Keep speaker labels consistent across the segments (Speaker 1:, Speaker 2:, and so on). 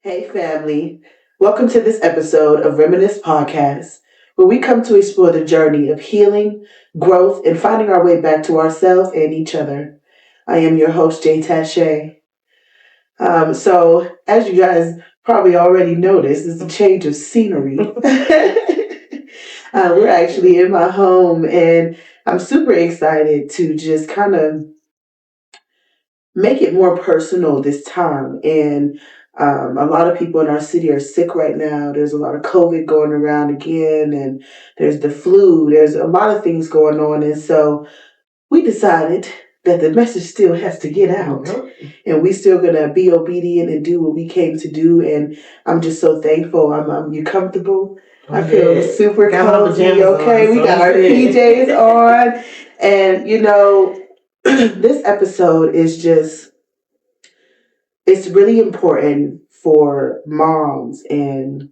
Speaker 1: Hey, family. Welcome to this episode of Reminisce podcast, where we come to explore the journey of healing, growth, and finding our way back to ourselves and each other. I am your host, Jay Tache. As you guys probably already noticed, it's a change of scenery. We're actually in my home, and I'm super excited to just kind of make it more personal this time. And a lot of people in our city are sick right now. There's a lot of COVID going around again, and there's the flu. There's a lot of things going on. And so we decided that the message still has to get out. And we still going to be obedient and do what we came to do. And I'm just so thankful. You comfortable? I feel super cozy. Okay, we got our PJs on. And, this episode is just, it's really important for moms and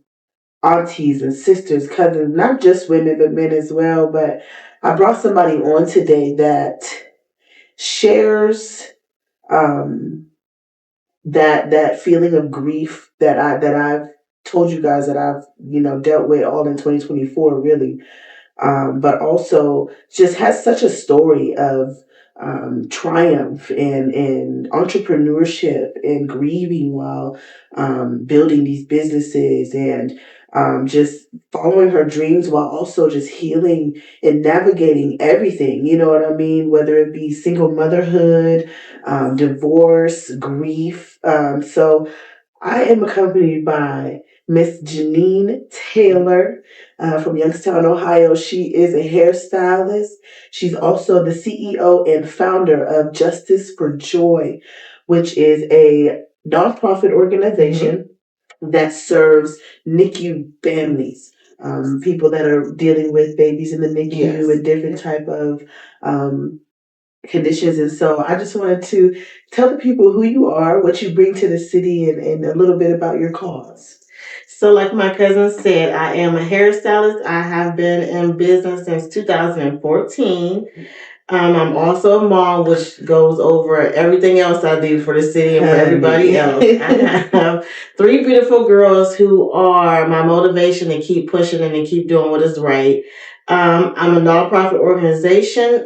Speaker 1: aunties and sisters, cousins, not just women, but men as well. But I brought somebody on today that shares that feeling of grief that I've told you guys that I've dealt with all in 2024, really. But also just has such a story of triumph and entrepreneurship and grieving while building these businesses and just following her dreams while also just healing and navigating everything. You know what I mean? Whether it be single motherhood, divorce, grief. So I am accompanied by Miss Janiene Taylor from Youngstown, Ohio. She is a hairstylist. She's also the CEO and founder of Justice for Joy, which is a nonprofit organization that serves NICU families, people that are dealing with babies in the NICU and different type of conditions. And so I just wanted to tell the people who you are, what you bring to the city, and a little bit about your cause.
Speaker 2: So, like my cousin said, I am a hairstylist. I have been in business since 2014. I'm also a mom, which goes over everything else I do for the city and for everybody else. I have three beautiful girls who are my motivation to keep pushing and to keep doing what is right. I'm a nonprofit organization,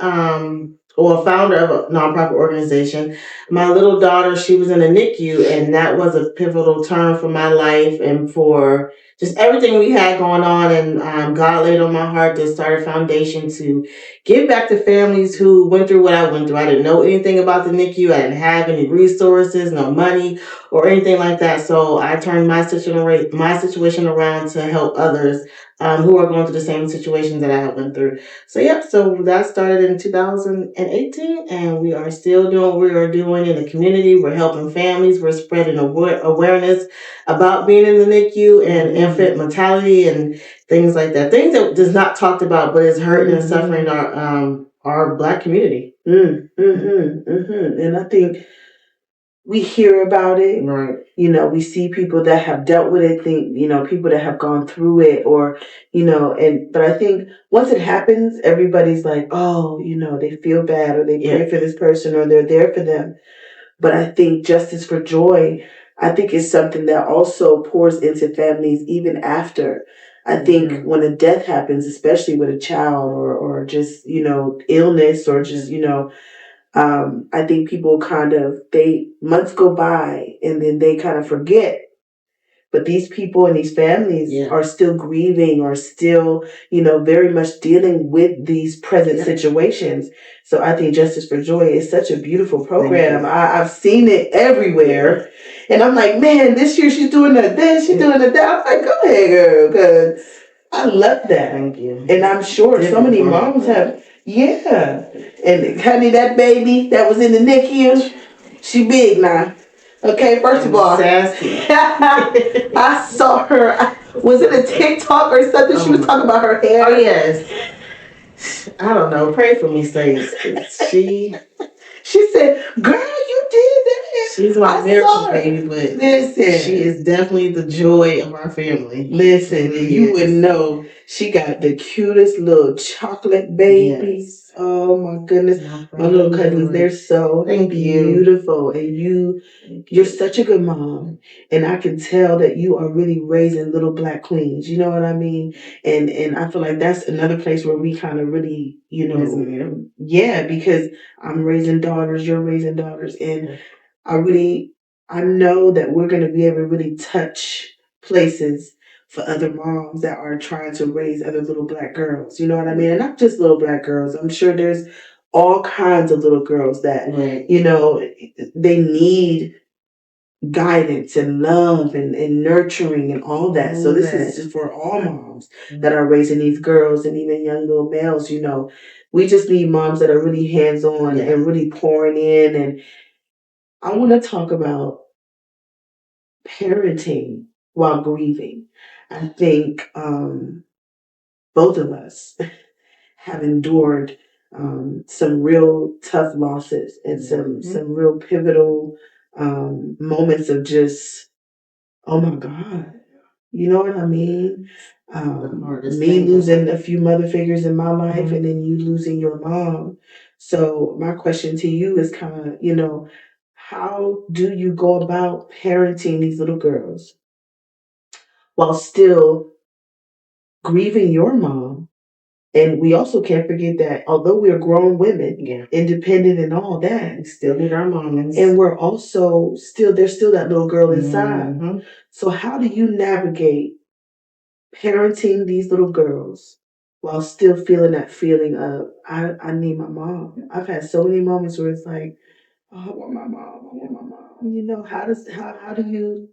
Speaker 2: or a founder of a nonprofit organization. My little daughter, she was in a NICU, and that was a pivotal turn for my life and for just everything we had going on. And God laid on my heart to start a foundation to give back to families who went through what I went through. I didn't know anything about the NICU. I didn't have any resources, no money, or anything like that. So I turned my situation around to help others who are going through the same situations that I went through. So that started in 2018, and we are still doing what we are doing in the community. We're helping families. We're spreading awareness about being in the NICU and infant mortality and things like that. Things that is not talked about, but is hurting and suffering our Black community.
Speaker 1: And I think we hear about it.
Speaker 2: Right.
Speaker 1: We see people that have dealt with it, people that have gone through it, or, but I think once it happens, everybody's like, oh, they feel bad, or they pray for this person, or they're there for them. But I think Justice for Joy, I think is something that also pours into families even after. I think when a death happens, especially with a child or just, illness or just, I think people months go by and then they kind of forget. But these people and these families are still grieving, or still, very much dealing with these present situations. So I think Justice for Joy is such a beautiful program. I've seen it everywhere. And I'm like, man, this year she's doing this, she's doing that. I'm like, go ahead, girl, because I love that.
Speaker 2: Thank you.
Speaker 1: And I'm sure so many moms have. Yeah. And honey, that baby that was in the NICU, she big now. Okay, first of all, I saw her. Was it a TikTok or something? She was talking about her hair.
Speaker 2: Oh, yes. I don't know. Pray for me, saints. She
Speaker 1: said, girl, you did that.
Speaker 2: She's my miracle baby, but listen, she is definitely the joy of our family.
Speaker 1: Listen, and you would know she got the cutest little chocolate babies. Yes. Oh my goodness. My little cousins, they're so beautiful. And you're such a good mom. And I can tell that you are really raising little black queens. You know what I mean? And I feel like that's another place where we kind of really, yeah, because I'm raising daughters, you're raising daughters. And I know that we're going to be able to really touch places for other moms that are trying to raise other little black girls. You know what I mean? And not just little black girls. I'm sure there's all kinds of little girls that, they need guidance and love and nurturing and all that. So this is just for all moms that are raising these girls and even young little males. We just need moms that are really hands-on and really pouring in. And I want to talk about parenting while grieving. I think both of us have endured some real tough losses and some real pivotal moments of just, oh my God, you know what I mean? Me losing a few mother figures in my life and then you losing your mom. So my question to you is kind of, how do you go about parenting these little girls while still grieving your mom? And we also can't forget that although we're grown women, independent and all that, we still need our moms. And we're also there's still that little girl inside. Mm-hmm. So how do you navigate parenting these little girls while still feeling that feeling of, I need my mom? I've had so many moments where it's like, oh, I want my mom, I want my mom. How do you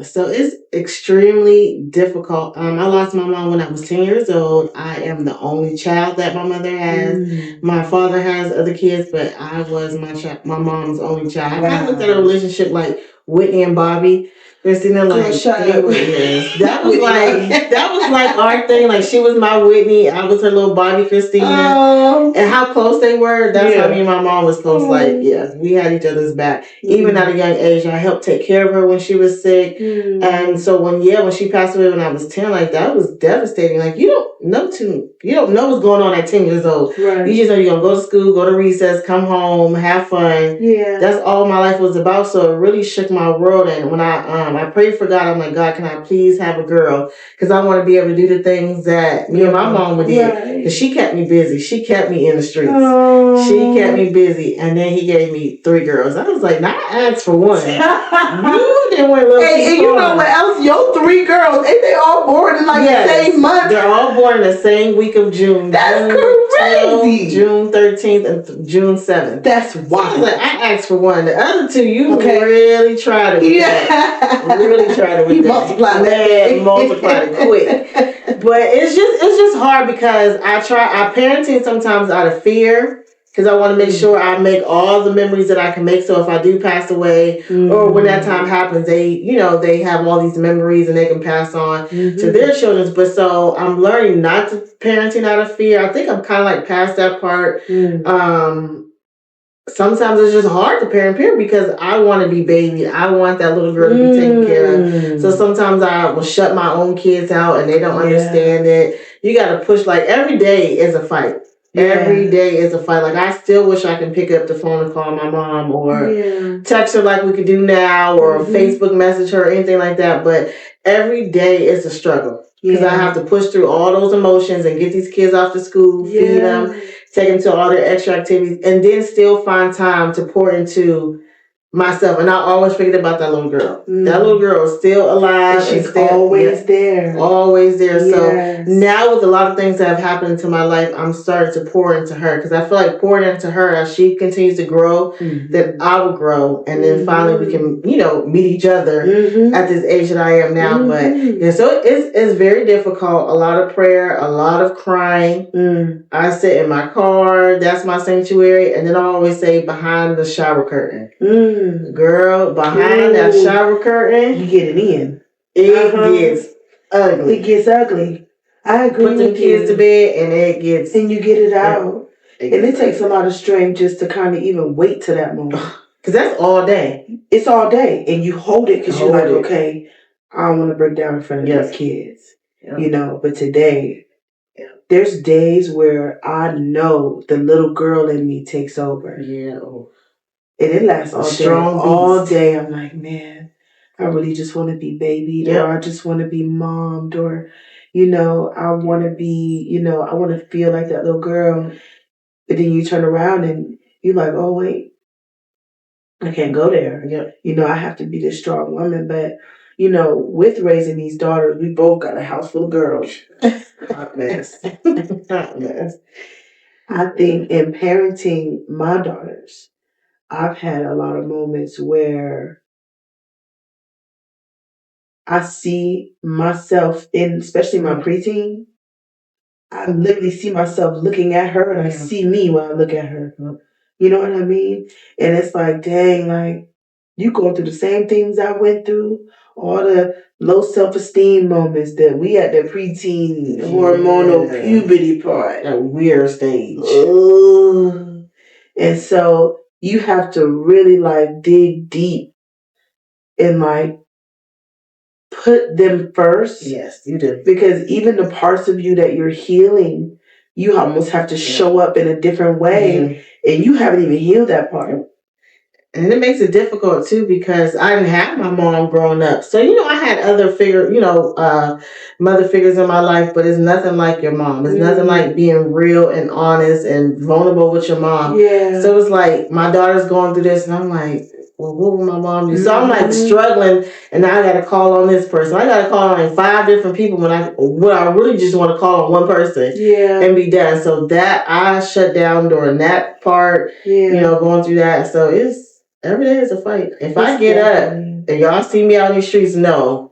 Speaker 2: So it's extremely difficult. I lost my mom when I was 10 years old. I am the only child that my mother has. My father has other kids, but I was my mom's only child. Wow. I kind of looked at a relationship like Whitney and Bobby. Christina, like they were that was like our thing. Like she was my Whitney, I was her little Bobby Christina. And how close they were, that's how me and my mom was close. Like, we had each other's back. Even at a young age, I helped take care of her when she was sick. And so when she passed away when I was 10, like that was devastating. Like you don't know what's going on at 10 years old. Right. You just know you're gonna go to school, go to recess, come home, have fun. Yeah. That's all my life was about. So it really shook my world. And when I prayed for God, I'm like, God, can I please have a girl? Because I want to be able to do the things that me and my mom would do. Because she kept me busy. She kept me in the streets. She kept me busy. And then he gave me 3 girls. I was like, now I asked for one. You didn't want little
Speaker 1: and you know what else? Your 3 girls, ain't they all born in the same month?
Speaker 2: They're all born in the same week of June.
Speaker 1: That's crazy.
Speaker 2: June 13th and June 7th.
Speaker 1: That's wild.
Speaker 2: I asked for one. The other 2, you really tried it with that. You really tried it with that.
Speaker 1: Multiplied that.
Speaker 2: Multiplied it quick. But it's just hard because I parenting sometimes out of fear. Because I want to make sure I make all the memories that I can make. So if I do pass away or when that time happens, they have all these memories and they can pass on to their children. But so I'm learning not to parenting out of fear. I think I'm kind of like past that part. Sometimes it's just hard to parent because I want to be baby. I want that little girl to be taken care of. So sometimes I will shut my own kids out and they don't understand it. You got to push, like every day is a fight. Every day is a fight. Like I still wish I can pick up the phone and call my mom or text her like we could do now or Facebook message her or anything like that. But every day is a struggle because I have to push through all those emotions and get these kids off to school, feed them, take them to all their extra activities, and then still find time to pour into myself. And I always forget about that little girl. That little girl is still alive.
Speaker 1: And she's always there.
Speaker 2: Always there. Yes. So now with a lot of things that have happened into my life, I'm starting to pour into her because I feel like pouring into her as she continues to grow, that I will grow. And then finally we can, meet each other at this age that I am now. But so it's very difficult. A lot of prayer, a lot of crying. I sit in my car. That's my sanctuary. And then I always say behind the shower curtain. Girl, behind that shower curtain,
Speaker 1: you get it in.
Speaker 2: It gets ugly.
Speaker 1: It gets ugly. I agree.
Speaker 2: Put the kids to bed
Speaker 1: and you get it out. And it takes a lot of strength just to kind of even wait to that moment.
Speaker 2: Because that's all day.
Speaker 1: It's all day. And you hold it because you're like, okay, I don't want to break down in front of these kids. You know, but today, there's days where I know the little girl in me takes over. Yeah. And it lasts all day. All day. I'm like, man, I really just want to be babied, or I just want to be mommed, or, you know, I want to be, you know, I want to feel like that little girl. But then you turn around and you're like, oh, wait, I can't go there. Yep. You know, I have to be this strong woman. But, you know, with raising these daughters, we both got a house full of girls. Hot mess. Hot mess. I think in parenting my daughters, I've had a lot of moments where I see myself in, especially my preteen, I literally see myself looking at her, and I see me when I look at her. You know what I mean? And it's like, dang, like, you going through the same things I went through, all the low self-esteem moments that we at the preteen hormonal puberty part. That weird stage. And so you have to really like dig deep and like put them first. Yes, you do. Because even the parts of you that you're healing, you almost have to show up in a different way, and you haven't even healed that part. And it makes it difficult too, because I didn't have my mom growing up. So, you know, I had other mother figures in my life, but it's nothing like your mom. It's nothing like being real and honest and vulnerable with your mom. Yeah. So it's like my daughter's going through this, and I'm like, well, what will my mom do? So I'm like struggling, and now I got to call on this person. I got to call on like 5 different people when I really just want to call on one person and be done. So that I shut down during that part, you know, going through that. So every day is a fight. If I get up and y'all see me out in the streets, no,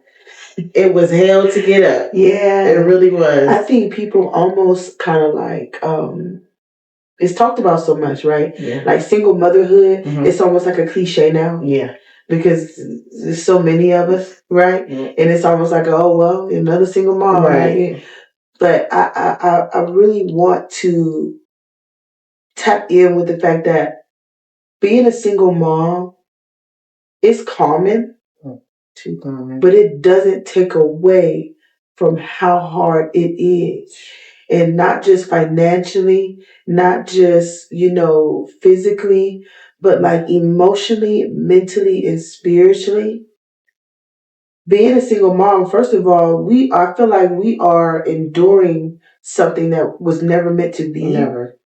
Speaker 1: it was hell to get up. Yeah. It really was. I think people almost kind of like, it's talked about so much, right? Yeah. Like single motherhood, it's almost like a cliche now. Yeah. Because there's so many of us, right? And it's almost like, oh, well, another single mom, right? But I really want to tap in with the fact that being a single mom is common. Too common. But it doesn't take away from how hard it is. And not just financially, not just, you know, physically, but like emotionally, mentally, and spiritually. Being a single mom, first of all, I feel like we are enduring something that was never meant to be. Never.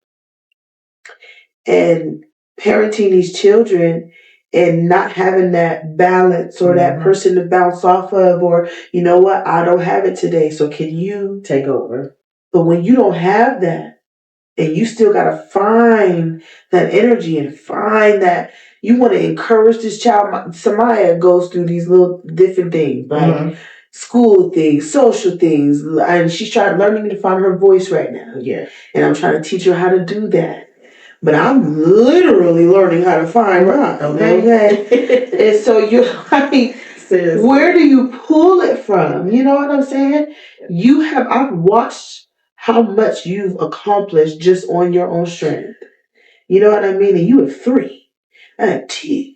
Speaker 1: And parenting these children and not having that balance or that person to bounce off of, or, you know what, I don't have it today, so can you take over? But when you don't have that, and you still got to find that energy and find that, you want to encourage this child. Samaya goes through these little different things, like school things, social things, and she's learning to find her voice right now. Yeah. And I'm trying to teach her how to do that. But I'm literally learning how to find mine. Okay. And so you're like, where do you pull it from? You know what I'm saying? I've watched how much you've accomplished just on your own strength. You know what I mean? And you have 3. I have 2.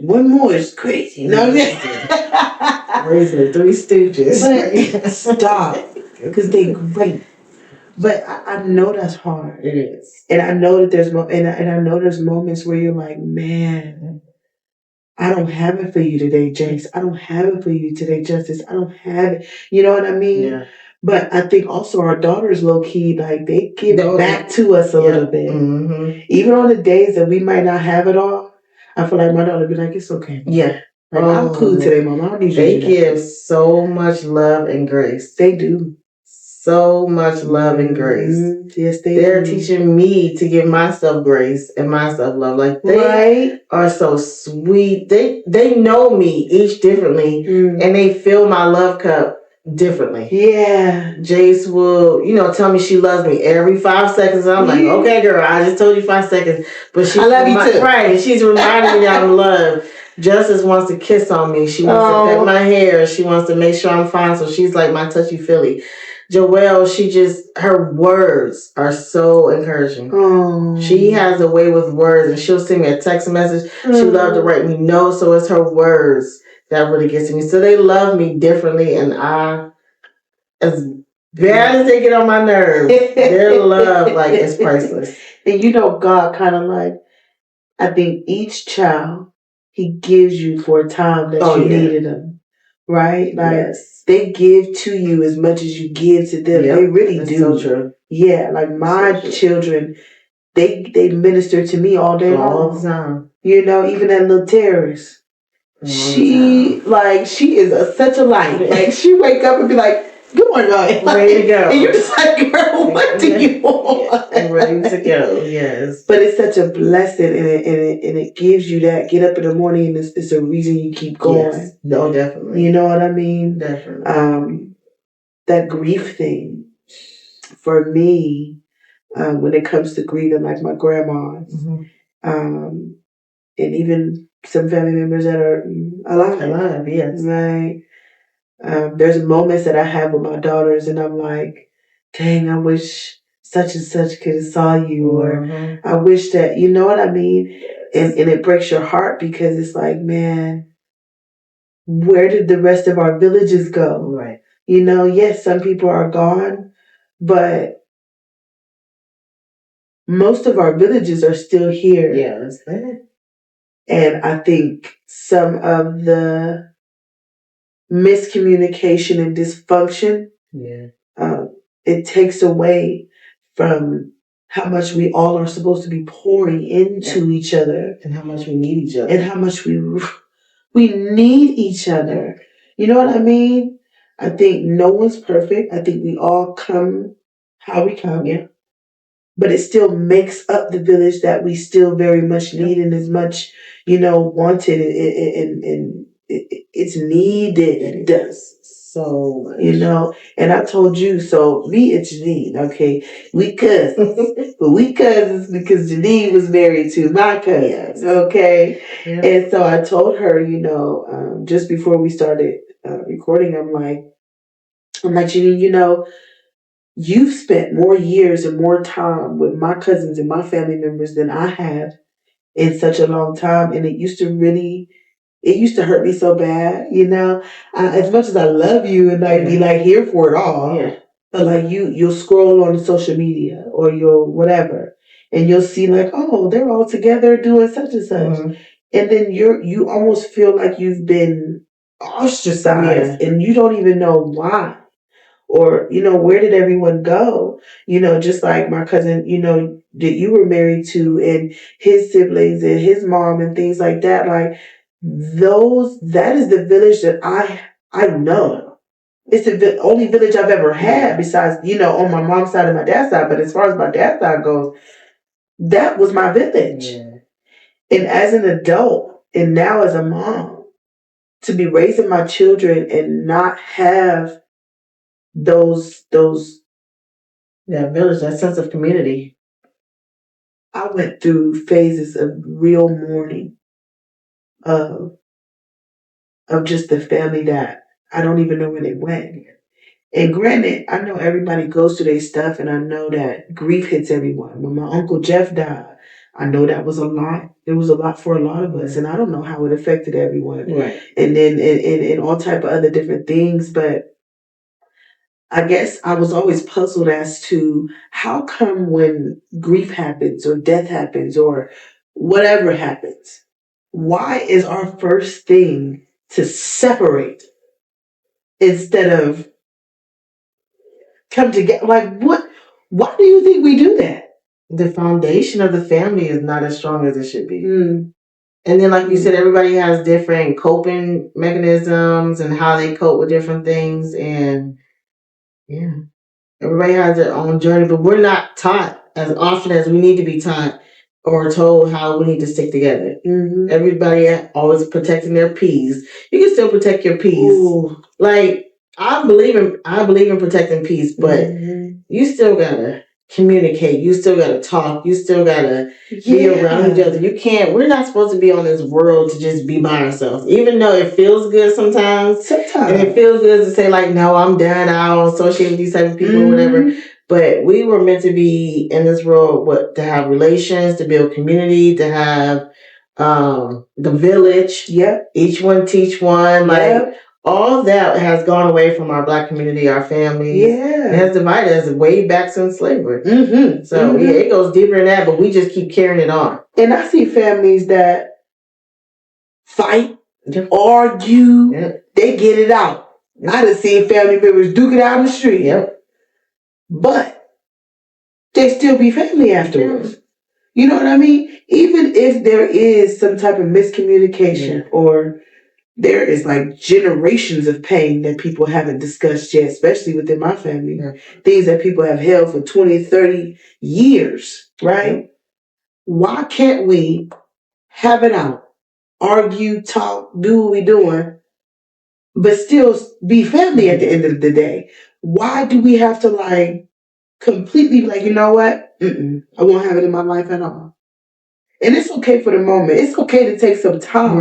Speaker 1: One more is crazy. You know what I'm saying? Raising the 3 stooges. But stop. Because they great. But I know that's hard. It is. And I know that there's and I know there's moments where you're like, man, I don't have it for you today, Jace. I don't have it for you today, Justice. I don't have it. You know what I mean? Yeah. But I think also our daughters, low key, like they give back to us a little bit. Even on the days that we might not have it all, I feel like my daughter would be like, it's okay. Yeah. Like, I'm cool today, Mom. I don't need you. They give so much love and grace. They do. So much love and grace. Yes, they're teaching me to give myself grace and myself love. Like they are so sweet. They know me each differently, and they fill my love cup differently. Yeah. Jace will, tell me she loves me every 5 seconds. I'm like, okay, girl, I just told you 5 seconds, but I love you too. Right, and she's reminding me that I'm loved. Justice wants to kiss on me. She wants to pet my hair. She wants to make sure I'm fine. So she's like my touchy-feely.
Speaker 2: Joelle, her words are so encouraging. She has a way with words, and she'll send me a text message. She loves to write me notes, so it's her words that really gets to me. So they love me differently, and as bad as they get on my nerves, their love, like, is priceless.
Speaker 1: And God kind of like, I think each child, he gives you for a time that you needed them. Right? Like, they give to you as much as you give to them. They really do. So true. Yeah, like my children, they minister to me all day long. All the time. Even that little terrorist. She is such a light. Like, she wake up and be like, good morning, like, ready to go. And you're just like, girl, what do you want? I'm ready to go, yes. But it's such a blessing, and it gives you that get up in the morning, and it's a reason you keep going. Yes. No, definitely. You know what I mean? Definitely. That grief thing, for me, when it comes to grieving, like my grandma's, and even some family members that are alive. Alive, yes. Right. There's moments that I have with my daughters, and I'm like, dang, I wish such and such could have saw you, or I wish that, you know what I mean? Yes. And it breaks your heart, because it's like, man, where did the rest of our villages go? Right. Yes, some people are gone, but most of our villages are still here. Yeah, that's that. And I think some of the miscommunication and dysfunction, it takes away from how much we all are supposed to be pouring into each other, and how much we need each other, and how much we need each other. You know what I mean? I think no one's perfect. I think we all come how we come. Yeah. But it still makes up the village that we still very much need, and as much, wanted, and it's needed. It does so much. And I told you, so me and Janiene, okay, we cousins, but we cousins because Janiene was married to my cousins, okay? Yeah. And so I told her, just before we started recording, I'm like, Janiene, you've spent more years and more time with my cousins and my family members than I have in such a long time. And it used to hurt me so bad, as much as I love you and I'd be like here for it all. Yeah. But like you'll scroll on social media or you'll whatever, and you'll see like, oh, they're all together doing such and such. And then you almost feel like you've been ostracized, and you don't even know why. Or, where did everyone go? Just like my cousin, that you were married to, and his siblings and his mom and things like that. Like that is the village that I know. It's the only village I've ever had besides, on my mom's side and my dad's side. But as far as my dad's side goes, that was my village. Yeah. And as an adult, and now as a mom, to be raising my children and not have those that village, that sense of community. I went through phases of real mourning of just the family that I don't even know where they went. And granted, I know everybody goes through their stuff, and I know that grief hits everyone. When my Uncle Jeff died, I know that was a lot. It was a lot for a lot of us, and I don't know how it affected everyone. Right. And then and all type of other different things, but I guess I was always puzzled as to how come when grief happens or death happens or whatever happens, why is our first thing to separate instead of come together? Like, what? Why do you think we do that? The foundation of the family is not as strong as it should be. And then, like you said, everybody has different coping mechanisms and how they cope with different things. And yeah. Everybody has their own journey, but we're not taught as often as we need to be taught or told how we need to stick together. Everybody always protecting their peace. You can still protect your peace. Ooh. Like I believe in protecting peace, but you still gotta
Speaker 2: communicate. You still gotta talk. You still gotta be around each other. You can't. We're not supposed to be on this world to just be by ourselves. Even though it feels good sometimes, and it feels good to say like, "No, I'm done. I don't associate with these type of people or whatever." But we were meant to be in this world, to have relations, to build community, to have the village. Yep. Each one teach one. Like all that has gone away from our Black community, our families. Yeah. It has divided us way back since slavery. So yeah, it goes deeper than that, but we just keep carrying it on. And I see families that fight, argue, they get it out. I done seen family members duke it out in the street. But they still be family afterwards. You know what I mean? Even if there is some type of miscommunication or there is like generations of pain that people haven't discussed yet, especially within my family. Things that people have held for 20, 30 years, right? Why can't we have it out, argue, talk, do what we're doing, but still be family at the end of the day? Why do we have to like completely like, you know what? I won't have it in my life at all. And it's okay for the moment. It's okay to take some time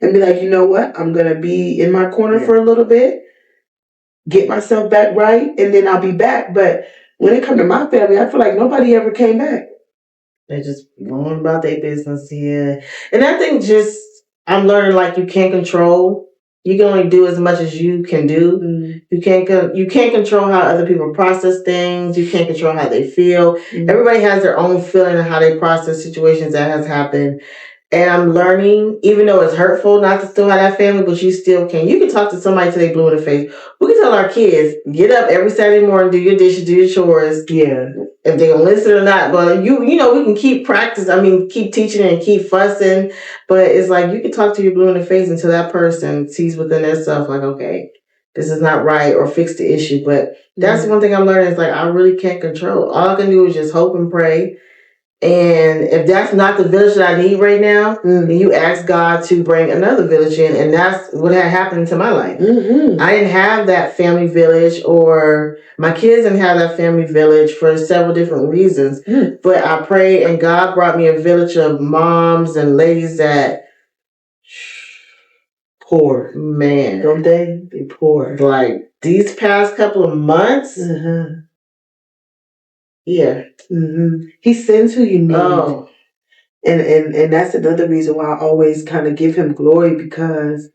Speaker 2: and be like, you know what? I'm going to be in my corner for a little bit, get myself back right, and then I'll be back. But when it comes to my family, I feel like nobody ever came back. They just going about their business here. And I think I'm learning like you can't control. You can only do as much as you can do. You can't control how other people process things. You can't control how they feel. Everybody has their own feeling of how they process situations that has happened. And I'm learning, even though it's hurtful not to still have that family, but you still can. You can talk to somebody till they blue in the face. We can tell our kids, get up every Saturday morning, do your dishes, do your chores. Yeah. If they gonna listen or not. But you know, we can keep keep teaching and keep fussing. But it's like you can talk to your blue in the face until that person sees within themselves like, okay, this is not right, or fix the issue. But that's one thing I'm learning is like I really can't control. All I can do is just hope and pray. And if that's not the village that I need right now, then you ask God to bring another village in. And that's what had happened to my life. I didn't have that family village, or my kids didn't have that family village for several different reasons. But I prayed and God brought me a village of moms and ladies that poor. Man. Don't they? They poor. Like these past couple of months. Yeah. He sends who you need. Oh. And that's another reason why I always kind of give him glory, because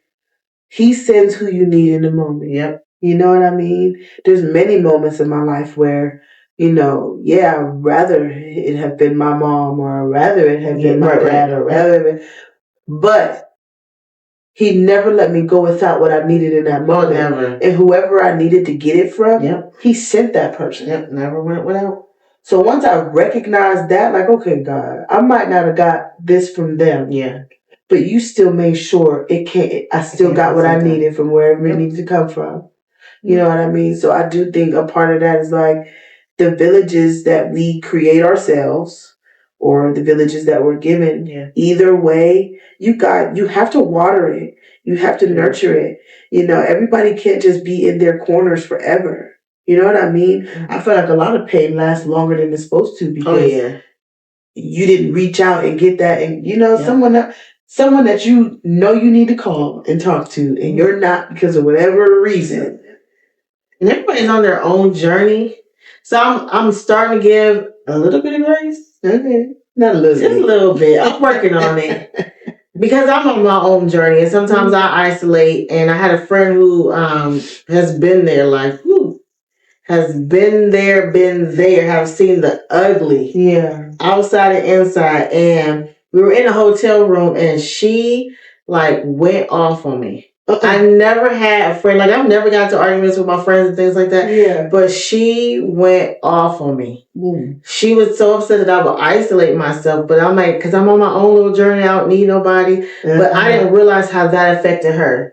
Speaker 2: he sends who you need in the moment. Yep. You know what I mean? There's many moments in my life where, you know, I'd rather it have been my mom, or I'd rather it have been my dad, or rather, but he never let me go without what I needed in that moment. Never. And whoever I needed to get it from, he sent that person. Yep, never went without. So once I recognized that, like, okay, God, I might not have got this from them. Yeah. But you still made sure I still got what I needed from wherever it needed to come from. You know what I mean? So I do think a part of that is like the villages that we create ourselves, or the villages that we're given. Yeah. Either way, you have to water it. You have to nurture it. You know, everybody can't just be in their corners forever. You know what I mean? I feel like a lot of pain lasts longer than it's supposed to, because you didn't reach out and get that. And, you know, someone that you know you need to call and talk to, and you're not because of whatever reason. And everybody's on their own journey. So I'm starting to give a little bit of grace. Okay. Not a little bit. Just a little bit. I'm working on it. Because I'm on my own journey, and sometimes I isolate. And I had a friend who has been there, like, has been there, have seen the ugly. Yeah. Outside and inside. And we were in a hotel room, and she like went off on me. I never had a friend, like I've never got into arguments with my friends and things like that. Yeah. But she went off on me. She was so upset that I would isolate myself. But I'm like, because I'm on my own little journey, I don't need nobody. But I didn't realize how that affected her.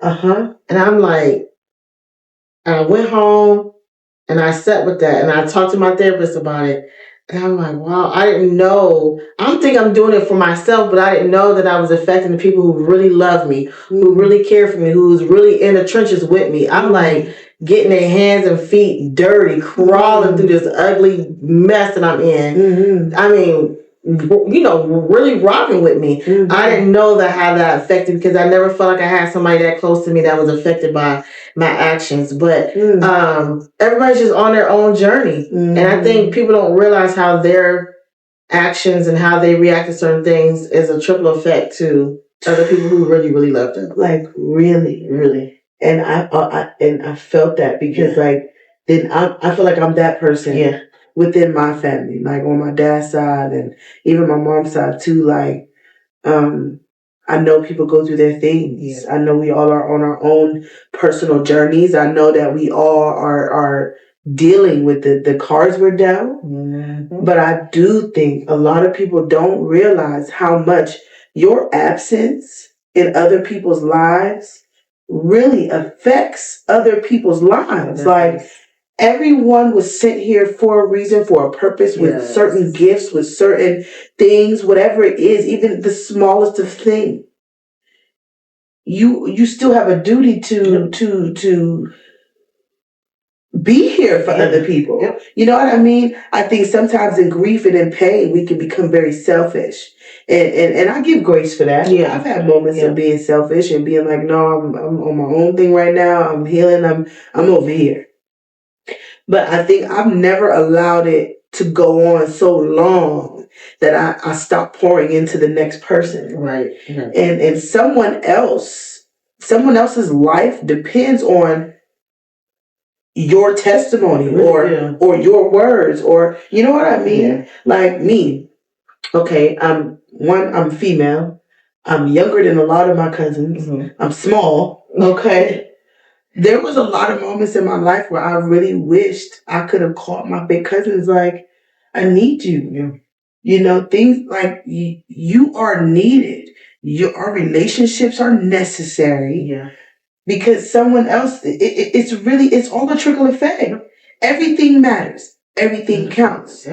Speaker 2: And I'm like, I went home. And I sat with that, and I talked to my therapist about it. And I'm like, wow, I didn't know. I'm thinking I'm doing it for myself, but I didn't know that I was affecting the people who really love me, who really care for me, who's really in the trenches with me. I'm like, getting their hands and feet dirty, crawling through this ugly mess that I'm in. I mean, really rocking with me. I didn't know how that affected, because I never felt like I had somebody that close to me that was affected by my actions. But everybody's just on their own journey. And I think people don't realize how their actions and how they react to certain things is a triple effect to other people who really, really love them.
Speaker 1: Like really, really. And I felt that, because then I feel like I'm that person within my family, like on my dad's side and even my mom's side too. Like, I know people go through their things. I know we all are on our own personal journeys. I know that we all are dealing with the cards we're dealt. But I do think a lot of people don't realize how much your absence in other people's lives really affects other people's lives. Like, everyone was sent here for a reason, for a purpose, with certain gifts, with certain things, whatever it is, even the smallest of things. You still have a duty to be here for other people. You know what I mean? I think sometimes in grief and in pain, we can become very selfish. And I give grace for that. I've had moments of being selfish and being like, no, I'm on my own thing right now. I'm healing. I'm over here. But I think I've never allowed it to go on so long that I stopped pouring into the next person. Right. And someone else's life depends on your testimony or your words, or you know what I mean? Like me. Okay, I'm female. I'm younger than a lot of my cousins. I'm small. Okay. There was a lot of moments in my life where I really wished I could have called my big cousins like, I need you. You know, things like you are needed. Our relationships are necessary. Because someone else, it's all a trickle effect. Everything matters. Everything counts.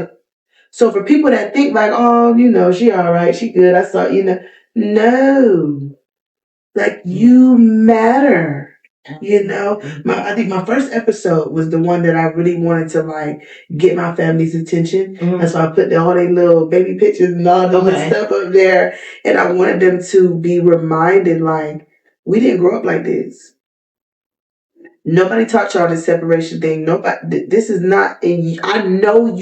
Speaker 1: So for people that think like, oh, she all right, she good, I saw, no. Like, you matter. I think my first episode was the one that I really wanted to get my family's attention. That's why I put all their little baby pictures and all the stuff up there. And I wanted them to be reminded, we didn't grow up like this. Nobody taught y'all this separation thing. Nobody. This is not. And I know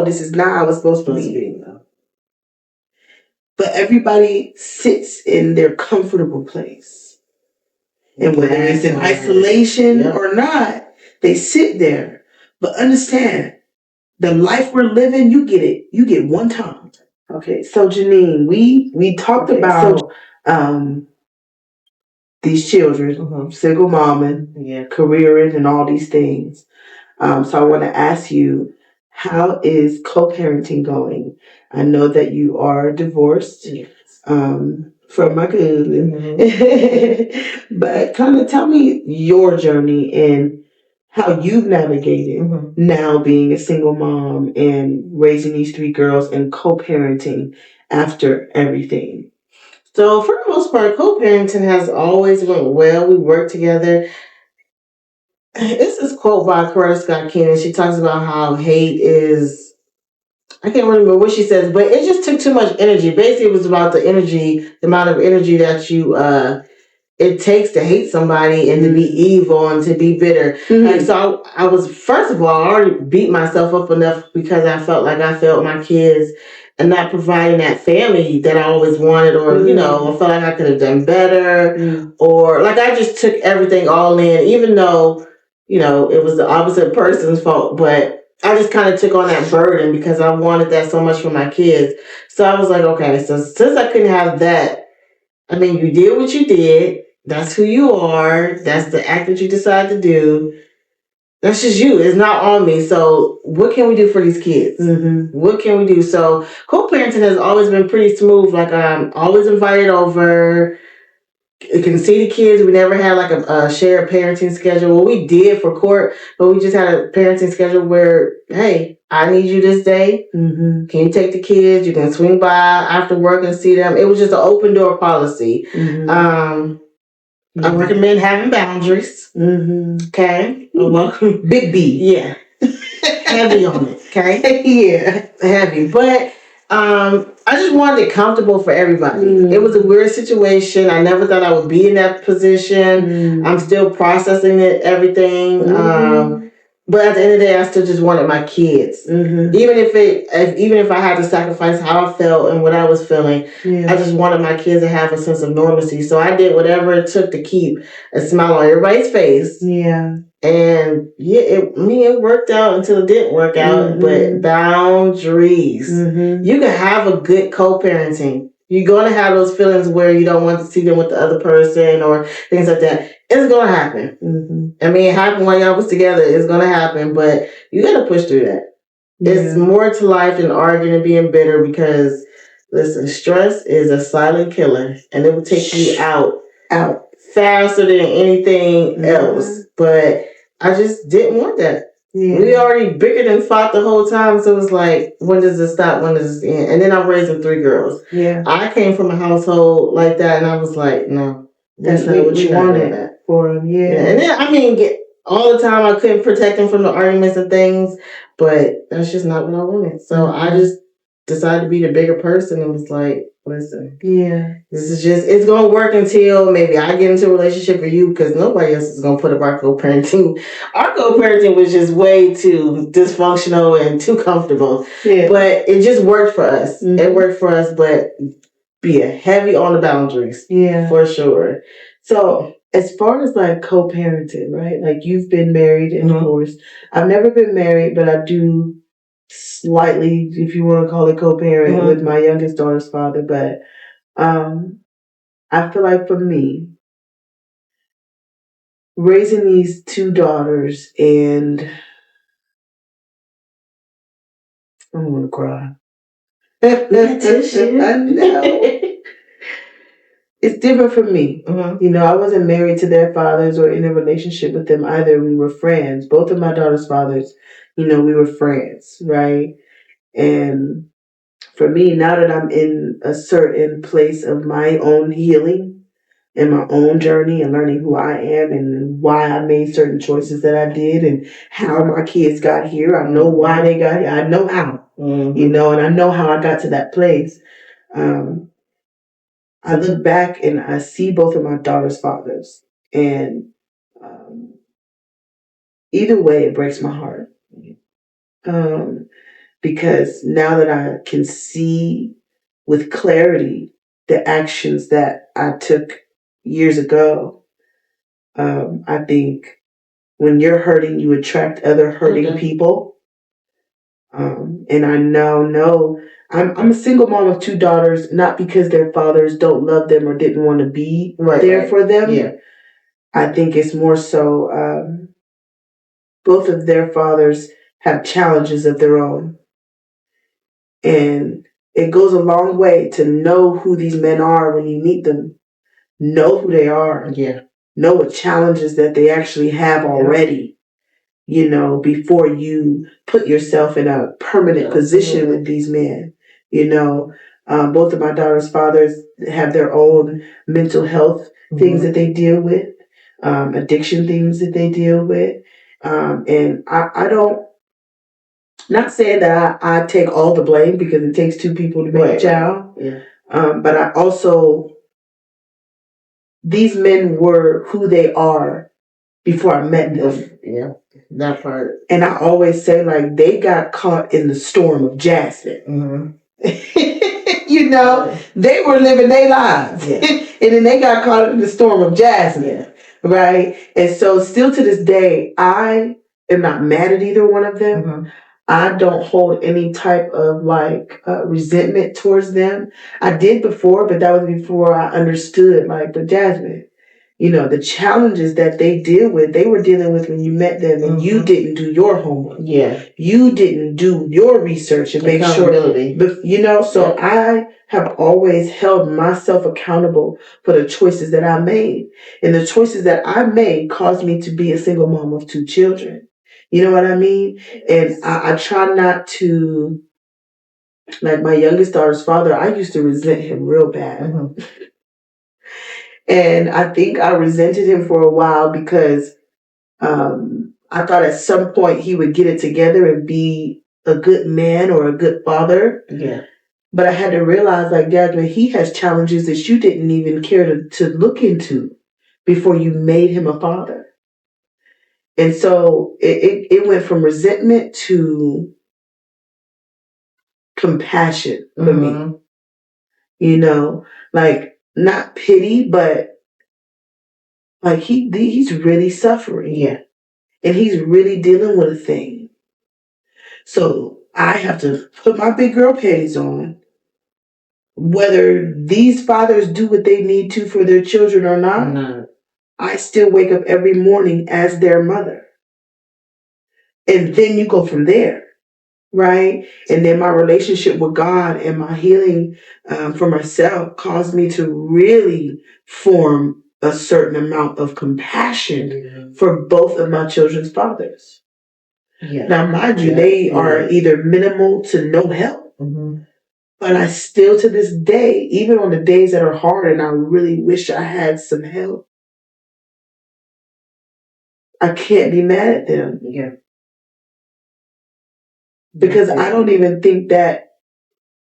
Speaker 1: this is not how it's supposed to be. But everybody sits in their comfortable place. And whether it's in isolation or not, they sit there. But understand, the life we're living, you get it. You get one time. Okay, so Janiene, we talked about these children, single momming, careering, and all these things. So I want to ask you, how is co-parenting going? I know that you are divorced. From my cousin. But kind of tell me your journey and how you've navigated now being a single mom and raising these 3 girls and co-parenting after everything.
Speaker 2: So for the most part, co-parenting has always went well. We work together. It's this quote by Coretta Scott King, and she talks about how hate is, I can't remember what she says, but it just took too much energy. Basically, it was about the amount of energy that it takes to hate somebody and to be evil and to be bitter. Like, so I was, first of all, I already beat myself up enough because I felt like I failed my kids and not providing that family that I always wanted, or, I felt like I could have done better, or like I just took everything all in, even though, it was the opposite person's fault, but I just kind of took on that burden because I wanted that so much for my kids. So I was like, okay, so since I couldn't have that, I mean, you did what you did. That's who you are. That's the act that you decided to do. That's just you. It's not on me. So what can we do for these kids? What can we do? So co-parenting has always been pretty smooth. Like, I'm always invited over. You can see the kids. We never had like a shared parenting schedule. Well, we did for court, but we just had a parenting schedule where, hey, I need you this day. Can you take the kids? You can swing by after work and see them. It was just an open door policy. I recommend having boundaries. Okay.
Speaker 1: Big B.
Speaker 2: Yeah. Heavy on it. Okay.
Speaker 1: Yeah.
Speaker 2: Heavy. But I just wanted it comfortable for everybody. It was a weird situation. I never thought I would be in that position. I'm still processing it, everything. But at the end of the day, I still just wanted my kids. Even if I had to sacrifice how I felt and what I was feeling, I just wanted my kids to have a sense of normalcy. So I did whatever it took to keep a smile on everybody's face.
Speaker 1: Yeah.
Speaker 2: And it worked out until it didn't work out. But boundaries. You can have a good co-parenting. You're going to have those feelings where you don't want to see them with the other person or things like that. It's going to happen. I mean, it happened while y'all was together. It's going to happen, but you got to push through that. Yeah. It's more to life than arguing and being bitter because, listen, stress is a silent killer and it will take you out faster than anything else. But I just didn't want that. Yeah. We already bickered and fought the whole time, so it was like, when does this stop? When does this end? And then I'm raising 3 girls. Yeah, I came from a household like that, and I was like, no, that's not what you wanted for them. Yeah, and then all the time I couldn't protect them from the arguments and things, but that's just not what I wanted. So I just decided to be the bigger person and was like, listen, it's going to work until maybe I get into a relationship with you because nobody else is going to put up our co-parenting. Our co-parenting was just way too dysfunctional and too comfortable. Yeah. But it just worked for us. It worked for us, but be heavy on the boundaries. Yeah. For sure.
Speaker 1: So as far as like co-parenting, right? Like you've been married and divorced. I've never been married, but I do slightly, if you want to call it co-parent with my youngest daughter's father. But I feel like for me, raising these 2 daughters and I don't want to cry. I know. It's different for me. You know, I wasn't married to their fathers or in a relationship with them either. We were friends. Both of my daughter's fathers, we were friends, right? And for me, now that I'm in a certain place of my own healing and my own journey and learning who I am and why I made certain choices that I did and how my kids got here, I know why they got here. I know how, and I know how I got to that place. I look back and I see both of my daughter's fathers, and either way, it breaks my heart. Because now that I can see with clarity the actions that I took years ago, I think when you're hurting, you attract other hurting people. And I now know I'm a single mom of 2 daughters, not because their fathers don't love them or didn't want to be there for them. Yeah. I think it's more so both of their fathers have challenges of their own. And it goes a long way to know who these men are when you meet them. Know who they are. Yeah. Know what challenges that they actually have already. Before you put yourself in a permanent position with these men. Both of my daughter's fathers have their own mental health things that they deal with, addiction things that they deal with. And I don't, not saying that I take all the blame because it takes 2 people to make a child. Yeah. But I also, these men were who they are before I met them.
Speaker 2: Yeah, that part.
Speaker 1: And I always say, like, they got caught in the storm of Jasmine. They were living their lives. Yeah. And then they got caught in the storm of Jasmine. Yeah. Right? And so still to this day, I am not mad at either one of them. I don't hold any type of resentment towards them. I did before, but that was before I understood, but Jasmine, the challenges that they deal with, they were dealing with when you met them and you didn't do your homework. Yeah. You didn't do your research and make sure, so I have always held myself accountable for the choices that I made. And the choices that I made caused me to be a single mom of 2 children. You know what I mean? And I try not to, like my youngest daughter's father, I used to resent him real bad. And I think I resented him for a while because I thought at some point he would get it together and be a good man or a good father.
Speaker 2: Yeah.
Speaker 1: But I had to realize, like, Jasmine, he has challenges that you didn't even care to look into before you made him a father. And so it went from resentment to compassion for me. You know, like, not pity, but like he's really suffering.
Speaker 2: Yeah.
Speaker 1: And he's really dealing with a thing. So I have to put my big girl panties on. Whether these fathers do what they need to for their children or not,
Speaker 2: no.
Speaker 1: I still wake up every morning as their mother. And then you go from there, right? And then my relationship with God and my healing for myself caused me to really form a certain amount of compassion for both of my children's fathers.
Speaker 2: Yeah.
Speaker 1: Now, mind you, they are either minimal to no help. But I still, to this day, even on the days that are hard and I really wish I had some help, I can't be mad at them.
Speaker 2: Yeah.
Speaker 1: Because I don't even think that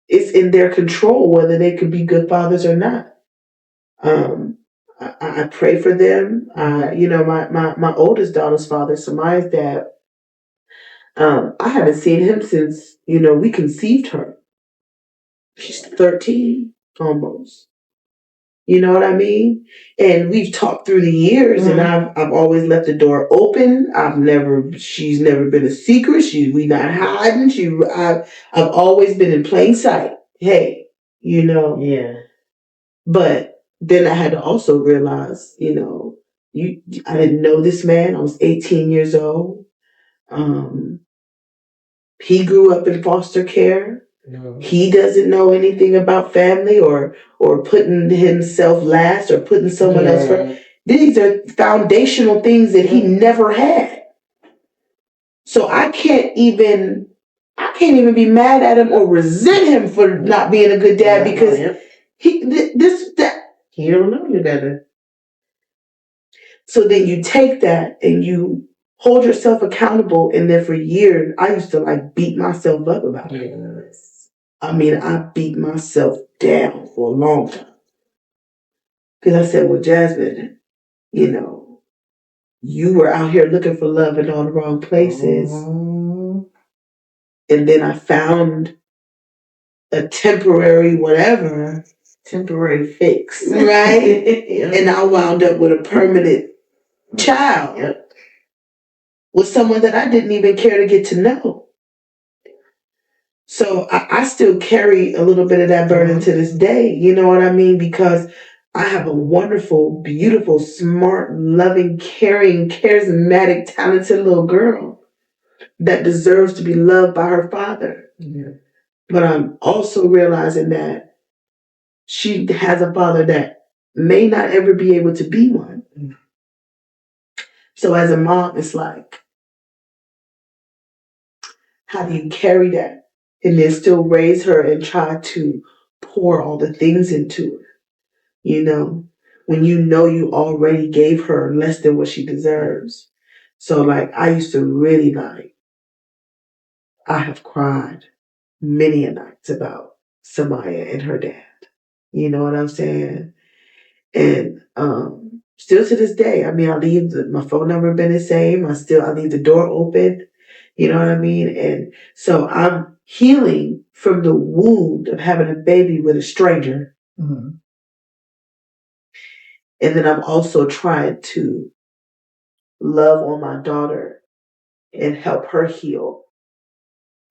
Speaker 1: it's in their control whether they could be good fathers or not. I pray for them. My oldest daughter's father, Samaya's dad, I haven't seen him since, we conceived her. She's 13 almost. You know what I mean? And we've talked through the years, and I've always left the door open. She's never been a secret. We not hiding. I've always been in plain sight. Hey,
Speaker 2: Yeah.
Speaker 1: But then I had to also realize, I didn't know this man. I was 18 years old. He grew up in foster care.
Speaker 2: No.
Speaker 1: He doesn't know anything about family or putting himself last or putting someone else first. These are foundational things that he never had. So I can't even be mad at him or resent him for not being a good dad because he
Speaker 2: don't know you better.
Speaker 1: So then you take that and you hold yourself accountable, and then for years I used to beat myself up about it.
Speaker 2: Yes.
Speaker 1: I mean, I beat myself down for a long time. Because I said, well, Jasmine, you were out here looking for love in all the wrong places. And then I found a temporary
Speaker 2: fix.
Speaker 1: Right? And I wound up with a permanent child with someone that I didn't even care to get to know. So I still carry a little bit of that burden to this day. You know what I mean? Because I have a wonderful, beautiful, smart, loving, caring, charismatic, talented little girl that deserves to be loved by her father. Yeah. But I'm also realizing that she has a father that may not ever be able to be one. So as a mom, it's like, how do you carry that and then still raise her and try to pour all the things into her? When you already gave her less than what she deserves. So I used to really I have cried many a nights about Samaya and her dad. You know what I'm saying? And still to this day, I mean, my phone number been the same. I leave the door open. You know what I mean? And so I'm healing from the wound of having a baby with a stranger. Mm-hmm. And then I'm also trying to love on my daughter and help her heal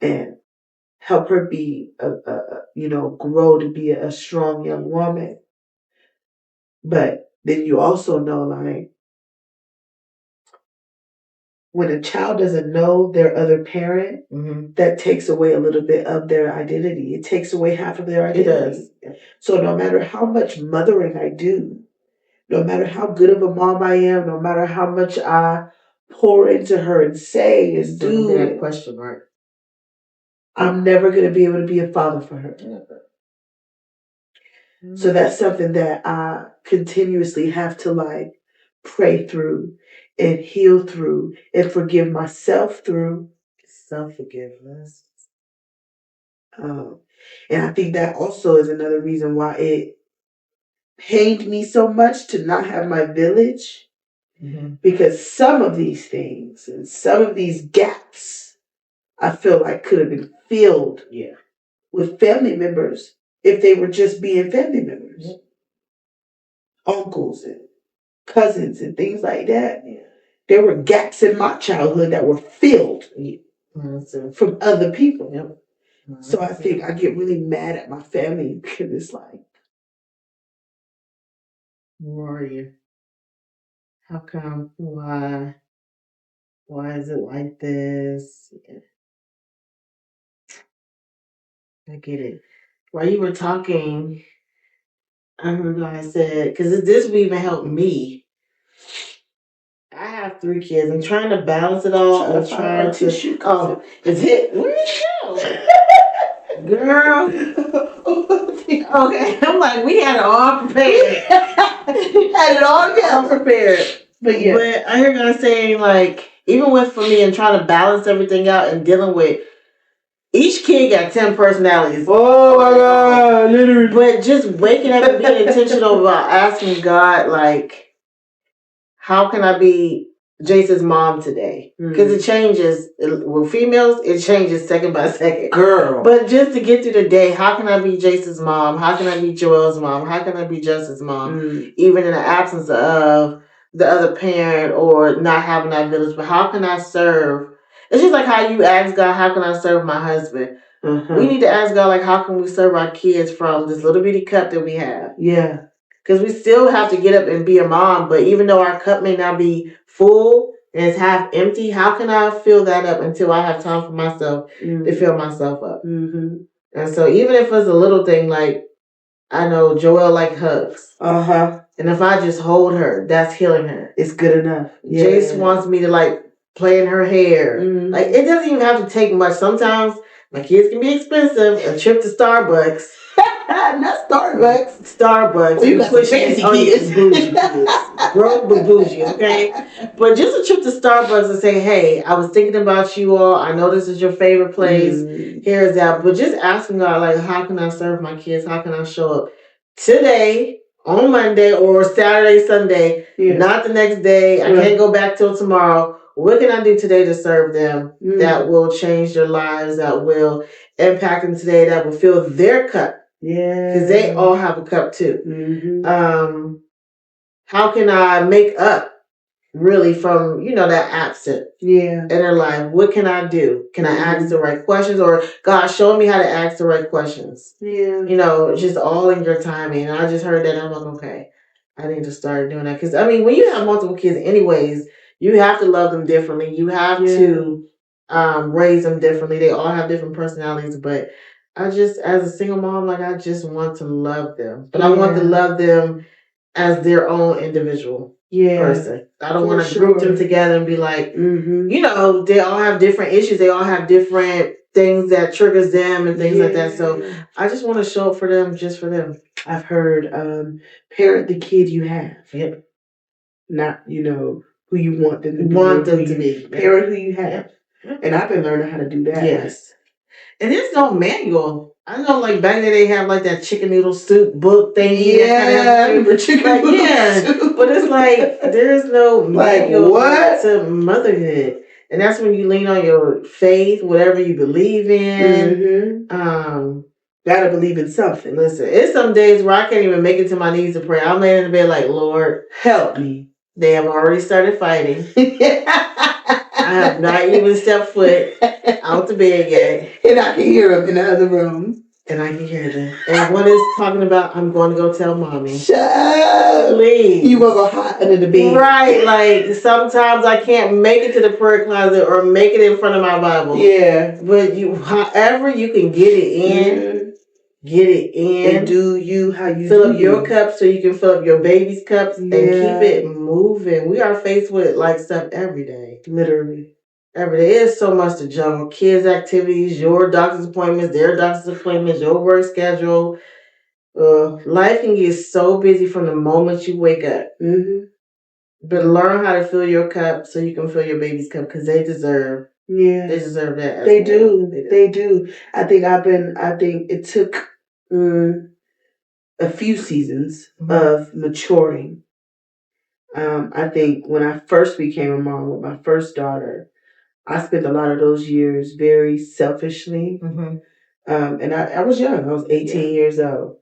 Speaker 1: and help her be grow to be a strong young woman. But then you also know, when a child doesn't know their other parent, that takes away a little bit of their identity. It takes away half of their identity. It does. So no matter how much mothering I do, no matter how good of a mom I am, no matter how much I pour into her and say and do,
Speaker 2: that question mark.
Speaker 1: I'm never going to be able to be a father for her. So that's something that I continuously have to like pray through and heal through and forgive myself through. Self-forgiveness. And I think that also is another reason why it pained me so much to not have my village. Because some of these things and some of these gaps I feel like could have been filled with family members if they were just being family members. Uncles and cousins and things like that. There were gaps in my childhood that were filled from other people. So I think I get really mad at my family because it's like, who are you? How come? Why? Why is it like this? I get it. While you were talking, I heard I said, because this would even help me. I have 3 kids. I'm trying to balance it all. I'm trying to. Oh, is it? Where'd it go? Girl. Okay. I'm like, we had it all prepared. Had it all prepared. But yeah. But I hear guys saying, like, even with for me and trying to balance everything out and dealing with each kid got 10 personalities. Oh my God, literally. But just waking up and being intentional about asking God, like, how can I be Jason's mom today? Because it changes. With females, it changes second by second. Girl. But just to get through the day, how can I be Jason's mom? How can I be Joel's mom? How can I be Justin's mom? Even in the absence of the other parent or not having that village. But how can I serve? It's just like how you ask God, how can I serve my husband? We need to ask God, like, how can we serve our kids from this little bitty cup that we have? Yeah. Because we still have to get up and be a mom, but even though our cup may not be full and it's half empty, how can I fill that up until I have time for myself to fill myself up? And so even if it's a little thing, like, I know Joelle like hugs. And if I just hold her, that's healing her. It's good enough. Jace wants me to like play in her hair. Like, it doesn't even have to take much. Sometimes my kids can be expensive. A trip to Starbucks. Not Starbucks. Starbucks. Well, you got some fancy kids. Bougie kids. Broke but bougie, okay? But just a trip to Starbucks and say, hey, I was thinking about you all. I know this is your favorite place. Here's that. But just asking God, like, how can I serve my kids? How can I show up today, on Monday, or Saturday, Sunday, not the next day? I can't go back till tomorrow. What can I do today to serve them that will change their lives, that will impact them today, that will fill their cup? Yeah. Because they all have a cup too. How can I make up really from, that absent in their life? What can I do? Can I ask the right questions? Or God, show me how to ask the right questions. Just all in your timing. And I just heard that. I'm like, okay, I need to start doing that. Because, when you have multiple kids anyways, you have to love them differently. You have to raise them differently. They all have different personalities. But I just, as a single mom, like, I just want to love them. But I want to love them as their own individual person. I don't want to group them together and be like, they all have different issues. They all have different things that triggers them and things like that. So I just want to show up for them, just for them. I've heard parent the kid you have. Yep. Not, who you want them to be. Parent who you have. Yep. And I've been learning how to do that. Yes. And there's no manual. I know, like, back then they have, like, that chicken noodle soup book thing. Yeah, chicken noodle soup. But it's like, there's no manual to motherhood. And that's when you lean on your faith, whatever you believe in. Gotta believe in something. Listen, it's some days where I can't even make it to my knees to pray. I'm laying in the bed like, Lord, help me. They have already started fighting. I have not even stepped foot out the bed yet. And I can hear them in the other room. And I can hear them. And one is talking about, I'm going to go tell mommy. Shut up. Please. You want to go hide under the bed. Right. Like, sometimes I can't make it to the prayer closet or make it in front of my Bible. Yeah. But however you can get it in, get it in. And do you how you fill up your cup so you can fill up your baby's cups and keep it moving. We are faced with like stuff every day. Literally. Every day. There's so much to juggle. Kids' activities, your doctor's appointments, their doctor's appointments, your work schedule.
Speaker 2: Life can get so busy from the moment you wake up. But learn how to fill your cup so you can fill your baby's cup because they deserve. Yeah, they deserve that. They do. They do. I think it took a few seasons of maturing. I think when I first became a mom with my first daughter, I spent a lot of those years very selfishly. And I was young. I was 18 years old.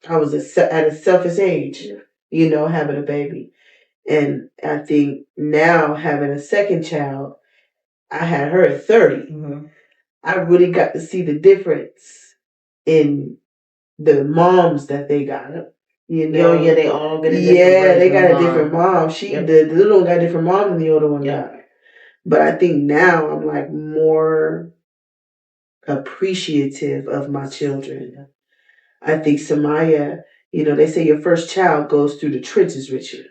Speaker 2: I was at a selfish age, having a baby. And I think now having a second child, I had her at 30. I really got to see the difference in the moms that they got. Yeah, they all got a different they got a different mom. The little one got a different mom than the older one got. But I think now I'm like more appreciative of my children. I think Samaya, they say your first child goes through the trenches with you.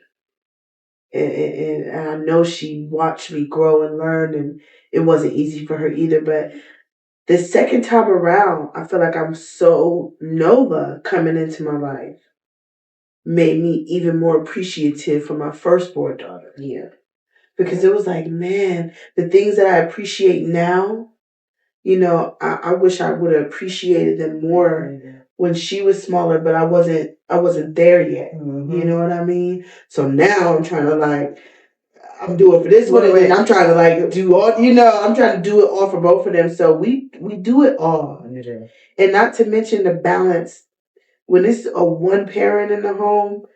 Speaker 2: And I know she watched me grow and learn, and it wasn't easy for her either. But the second time around, I feel like I'm so Nova coming into my life made me even more appreciative for my firstborn daughter. Yeah. Because it was like, man, the things that I appreciate now, I wish I would have appreciated them more when she was smaller, but I wasn't there yet. You know what I mean? So now I'm trying to I'm doing for this one, and I'm trying to do all, I'm trying to do it all for both of them. So we do it all. And not to mention the balance. When it's a one parent in the home,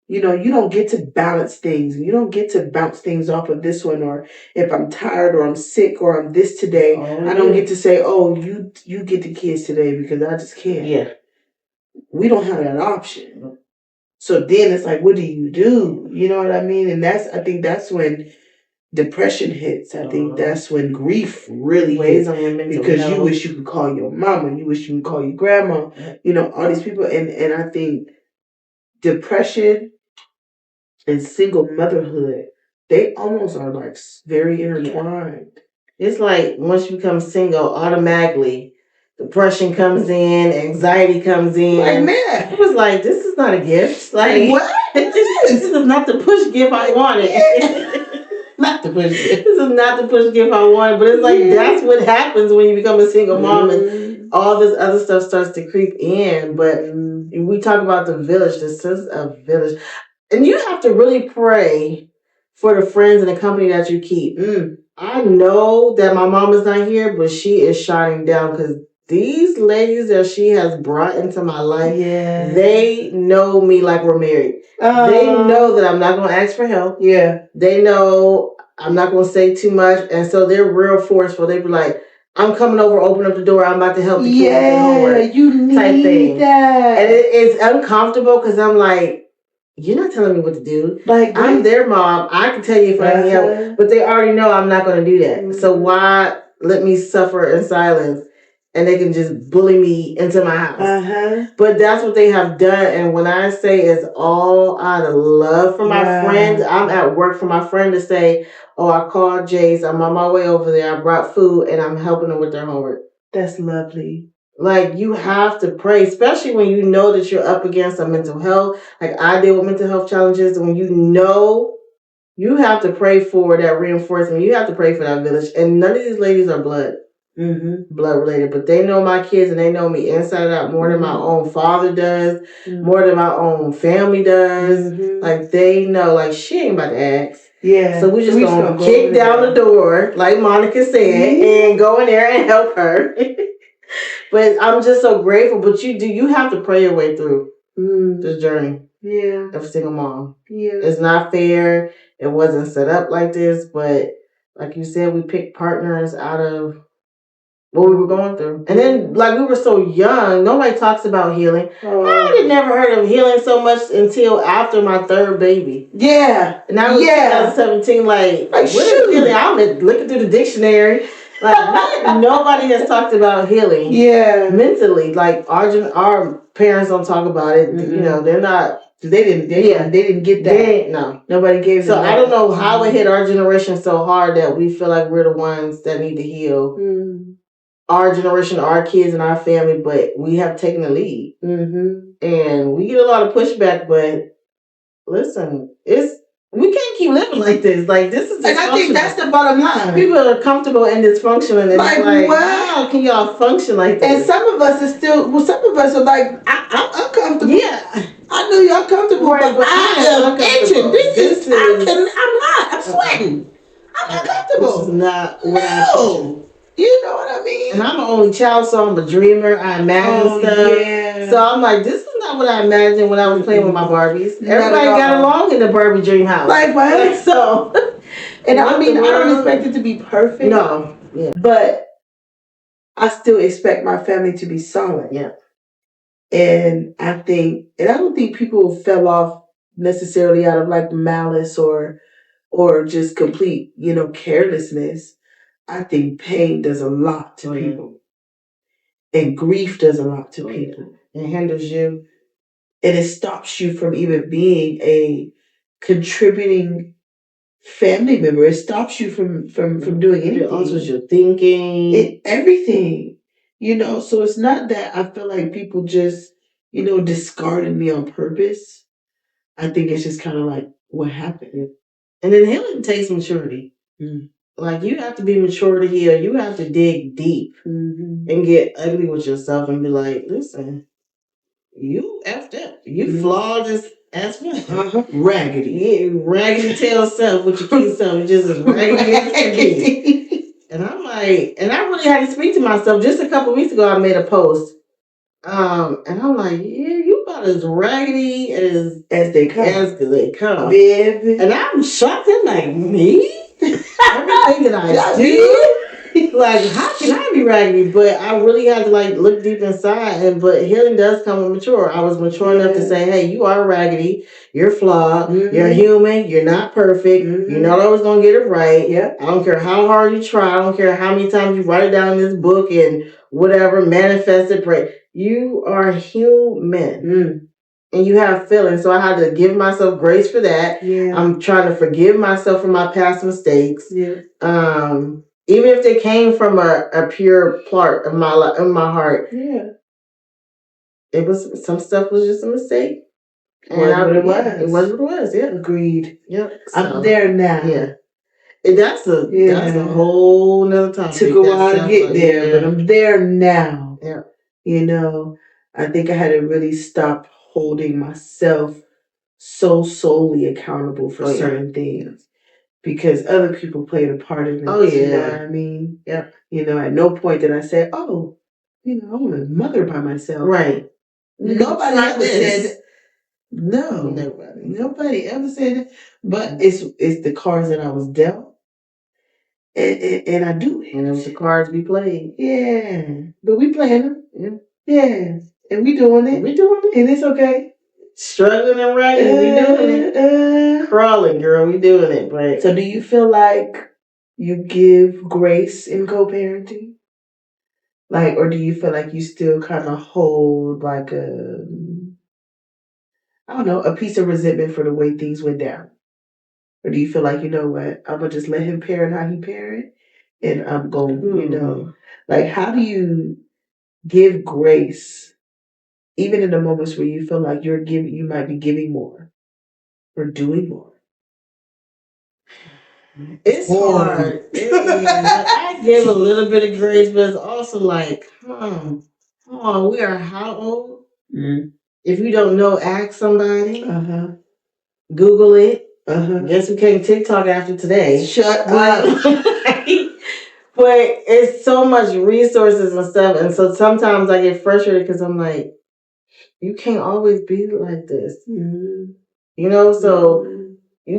Speaker 2: you don't get to balance things. You don't get to bounce things off of this one, or if I'm tired or I'm sick or I'm this today, I don't get to say, oh, you get the kids today because I just can't. Yeah. We don't have that option. So then it's like, what do? You know what I mean? And I think that's when depression hits. I think that's when grief really hits because you wish you could call your mama, you wish you could call your grandma, all these people. And I think depression and single motherhood, they almost are very intertwined. It's like once you become single, automatically depression comes in, anxiety comes in. Like, man, I was like, this is not a gift. Like, what? This is not the push gift I wanted. Not the push gift. This is not the push gift I wanted, but it's like that's what happens when you become a single mom and all this other stuff starts to creep in. But we talk about the village, the sense of village. And you have to really pray for the friends and the company that you keep. I know that my mom is not here, but she is shining down because these ladies that she has brought into my life, they know me like we're married. They know that I'm not going to ask for help. Yeah. They know I'm not going to say too much. And so they're real forceful. They be like, I'm coming over, open up the door. I'm about to help the kids with their homework. You need type thing. That. And it's uncomfortable because I'm like, you're not telling me what to do. Like, I'm their mom. I can tell you if I need help. But they already know I'm not going to do that. So why let me suffer in silence and they can just bully me into my house? But that's what they have done. And when I say it's all out of love for my friends, I'm at work for my friend to say, oh, I called Jay's. I'm on my way over there. I brought food and I'm helping them with their homework. That's lovely. Like, you have to pray, especially when you know that you're up against a mental health. Like I deal with mental health challenges. When you have to pray for that reinforcement. You have to pray for that village. And none of these ladies are blood related. But they know my kids and they know me inside out more than my own father does, more than my own family does. Like, they know, like, she ain't about to ask. Yeah. So we just gonna kick down the door, like Monica said, and go in there and help her. But I'm just so grateful. But you have to pray your way through this journey. Yeah. Of single mom. Yeah. It's not fair. It wasn't set up like this. But like you said, we picked partners out of what we were going through. And then, like, we were so young. Nobody talks about healing. I had never heard of healing so much until after my third baby. Yeah. And I was 2017, like what is healing? I'm looking through the dictionary. Like, nobody has talked about healing. Yeah. Mentally. Like, our parents don't talk about it. They're not. They didn't get that. No. Nobody gave them. So I don't know how it hit our generation so hard that we feel like we're the ones that need to heal. our generation, our kids, and our family, but we have taken the lead. And we get a lot of pushback, but listen, we can't keep living like this. Like, this is dysfunctional.
Speaker 1: And I think that's the bottom line.
Speaker 2: People are comfortable and dysfunctional, and it's like how can y'all function like that?
Speaker 1: And some of us are still, some of us are like, I'm uncomfortable.
Speaker 2: Yeah.
Speaker 1: I know you're comfortable, right, but I am itching. This is, I'm not. I'm sweating. I'm uncomfortable.
Speaker 2: This is not what I
Speaker 1: You know what I mean?
Speaker 2: And I'm an only child, so I'm a dreamer. I imagine stuff. Yeah. So I'm like, this is not what I imagined when I was playing with my Barbies. Everybody got along in the Barbie dream house.
Speaker 1: Like what? So, and I mean, I don't expect it to be perfect.
Speaker 2: No. Yeah.
Speaker 1: But I still expect my family to be solid.
Speaker 2: Yeah.
Speaker 1: And I don't think people fell off necessarily out of like malice or just complete, carelessness. I think pain does a lot to people. And grief does a lot to people.
Speaker 2: It hinders you.
Speaker 1: And it stops you from even being a contributing family member. It stops you from doing anything.
Speaker 2: It alters your thinking.
Speaker 1: Everything. So it's not that I feel like people just, discarded me on purpose. I think it's just kind of like what happened.
Speaker 2: And then healing takes maturity. Like, you have to be mature to heal. You have to dig deep and get ugly with yourself and be like, listen, you effed up. You flawed as well.
Speaker 1: Raggedy.
Speaker 2: Yeah, raggedy tail self with your cute self. You just as raggedy as can be. And I'm like, and I really had to speak to myself. Just a couple weeks ago, I made a post. And I'm like, yeah, you about as raggedy as they come. As they come.
Speaker 1: Baby.
Speaker 2: And I'm shocked. I'm like, me? Everything that I do, like, how can I be raggedy? But I really had to like look deep inside. But healing does come with mature. I was mature enough to say, hey, you are raggedy. You're flawed. You're human. You're not perfect. You're not always gonna get it right.
Speaker 1: Yeah.
Speaker 2: I don't care how hard you try. I don't care how many times you write it down in this book and whatever, manifest it, pray. You are human. And you have feelings, so I had to give myself grace for that.
Speaker 1: Yeah.
Speaker 2: I'm trying to forgive myself for my past mistakes.
Speaker 1: Yeah.
Speaker 2: Even if they came from a pure part of my heart.
Speaker 1: Yeah.
Speaker 2: It was, some stuff was just a mistake.
Speaker 1: And it was.
Speaker 2: It was what it was. Yeah.
Speaker 1: Agreed.
Speaker 2: Yeah. So,
Speaker 1: I'm there now.
Speaker 2: Yeah. And that's a whole nother topic.
Speaker 1: Took a while to get there, but I'm there now.
Speaker 2: Yeah.
Speaker 1: I think I had to really stop holding myself so solely accountable for certain things because other people played a part in it.
Speaker 2: Oh, yeah.
Speaker 1: You know what I mean?
Speaker 2: Yeah.
Speaker 1: At no point did I say, I want to mother by myself.
Speaker 2: Right.
Speaker 1: Nobody ever said, no. Nobody ever said it. But it's the cards that I was dealt. And I do it.
Speaker 2: And it was the cards we played.
Speaker 1: Yeah. But we playing them. Yeah. And we doing it. And it's okay.
Speaker 2: Struggling and ragging, we doing it. Crawling, girl, we doing it. Right.
Speaker 1: So do you feel like you give grace in co-parenting? Like, or do you feel like you still kind of hold like a piece of resentment for the way things went down? Or do you feel like, you know what, I'm going to just let him parent how he parent and I'm going, like, how do you give grace even in the moments where you feel like you might be giving more or doing more?
Speaker 2: It's hard. I give a little bit of grace, but it's also like, come on, we are how old? If you don't know, ask somebody. Google it. Guess we can't TikTok after today.
Speaker 1: Shut up.
Speaker 2: But it's so much resources and stuff, and so sometimes I get frustrated because I'm like, you can't always be like this. So you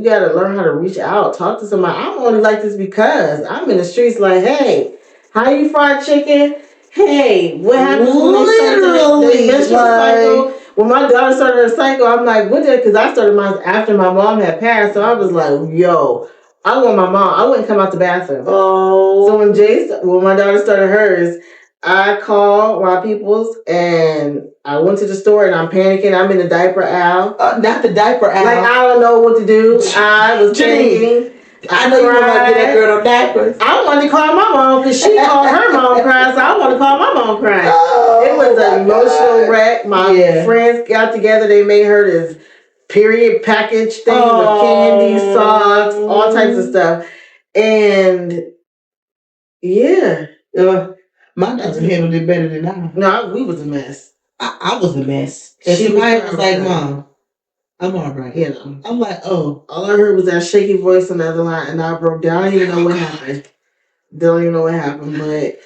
Speaker 2: gotta learn how to reach out, talk to somebody. I'm only like this because I'm in the streets like, hey, how you fry chicken? Hey, what happens when they start the menstrual cycle? When my daughter started her cycle, I'm like, what did, because I started mine after my mom had passed, so I was like, yo, I want my mom. I wouldn't come out the bathroom. Oh. So when my daughter started hers, I called my peoples and I went to the store and I'm panicking. I'm in the diaper aisle.
Speaker 1: Not the diaper aisle.
Speaker 2: Like, I don't know what to do. I was panicking.
Speaker 1: I know you want to get that girl on diapers.
Speaker 2: I wanted to call my mom because she called her mom crying, so I want to call my mom crying. It was an emotional wreck. My friends got together. They made her this period package thing with candy, socks, all types of stuff. And yeah.
Speaker 1: My daughter handled it better than I.
Speaker 2: No, we was a mess.
Speaker 1: I was a mess. And she was like, Mom, I'm all right.
Speaker 2: You know.
Speaker 1: I'm like, oh.
Speaker 2: All I heard was that shaky voice on the other line, and I broke down. I don't even know what happened. Don't even know what happened, but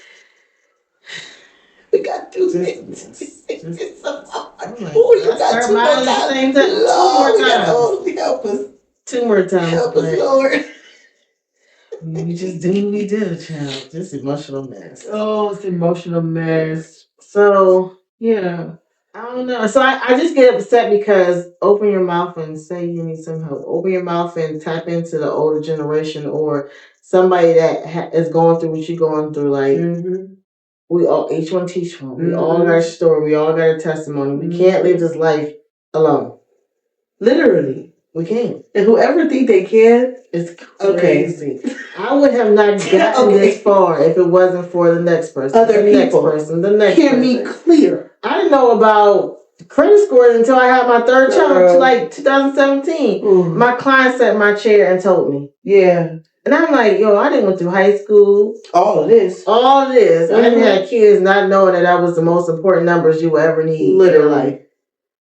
Speaker 1: we got to do
Speaker 2: this.
Speaker 1: It's so hard.
Speaker 2: Like, you got two more times.
Speaker 1: Lord, help us.
Speaker 2: 2 more times.
Speaker 1: Help us, Lord.
Speaker 2: We just do what we do, child. Just emotional mess.
Speaker 1: Oh, it's emotional mess.
Speaker 2: So, yeah. I don't know. So I just get upset because open your mouth and say you need some help. Open your mouth and tap into the older generation or somebody that is going through what you're going through. Like, we all, each one teach one. We all got a story. We all got a testimony. We can't live this life alone.
Speaker 1: Literally.
Speaker 2: We can't.
Speaker 1: And whoever think they can,
Speaker 2: it's crazy. Okay. I would have not gotten this far if it wasn't for the next person.
Speaker 1: Other
Speaker 2: the
Speaker 1: people.
Speaker 2: Next person. The next
Speaker 1: Hear
Speaker 2: person.
Speaker 1: me clear.
Speaker 2: I didn't know about credit scores until I had my third child, like 2017. Ooh. My client sat in my chair and told me.
Speaker 1: Yeah.
Speaker 2: And I'm like, yo, I didn't go through high school.
Speaker 1: All of this.
Speaker 2: I didn't have kids not knowing that was the most important numbers you will ever need.
Speaker 1: Literally.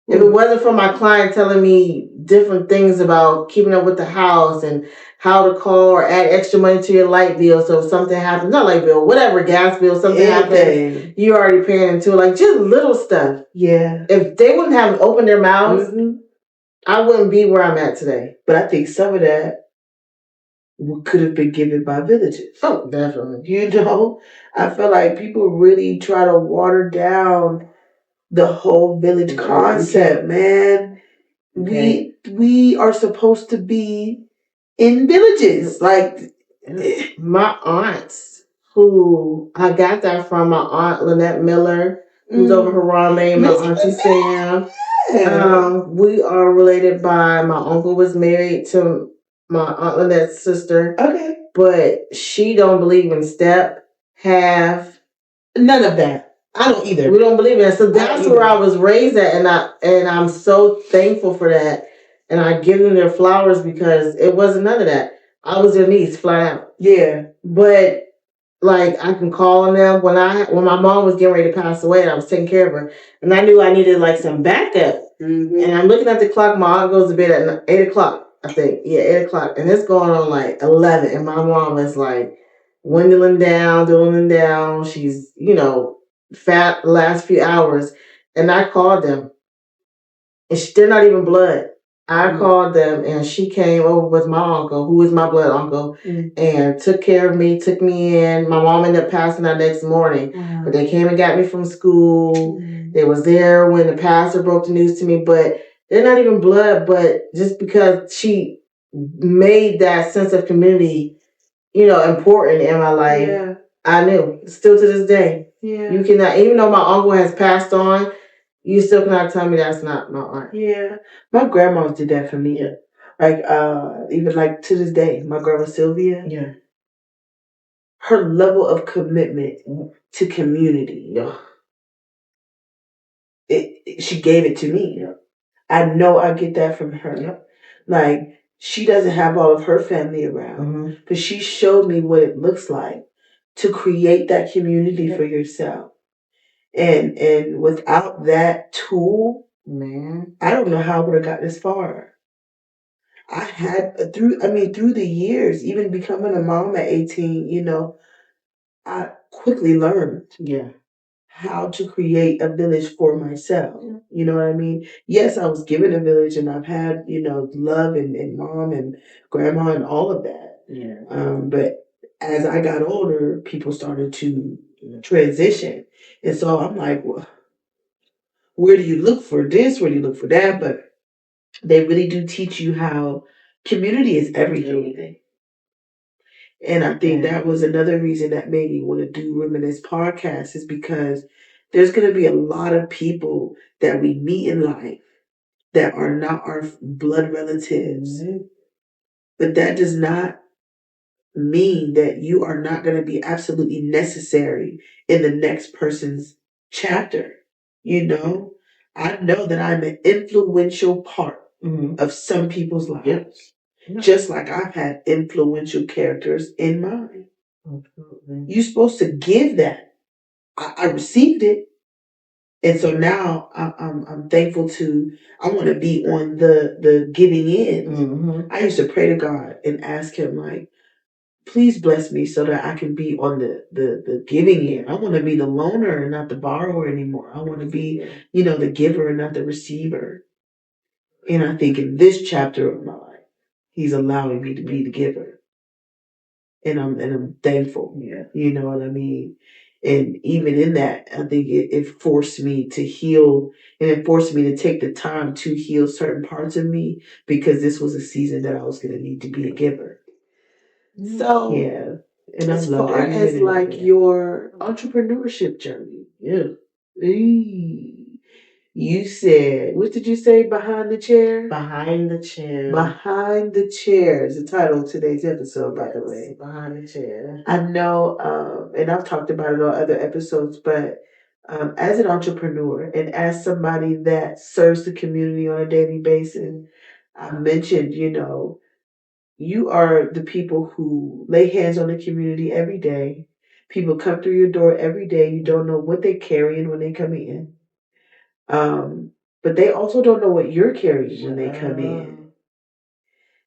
Speaker 2: If it wasn't for my client telling me different things about keeping up with the house and how to call or add extra money to your light bill, so if something happens, not light bill, whatever, gas bill, something happens, you're already paying into it, like just little stuff.
Speaker 1: Yeah.
Speaker 2: If they wouldn't have opened their mouths, I wouldn't be where I'm at today.
Speaker 1: But I think some of that could have been given by villages.
Speaker 2: Oh, definitely.
Speaker 1: You know, I feel like people really try to water down the whole village concept, man. Okay. We are supposed to be in villages. Like
Speaker 2: my aunts, who I got that from my aunt Lynette Miller, who's over Harambe, my auntie Sam. We are related by my uncle was married to my aunt Lynette's sister. Okay. But she don't believe in step, half,
Speaker 1: none of that. I don't either.
Speaker 2: We don't believe in it. So that's where I was raised at, and I'm so thankful for that. And I give them their flowers because it wasn't none of that. I was their niece, flat out.
Speaker 1: Yeah.
Speaker 2: But like I can call on them when my mom was getting ready to pass away and I was taking care of her, and I knew I needed like some backup. And I'm looking at the clock. My aunt goes to bed at 8 o'clock. I think 8 o'clock, and it's going on like 11. And my mom is like dwindling down. She's fat the last few hours, and I called them, and they're not even blood. I called them, and she came over with my uncle, who is my blood uncle, and took care of me, took me in. My mom ended up passing out next morning, but they came and got me from school. They was there when the pastor broke the news to me, but they're not even blood, but just because she made that sense of community, important in my life, I knew. Still to this day. Yeah. You cannot, even though my uncle has passed on, you still cannot tell me that's not my aunt.
Speaker 1: Yeah. My grandmas did that for me. Yeah. Like, even like to this day, my grandma Sylvia.
Speaker 2: Yeah.
Speaker 1: Her level of commitment to community. She gave it to me. I know I get that from her. Yep. Like, she doesn't have all of her family around, but she showed me what it looks like to create that community for yourself. And without that tool,
Speaker 2: man,
Speaker 1: I don't know how I would have got this far. I had through the years, even becoming a mom at 18, I quickly learned how to create a village for myself. You know what I mean? Yes, I was given a village and I've had, love and mom and grandma and all of that.
Speaker 2: Yeah.
Speaker 1: But as I got older, people started to transition. And so I'm like, well, where do you look for this? Where do you look for that? But they really do teach you how community is everything. And I think that was another reason that made me want to do Reminisce podcast, is because there's going to be a lot of people that we meet in life that are not our blood relatives. But that does not mean that you are not going to be absolutely necessary in the next person's chapter. You know, I know that I'm an influential part of some people's lives. Yep. Just like I've had influential characters in mine. Absolutely. You're supposed to give that. I received it. And so now I'm thankful to, I want to be on the giving end. I used to pray to God and ask him, like, please bless me so that I can be on the giving end. I want to be the loaner and not the borrower anymore. I want to be, the giver and not the receiver. And I think in this chapter of my life, he's allowing me to be the giver. And I'm thankful. Yeah. You know what I mean? And even in that, I think it forced me to heal, and it forced me to take the time to heal certain parts of me, because this was a season that I was going to need to be a giver. So, yeah. And as far as like your entrepreneurship journey, you said, what did you say? Behind the chair?
Speaker 2: Behind the chair.
Speaker 1: Behind the chair is the title of today's episode, by the way.
Speaker 2: Behind the chair.
Speaker 1: I know, and I've talked about it on other episodes, but as an entrepreneur and as somebody that serves the community on a daily basis, I mentioned, you are the people who lay hands on the community every day. People come through your door every day. You don't know what they're carrying when they come in. But they also don't know what you're carrying when they come in.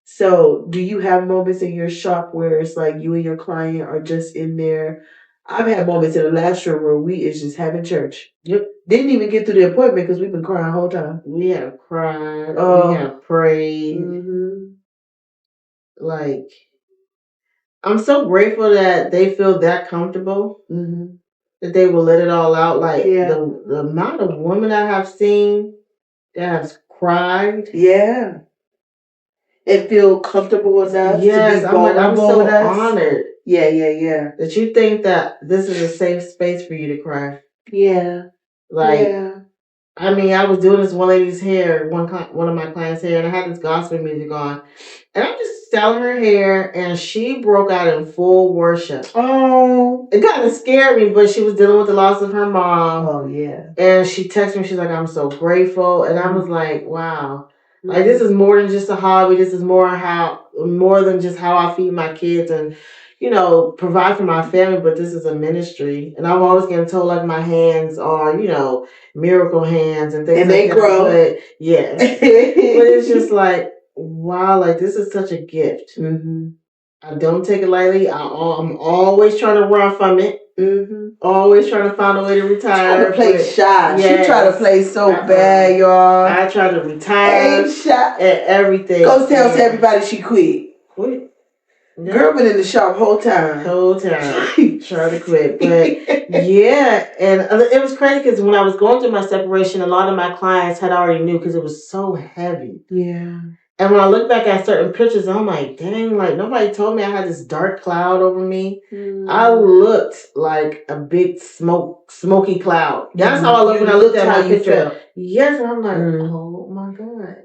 Speaker 1: So do you have moments in your shop where it's like you and your client are just in there? I've had moments in the last room where we is just having church. Yep. Didn't even get to the appointment because we've been crying the whole time.
Speaker 2: We have cried. We have prayed. Like, I'm so grateful that they feel that comfortable. That they will let it all out. Like, the amount of women I have seen that have cried.
Speaker 1: Yeah. And feel comfortable enough to be vulnerable.
Speaker 2: I'm so honored.
Speaker 1: Yeah.
Speaker 2: That you think that this is a safe space for you to cry.
Speaker 1: Yeah.
Speaker 2: I mean, I was doing this one lady's hair, one of my clients' hair, and I had this gospel music on. And I'm just styling her hair, and she broke out in full worship.
Speaker 1: Oh.
Speaker 2: It kind of scared me, but she was dealing with the loss of her mom.
Speaker 1: Oh, yeah.
Speaker 2: And she texted me, she's like, I'm so grateful. And I was like, wow. Like, this is more than just a hobby. This is more than just how I feed my kids and, provide for my family. But this is a ministry. And I've always getting told, like, my hands are, miracle hands and things
Speaker 1: and
Speaker 2: like that.
Speaker 1: And they grow.
Speaker 2: But, yeah. But it's just like, wow, like, this is such a gift. I don't take it lightly. I'm always trying to run from it. Always trying to find a way to retire.
Speaker 1: Trying to play shy. Yes. She try to play so bad, y'all.
Speaker 2: I try to retire.
Speaker 1: Ain't shy.
Speaker 2: And everything.
Speaker 1: Go tell everybody she quit.
Speaker 2: Quit.
Speaker 1: Yeah. Girl been in the shop whole time.
Speaker 2: Trying to quit. But yeah, and it was crazy because when I was going through my separation, a lot of my clients had already knew because it was so heavy.
Speaker 1: Yeah.
Speaker 2: And when I look back at certain pictures, I'm like, dang, like nobody told me I had this dark cloud over me. I looked like a big smoky cloud. That's how I looked when I looked at my picture. Yes, and I'm like, oh my God.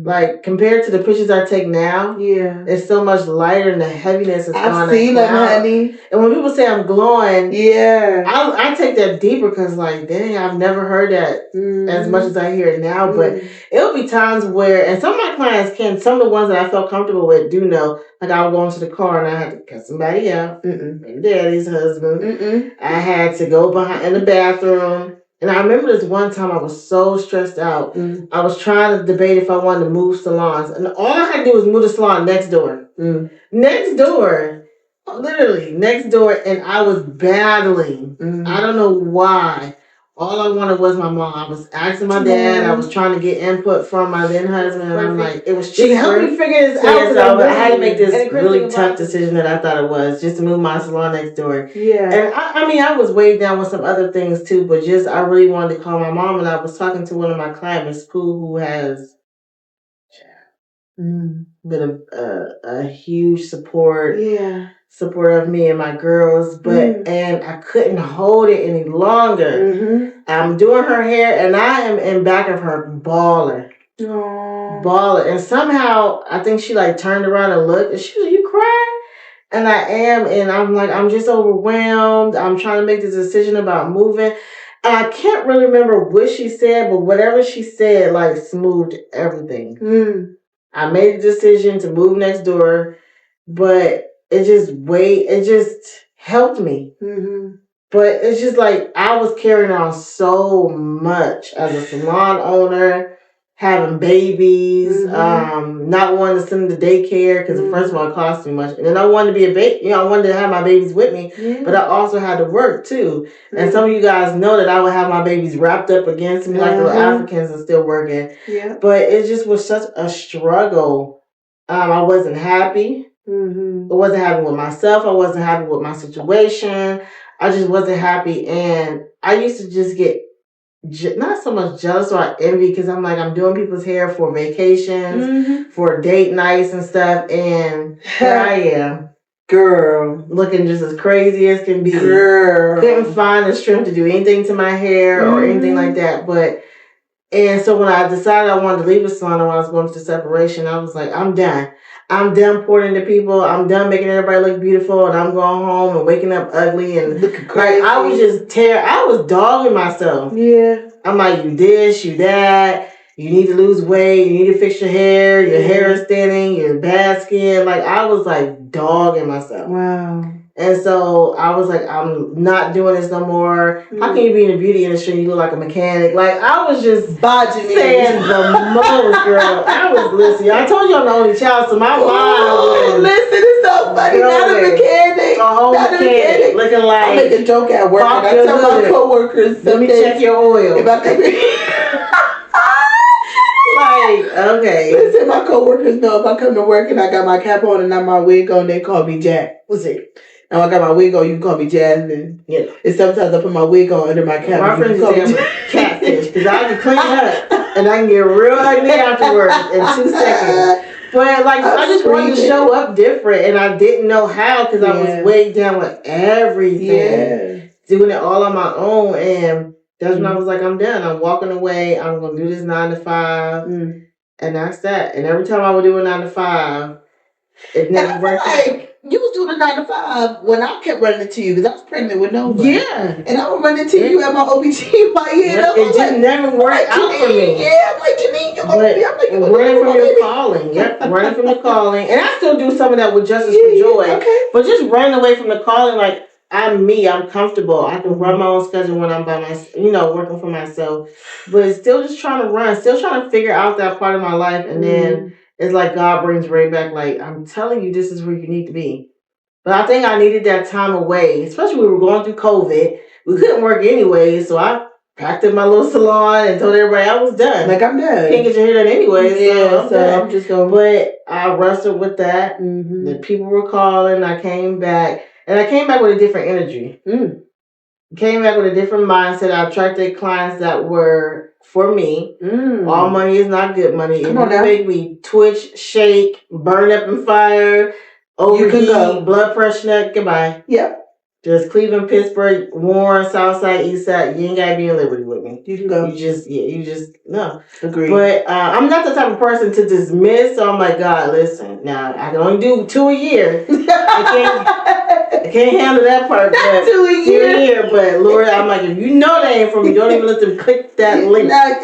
Speaker 2: Like compared to the pictures I take now, it's so much lighter and the heaviness is gone.
Speaker 1: I've seen them, honey.
Speaker 2: And when people say I'm glowing,
Speaker 1: I
Speaker 2: take that deeper because like, dang, I've never heard that as much as I hear it now. But it'll be times where, and some of my clients some of the ones that I felt comfortable with do know, like I'll go into the car and I had to cut somebody out, maybe daddy's husband. I had to go in the bathroom. And I remember this one time I was so stressed out. I was trying to debate if I wanted to move salons. And all I had to do was move the salon next door. Next door. Literally next door. And I was battling. I don't know why. All I wanted was my mom. I was asking my dad. I was trying to get input from my then husband. And I'm like, it was cheaper.
Speaker 1: Help me figure this out.
Speaker 2: So I had to make this really tough decision that I thought it was, just to move my salon next door.
Speaker 1: Yeah.
Speaker 2: And I mean, I was weighed down with some other things too, but just I really wanted to call my mom. And I was talking to one of my clients in school who has been a huge support of me and my girls, but and I couldn't hold it any longer. I'm doing her hair and I am in back of her bawling. And somehow I think she like turned around and looked and she was like, you crying? And I am, and I'm like, I'm just overwhelmed. I'm trying to make this decision about moving. And I can't really remember what she said, but whatever she said, like, smoothed everything. I made a decision to move next door, but it just helped me. But it's just like I was carrying on so much as a salon owner, having babies, not wanting to send them to daycare because first of all it cost too much, and then I wanted to be a baby. I wanted to have my babies with me, but I also had to work too. And some of you guys know that I would have my babies wrapped up against me like the Africans and still working. But it just was such a struggle. I wasn't happy. I wasn't happy with myself. I wasn't happy with my situation. I just wasn't happy, and I used to just get not so much jealous or envy because I'm like, I'm doing people's hair for vacations, for date nights and stuff, and here I am, girl, looking just as crazy as can be. Girl, couldn't find the strength to do anything to my hair or anything like that, and so when I decided I wanted to leave the salon and when I was going through separation, I was like, I'm done. I'm done pouring into people. I'm done making everybody look beautiful, and I'm going home and waking up ugly and looking crazy. Like, I was just I was dogging myself. Yeah. I'm like, you this, you that. You need to lose weight. You need to fix your hair. Your hair is thinning. You're bad skin. Like, I was like dogging myself. Wow. And so I was like, I'm not doing this no more. How can you be in the beauty industry and you look like a mechanic? Like, I was just saying the most, girl. I was listening. I told you I'm the only child, so my mind was... Listen, it's so funny. Not a mechanic. A whole mechanic. Looking like... I make a joke at work. And I tell my coworkers... Let me check your oil. If I like, okay. Listen, my coworkers know if I come to work and I got my cap on and not my wig on, they call me Jack. What's it? Now I got my wig on, you can call me Jasmine. Yeah. And sometimes I put my wig on under my cap. My friends call me catfish because I can clean up and I can get real ugly afterwards in 2 seconds. But like, I just wanted to show up different, and I didn't know how because I was weighed down with everything, doing it all on my own. And that's when I was like, I'm done. I'm walking away. I'm gonna do this 9 to 5, and that's that. And every time I would do a 9 to 5, it never worked out. You was doing a 9 to 5 when I kept running into you because I was pregnant with nobody. Yeah. And I would run into you at my OBGYN. It just never worked out for me. Yeah, I'm like, Janiene, you're going to be. I'm like, running from your calling. Yep, running from the calling. And I still do some of that with Justice for Joy. Okay. But just running away from the calling, like, I'm me. I'm comfortable. I can run my own schedule when I'm by myself, working for myself. But it's still just trying to run, still trying to figure out that part of my life. And then it's like God brings Ray back, like, I'm telling you, this is where you need to be. But I think I needed that time away, especially when we were going through COVID. We couldn't work anyway, so I packed up my little salon and told everybody I was done. Like, I'm done. Can't get your hair done anyway, so I'm just going. But I wrestled with that. The people were calling. I came back. And I came back with a different energy. Came back with a different mindset. I attracted clients that were for me. All money is not good money. If you make me twitch, shake, burn up in fire, overheat, blood pressure, goodbye. Yep. Just Cleveland, Pittsburgh, Warren, Southside, Eastside. You ain't gotta be in Liberty with me. You can go. No. Agreed. But I'm not the type of person to dismiss. So I'm like, God, listen. Now I can only do 2 a year. I can't handle that part. Not 2 a year. But Lord, I'm like, if you know they ain't for me, don't even let them click that link. Let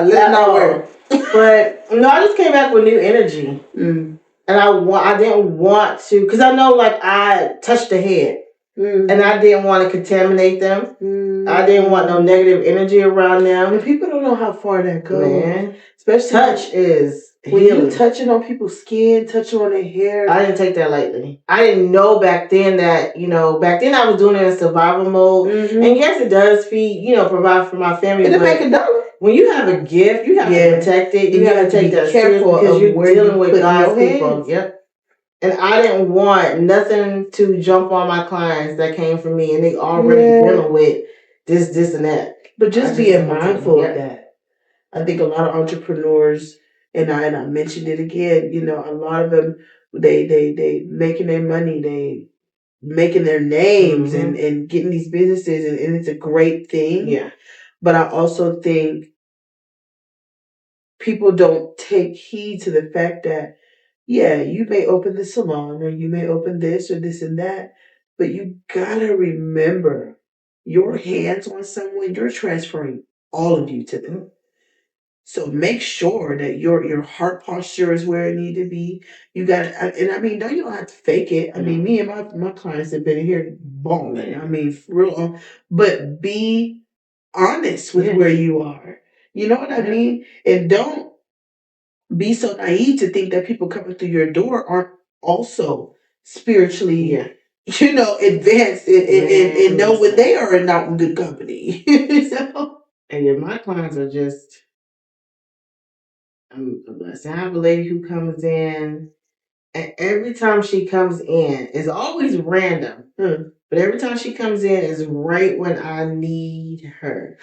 Speaker 2: it not work. But no, I just came back with new energy. And I didn't want to, because I know, like, I touched the head. And I didn't want to contaminate them. I didn't want no negative energy around them. And people don't know how far that goes. Man. Especially touch is when you touching on people's skin, touching on their hair. I didn't take that lightly. I didn't know back then that, back then I was doing it in survival mode. And yes, it does feed, provide for my family. It'll make $1. When you have a gift, you have to protect it. You have to take that careful because you're dealing with God's people. Yep. And I didn't want nothing to jump on my clients that came from me, and they already dealing with this, and that. But just being mindful of that. I think a lot of entrepreneurs, and I mentioned it again, a lot of them, they making their money, they making their names and getting these businesses, and it's a great thing. Yeah. But I also think people don't take heed to the fact that
Speaker 1: yeah, you may open the salon or you may open this or this and that, but you gotta remember your hands on someone, you're transferring all of you to them. So make sure that your heart posture is where it need to be. You got, and I mean, you don't have to fake it. I mean, me and my clients have been here balling. I mean, for real, but be honest with where you are. You know what I mean? And don't be so naive to think that people coming through your door aren't also spiritually, advanced and know when they are not in good company. So,
Speaker 2: and my clients are just, I'm blessed. I have a lady who comes in, and every time she comes in, it's always random. But every time she comes in is right when I need her.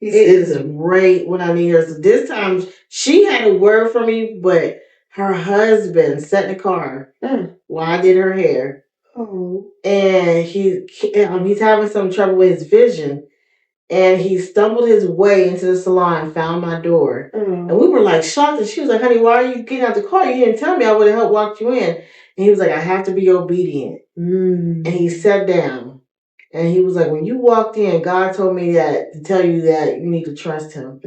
Speaker 2: It is right when I need her. So this time she had a word for me, but her husband sat in the car while I did her hair. Oh. And he's having some trouble with his vision. And he stumbled his way into the salon and found my door. And we were like shocked. And she was like, honey, why are you getting out the car? You didn't tell me. I would have helped walk you in. And he was like, I have to be obedient. And he sat down. And he was like, when you walked in, God told me that to tell you that you need to trust him.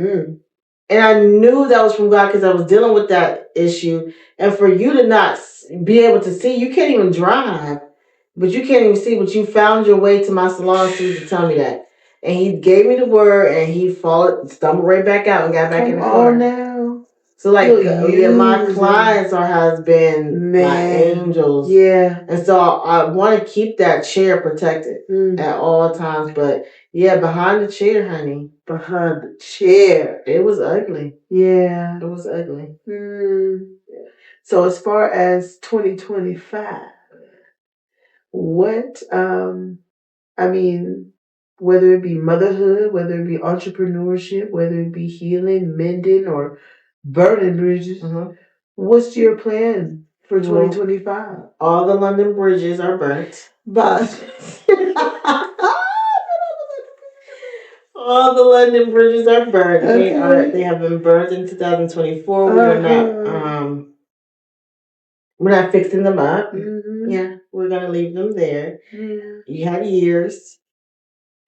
Speaker 2: And I knew that was from God because I was dealing with that issue. And for you to not be able to see, you can't even drive, but you can't even see, but you found your way to my salon suit to tell me that. And he gave me the word, and he stumbled right back out and got back in the car.
Speaker 1: Now.
Speaker 2: So my clients has been my angels. Yeah. And so I want to keep that chair protected at all times. But yeah, behind the chair, honey.
Speaker 1: Behind the chair.
Speaker 2: It was ugly.
Speaker 1: Yeah.
Speaker 2: It was ugly.
Speaker 1: So as far as 2025, what, I mean, whether it be motherhood, whether it be entrepreneurship, whether it be healing, mending, or burning bridges, what's your plan for 2025?
Speaker 2: All the London bridges are burnt.
Speaker 1: But
Speaker 2: all the London bridges are burnt. They have been burnt in 2024. We're not fixing them up. Yeah, we're gonna leave them there. Yeah. You had years.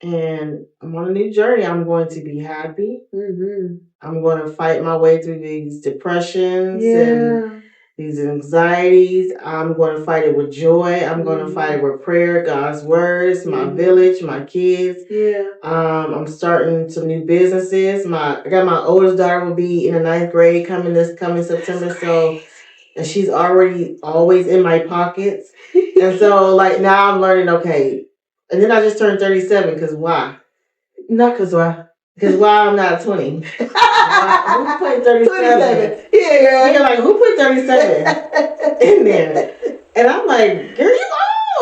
Speaker 2: And I'm on a new journey. I'm going to be happy. I'm going to fight my way through these depressions and these anxieties. I'm going to fight it with joy. I'm going to fight it with prayer, God's words, my village, my kids. Yeah. I'm starting some new businesses. I got my oldest daughter will be in the 9th grade coming September. So, and she's already always in my pockets. And so now I'm learning, okay. And then I just turned 37, because why?
Speaker 1: Not because why?
Speaker 2: Because why I'm not 20? Who put 37?
Speaker 1: Yeah,
Speaker 2: girl. Who put 37 in there? And I'm like, girl, you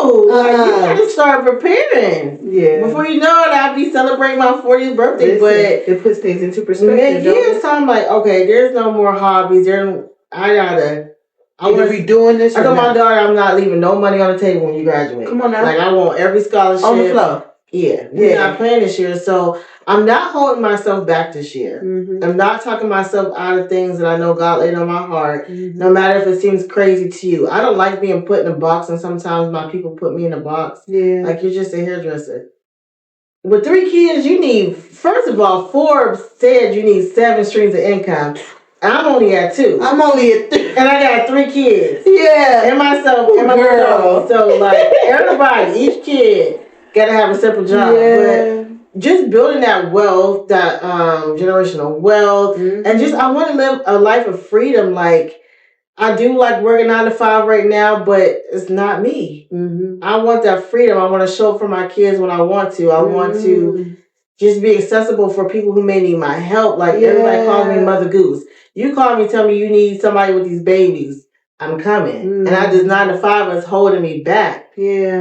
Speaker 2: old. You gotta start preparing. Yeah. Before you know it, I'll be celebrating my 40th birthday. But
Speaker 1: it puts things into perspective.
Speaker 2: Yeah, so I'm like, okay, there's no more hobbies. I want to be doing this. I told my daughter I'm not leaving no money on the table when you graduate. Come on now. I want every scholarship. On the floor. Yeah. We're not playing this year. So I'm not holding myself back this year. I'm not talking myself out of things that I know God laid on my heart. No matter if it seems crazy to you. I don't like being put in a box, and sometimes my people put me in a box. Yeah. Like you're just a hairdresser. With 3 kids, you need, first of all, Forbes said you need 7 streams of income. I'm only at 2.
Speaker 1: I'm only at 3.
Speaker 2: And I got 3 kids.
Speaker 1: Yeah.
Speaker 2: And myself and my girl. So everybody, each kid gotta have a separate job. Yeah. But just building that wealth, that generational wealth, and just I want to live a life of freedom. I do like working 9 to 5 right now, but it's not me. I want that freedom. I want to show up for my kids when I want to. I want to just be accessible for people who may need my help. Everybody calls me Mother Goose. You call me, tell me you need somebody with these babies. I'm coming. And I just 9 to 5 is holding me back. Yeah.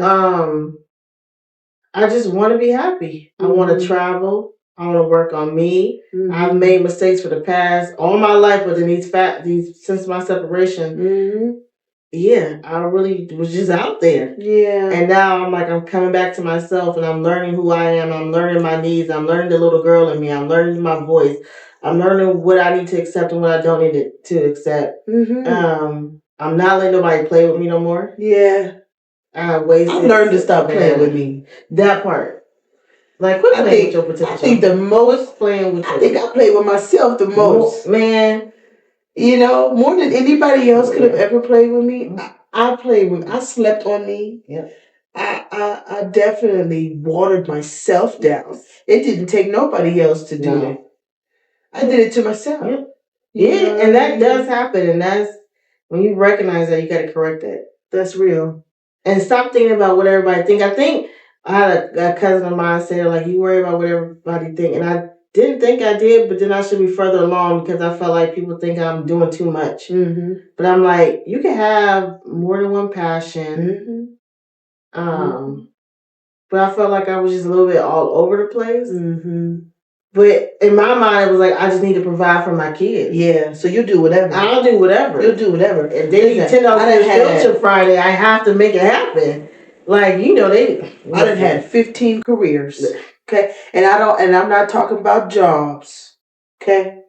Speaker 2: I just want to be happy. I want to travel. I want to work on me. I've made mistakes for the past all my life, but in since my separation, yeah, I really was just out there. Yeah. And now I'm coming back to myself and I'm learning who I am. I'm learning my needs. I'm learning the little girl in me. I'm learning my voice. I'm learning what I need to accept and what I don't need to accept. Mm-hmm. I'm not letting nobody play with me no more. Yeah. I've learned to stop playing with me. That part. Like, quit playing with your potential. I think the most playing with. I think I play with myself the most. Man. You know, more than anybody else could have ever played with me. I slept on me. Yeah. I definitely watered myself down. It didn't take nobody else to do it. I did it to myself. Yep. Yeah, and that does happen. And that's when you recognize that, you got to correct that. That's real. And stop thinking about what everybody think. I think I had a cousin of mine say, like, you worry about what everybody think. And I didn't think I did, but then I should be further along because I felt like people think I'm doing too much. Mm-hmm. But I'm like, you can have more than one passion. Mm-hmm. But I felt like I was just a little bit all over the place. Mm-hmm. But in my mind, it was like, I just need to provide for my kids. Yeah, so you do whatever. I'll do whatever. You'll do whatever. If they need $10 till Friday, I have to make it happen. Like, you know, I done had 15 careers. Okay? And I'm not talking about jobs. Okay?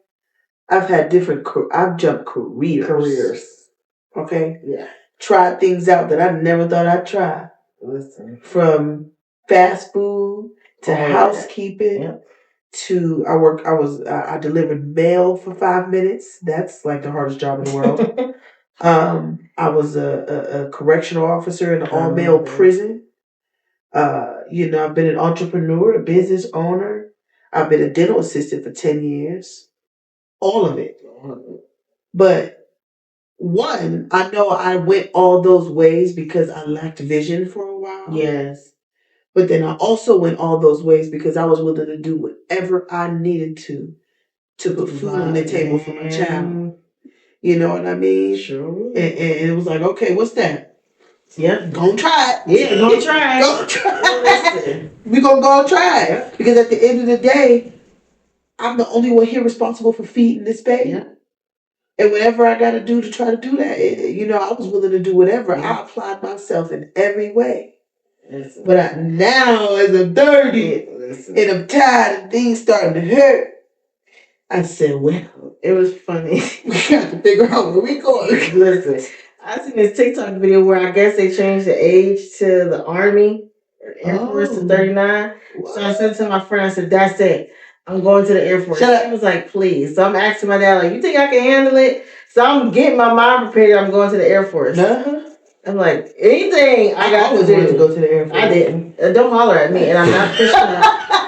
Speaker 2: I've jumped careers. Okay? Yeah. Tried things out that I never thought I'd try. Listen. From fast food to housekeeping. Yep. I delivered mail for 5 minutes. That's like the hardest job in the world. I was a correctional officer in an all-male prison. I've been an entrepreneur, a business owner. I've been a dental assistant for 10 years. All of it. But one, I know I went all those ways because I lacked vision for a while. Yes. But then I also went all those ways because I was willing to do whatever I needed to put food on the table for my child. You know what I mean? Sure. And it was like, okay, what's that? Yeah. Gonna try it. Yeah, gonna try it. Gonna try it. We gonna go try it. Yeah. Because at the end of the day, I'm the only one here responsible for feeding this baby. Yeah. And whatever I got to do to try to do that, I was willing to do whatever. Yeah. I applied myself in every way. Listen. But now, as I'm 30, and I'm tired of things starting to hurt, I said, well, it was funny. We got to figure out where we going. Listen, I seen this TikTok video where I guess they changed the age to the Army or Air Force to 39. What? So I said to my friend, I said, that's it. I'm going to the Air Force. Shut up. He was like, please. So I'm asking my dad, like, you think I can handle it? So I'm getting my mind prepared. I'm going to the Air Force. Uh-huh. I'm like, anything I got to do. To go to the Air Force. I didn't. Don't holler at me. And I'm not pushing up.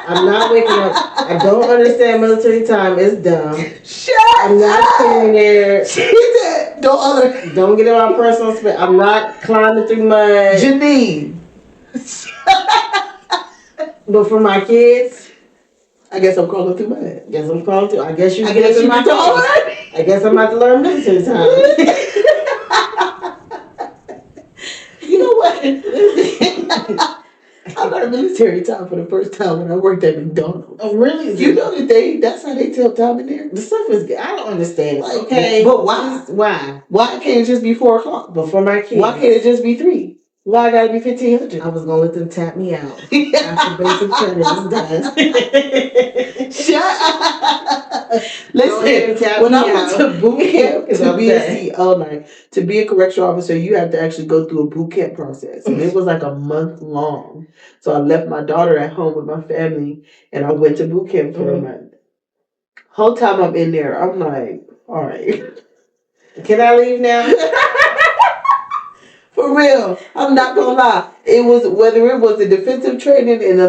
Speaker 2: I'm not waking up. I don't understand military time. It's dumb. Shut up. I'm not sitting there. She said, don't holler. Don't get in my personal space. I'm not climbing through mud. Janine. But for my kids, I guess I'm crawling through mud. I guess I'm about to learn military time. You know what? I learned military time for the first time when I worked at McDonald's. Oh, really? You know that's how they tell time in there? The stuff is good. I don't understand it. Like, okay. But why? Why? Why can't it just be 4 o'clock? But for my kids. Why can't it just be 3? Why I gotta be 1500? I was gonna let them tap me out after basic training was done. Shut up. Listen, when I went to boot camp to be a to be a correctional officer, you have to actually go through a boot camp process, and it was like a month long. So I left my daughter at home with my family, and I went to boot camp for a month. Whole time I'm in there, I'm like, all right, can I leave now? For real, I'm not gonna lie. It was whether it was the defensive training and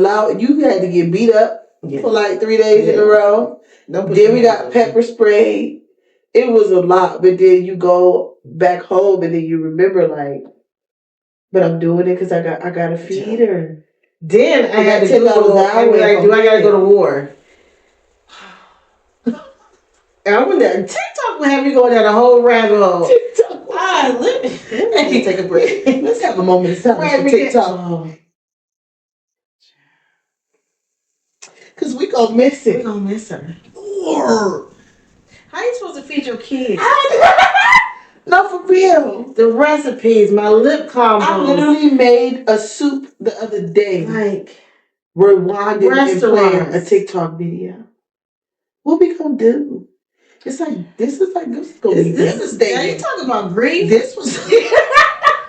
Speaker 2: you had to get beat up for like 3 days in a row. Then we got pepper sprayed. It was a lot, but then you go back home and then you remember like, but I'm doing it because I got to feed her. Then I had to $10 an hour. Like, do I gotta go to war? And I went there. TikTok would have me going down the whole rabbit hole. TikTok. Let me take a break. Let's have a moment of silence for TikTok. Because we gonna miss it. We gonna miss her. How you supposed to feed your kids?
Speaker 1: No, for real.
Speaker 2: The recipes, my lip combos.
Speaker 1: I literally made a soup the other day.
Speaker 2: Like
Speaker 1: rewinding and playing a TikTok video. What we gonna do? It's like this is gonna be devastating.
Speaker 2: Now you talking about grief?
Speaker 1: This was
Speaker 2: you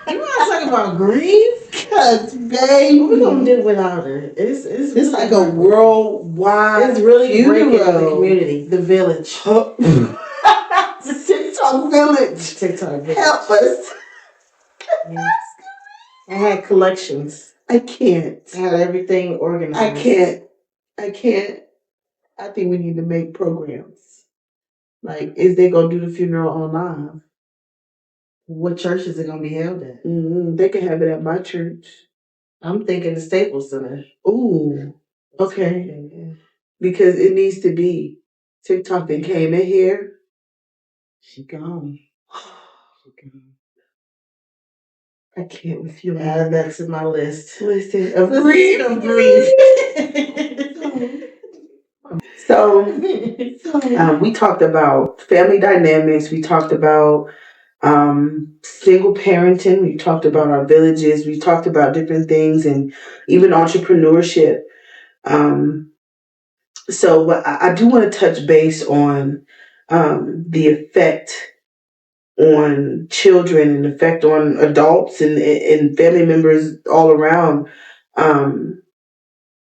Speaker 2: want to talk about grief?
Speaker 1: Cause baby,
Speaker 2: what we gonna do without her? It's
Speaker 1: really like a worldwide.
Speaker 2: It's really
Speaker 1: funeral.
Speaker 2: breaking the community, the village.
Speaker 1: The TikTok village.
Speaker 2: TikTok village.
Speaker 1: Help us.
Speaker 2: Yes. I had collections.
Speaker 1: I can't.
Speaker 2: I had everything organized.
Speaker 1: I can't. I think we need to make programs. Like, is they gonna do the funeral online?
Speaker 2: What church is it gonna be held at?
Speaker 1: They can have it at my church.
Speaker 2: I'm thinking the Staples Center.
Speaker 1: Ooh, okay. Because it needs to be. TikTok then came in here.
Speaker 2: She gone.
Speaker 1: I can't with you.
Speaker 2: Add that to my list.
Speaker 1: Listen, of grief. So, we talked about family dynamics. We talked about single parenting. We talked about our villages. We talked about different things and even entrepreneurship. So I do want to touch base on the effect on children and effect on adults and family members all around.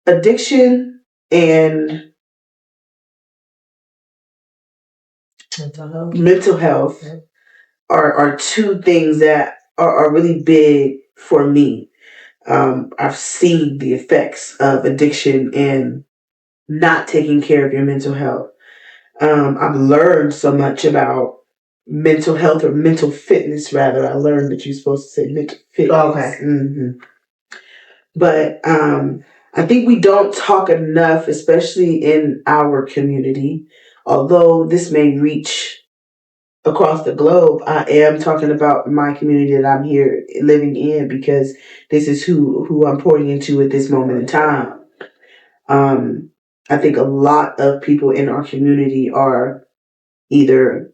Speaker 1: Addiction and mental health are two things that are really big for me. I've seen the effects of addiction and not taking care of your mental health. I've learned so much about mental health or mental fitness, rather. I learned that you're supposed to say mental fitness.
Speaker 2: Okay.
Speaker 1: Mm-hmm. But I think we don't talk enough, especially in our community. Although this may reach across the globe, I am talking about my community that I'm here living in because this is who I'm pouring into at this moment in time. I think a lot of people in our community are either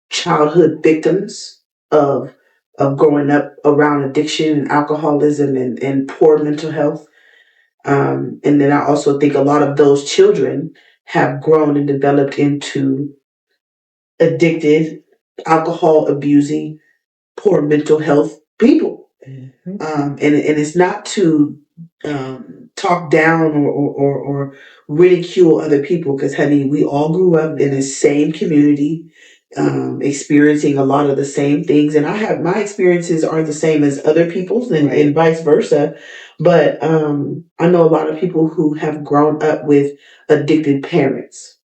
Speaker 1: childhood victims of growing up around addiction and alcoholism and poor mental health. And then I also think a lot of those children have grown and developed into addicted, alcohol abusing, poor mental health people. Mm-hmm. And it's not to talk down or ridicule other people because, honey, we all grew up in the same community, experiencing a lot of the same things. And my experiences aren't the same as other people's and vice versa. But I know a lot of people who have grown up with addicted parents.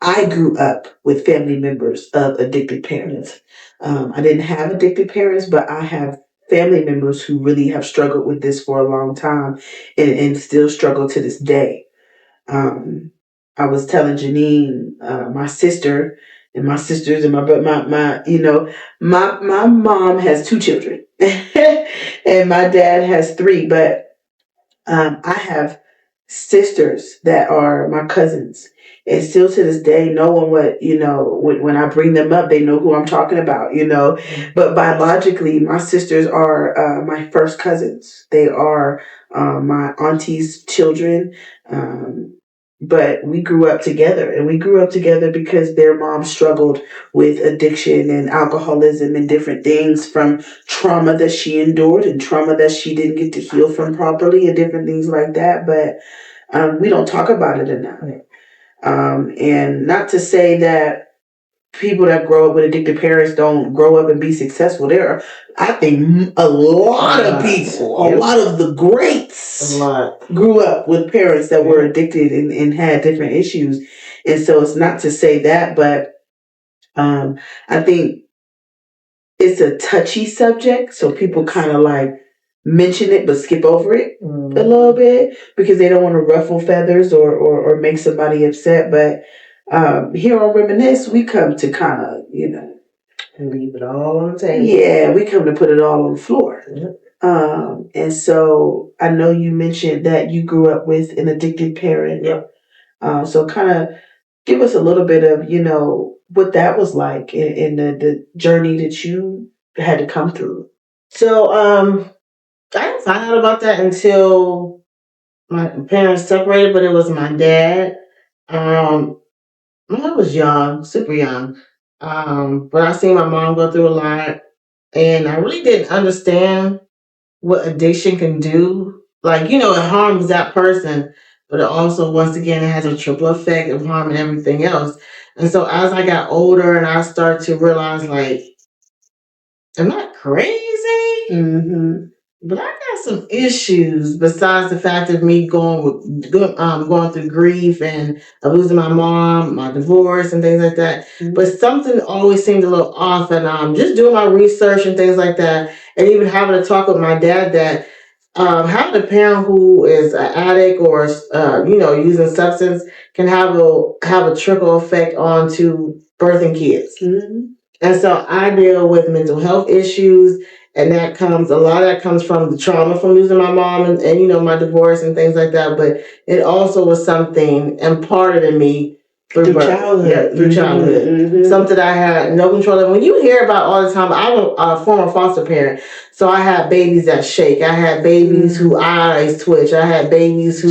Speaker 1: I grew up with family members of addicted parents. I didn't have addicted parents, but I have family members who really have struggled with this for a long time and still struggle to this day. I was telling Janiene, my sister and my sisters and my mom has 2 children and my dad has 3, but I have sisters that are my cousins. And still to this day, knowing when I bring them up, they know who I'm talking about, But biologically, my sisters are my first cousins. They are my auntie's children. But we grew up together, and we grew up together because their mom struggled with addiction and alcoholism and different things from trauma that she endured and trauma that she didn't get to heal from properly and different things like that. But we don't talk about it enough. And not to say that people that grow up with addicted parents don't grow up and be successful. There are, I think, a lot of people, a lot of the greats grew up with parents that were addicted and had different issues. And so it's not to say that, but I think it's a touchy subject. So people kind of like mention it but skip over it a little bit because they don't want to ruffle feathers or make somebody upset. But here on Reminisce, we come to kind of,
Speaker 2: leave it all on the table.
Speaker 1: Yeah, we come to put it all on the floor. Yep. And so I know you mentioned that you grew up with an addicted parent.
Speaker 2: Yep.
Speaker 1: So kind of give us a little bit of, what that was like in the journey that you had to come through.
Speaker 2: So I didn't find out about that until my parents separated, but it was my dad. I was young, super young. But I seen my mom go through a lot, and I really didn't understand what addiction can do. Like, it harms that person, but it also, once again, it has a triple effect of harming everything else. And so as I got older and I started to realize, like, am I crazy?
Speaker 1: Mm-hmm.
Speaker 2: But I got some issues besides the fact of me going through grief and of losing my mom, my divorce, and things like that. Mm-hmm. But something always seemed a little off, and just doing my research and things like that, and even having a talk with my dad that having a parent who is an addict or using substance can have a trickle effect onto birthing kids. Mm-hmm. And so I deal with mental health issues, and a lot of that comes from the trauma from losing my mom and my divorce and things like that. But it also was something imparted in me through childhood. Yeah, through childhood. Mm-hmm. Something I had no control of. When you hear about all the time, I'm a former foster parent. So I had babies that shake. I had babies whose eyes twitch. I had babies who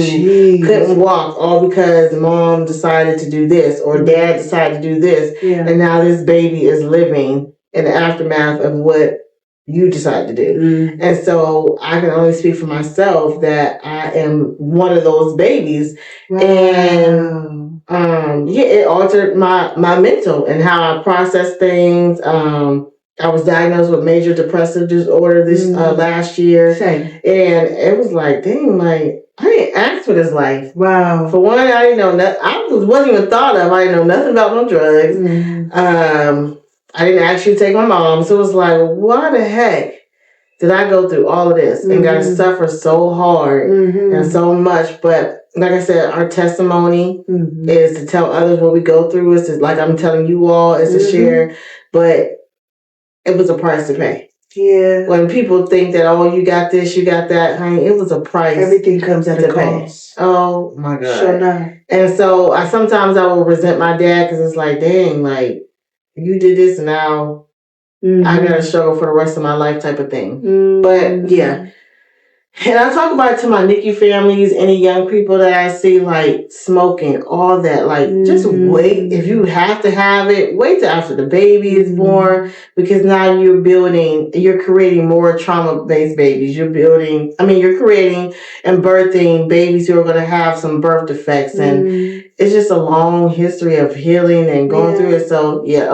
Speaker 2: couldn't walk, all because mom decided to do this or dad decided to do this. Yeah. And now this baby is living in the aftermath of what you decide to do. Mm. And so I can only speak for myself that I am one of those babies. Wow. And it altered my mental and how I process things. I was diagnosed with major depressive disorder this last year. Same. And it was like, dang, like, I didn't ask for this life. Wow. For one, I didn't know nothing. Wasn't even thought of. I didn't know nothing about no drugs. Mm. I didn't actually take my mom. So it was like, why the heck did I go through all of this and got to suffer so hard and so much? But like I said, our testimony is to tell others what we go through. Is to, like I'm telling you all, is to share. But it was a price to pay. Yeah. When people think that, oh, you got this, you got that, honey, it was a price.
Speaker 1: Everything comes at a cost.
Speaker 2: Oh my God.
Speaker 1: Sure enough.
Speaker 2: And so sometimes I will resent my dad because it's like, dang, like you did this, now I gotta struggle for the rest of my life, type of thing. But yeah. And I talk about it to my NICU families, any young people that I see, like smoking, all that. Like, just wait. If you have to have it, wait till after the baby is born, because now you're creating more trauma-based babies. You're creating and birthing babies who are going to have some birth defects. And it's just a long history of healing and going through it. So, yeah,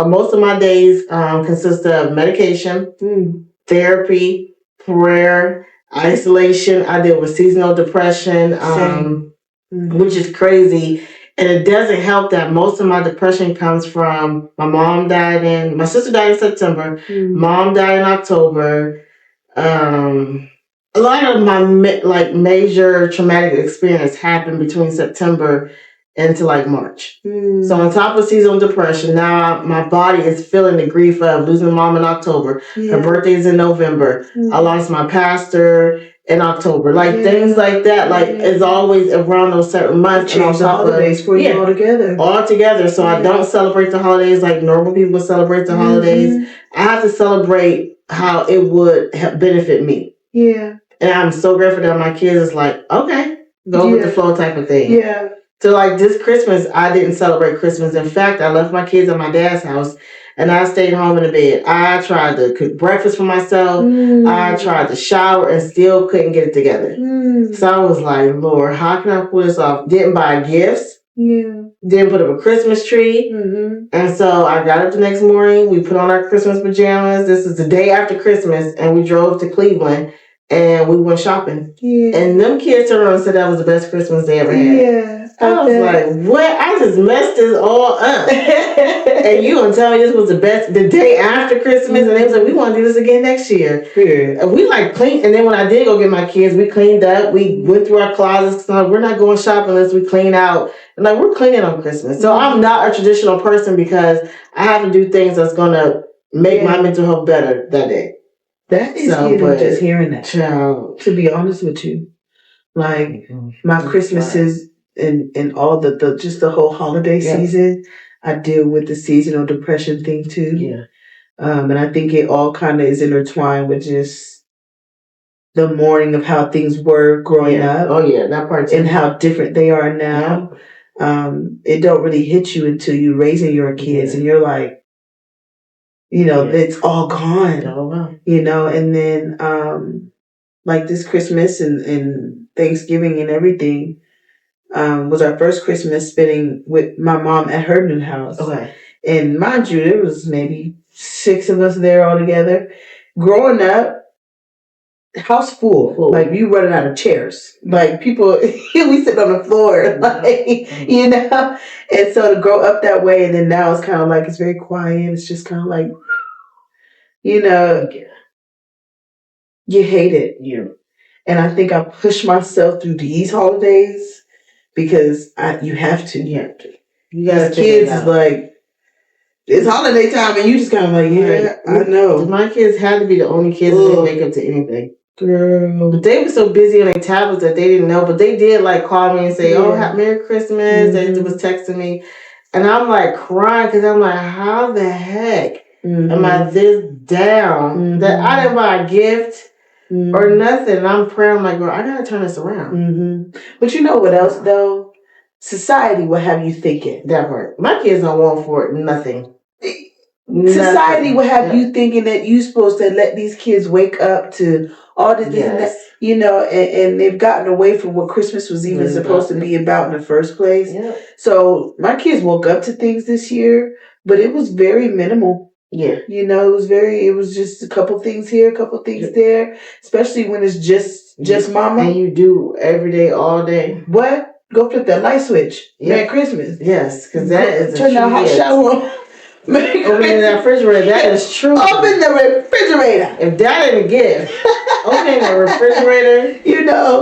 Speaker 2: most of my days consist of medication, therapy, prayer, isolation. I deal with seasonal depression, which is crazy. And it doesn't help that most of my depression comes from my sister died in September, mom died in October. A lot of my major traumatic experience happened between September into March. So on top of seasonal depression, now my body is feeling the grief of losing mom in October. Her birthday's in November. I lost my pastor in October. Things like that. It's always around those certain months.
Speaker 1: Change the holidays for you all together.
Speaker 2: All together. So I don't celebrate the holidays like normal people celebrate the holidays. I have to celebrate how it would benefit me. Yeah. And I'm so grateful that my kids is like, okay, go with the flow type of thing. Yeah. So this Christmas, I didn't celebrate Christmas. In fact, I left my kids at my dad's house and I stayed home in the bed. I tried to cook breakfast for myself. I tried to shower and still couldn't get it together. So I was like, Lord, how can I pull this off? Didn't buy gifts. Yeah. Didn't put up a Christmas tree. And so I got up the next morning. We put on our Christmas pajamas. This is the day after Christmas. And we drove to Cleveland. And we went shopping. Yeah. And them kids turned around and said that was the best Christmas they ever had. Yeah. I was like, what? I just messed this all up. And you gonna tell me this was the day after Christmas? And they was like, we want to do this again next year. Yeah. And we cleaned. And then when I did go get my kids, we cleaned up. We went through our closets. We're not going shopping unless we clean out. And we're cleaning on Christmas. So I'm not a traditional person because I have to do things that's gonna make my mental health better that day.
Speaker 1: That is just hearing that. Child. To be honest with you, my Christmases and all the whole holiday season, I deal with the seasonal depression thing too. Yeah. And I think it all kind of is intertwined with just the mourning of how things were growing up. Oh yeah, that part too. And how different they are now. Yeah. It don't really hit you until you raising your kids and you're like, it's all gone. All gone. And then like this Christmas and Thanksgiving and everything, was our first Christmas spending with my mom at her new house. Okay. And mind you, there was maybe 6 of us there all together. Growing up, house full. Like you running out of chairs. Like people, we sit on the floor, like, And so to grow up that way, and then now it's kind of like, it's very quiet. It's just kind of like, you hate it. Yeah. And I think I push myself through these holidays because you have to. You have to. You got kids is like, it's holiday time and you just kind of like, yeah, I know. My kids had to be the only kids that didn't wake up to anything. Girl. But they were so busy on their tablets that they didn't know. But they did like call me and say, oh, Merry Christmas. They was texting me. And I'm like crying because I'm like, how the heck am I this down that I didn't buy a gift or nothing? And I'm praying, I'm like, girl, I got to turn this around. But you know what else though? Society will have you thinking. That part. My kids don't want for it, nothing. Society will have you thinking that you're supposed to let these kids wake up to all this, and that, and they've gotten away from what Christmas was even supposed to be about in the first place. Yeah. So my kids woke up to things this year, but it was very minimal. Yeah. It was just a couple things here, a couple things there, especially when it's just mama. And you do every day, all day. What? Go flip that light switch. Yeah. Merry Christmas. Yes, because that is turn that hot shower on. Opening that refrigerator, that is true. Open the refrigerator. If that ain't a gift, opening the refrigerator,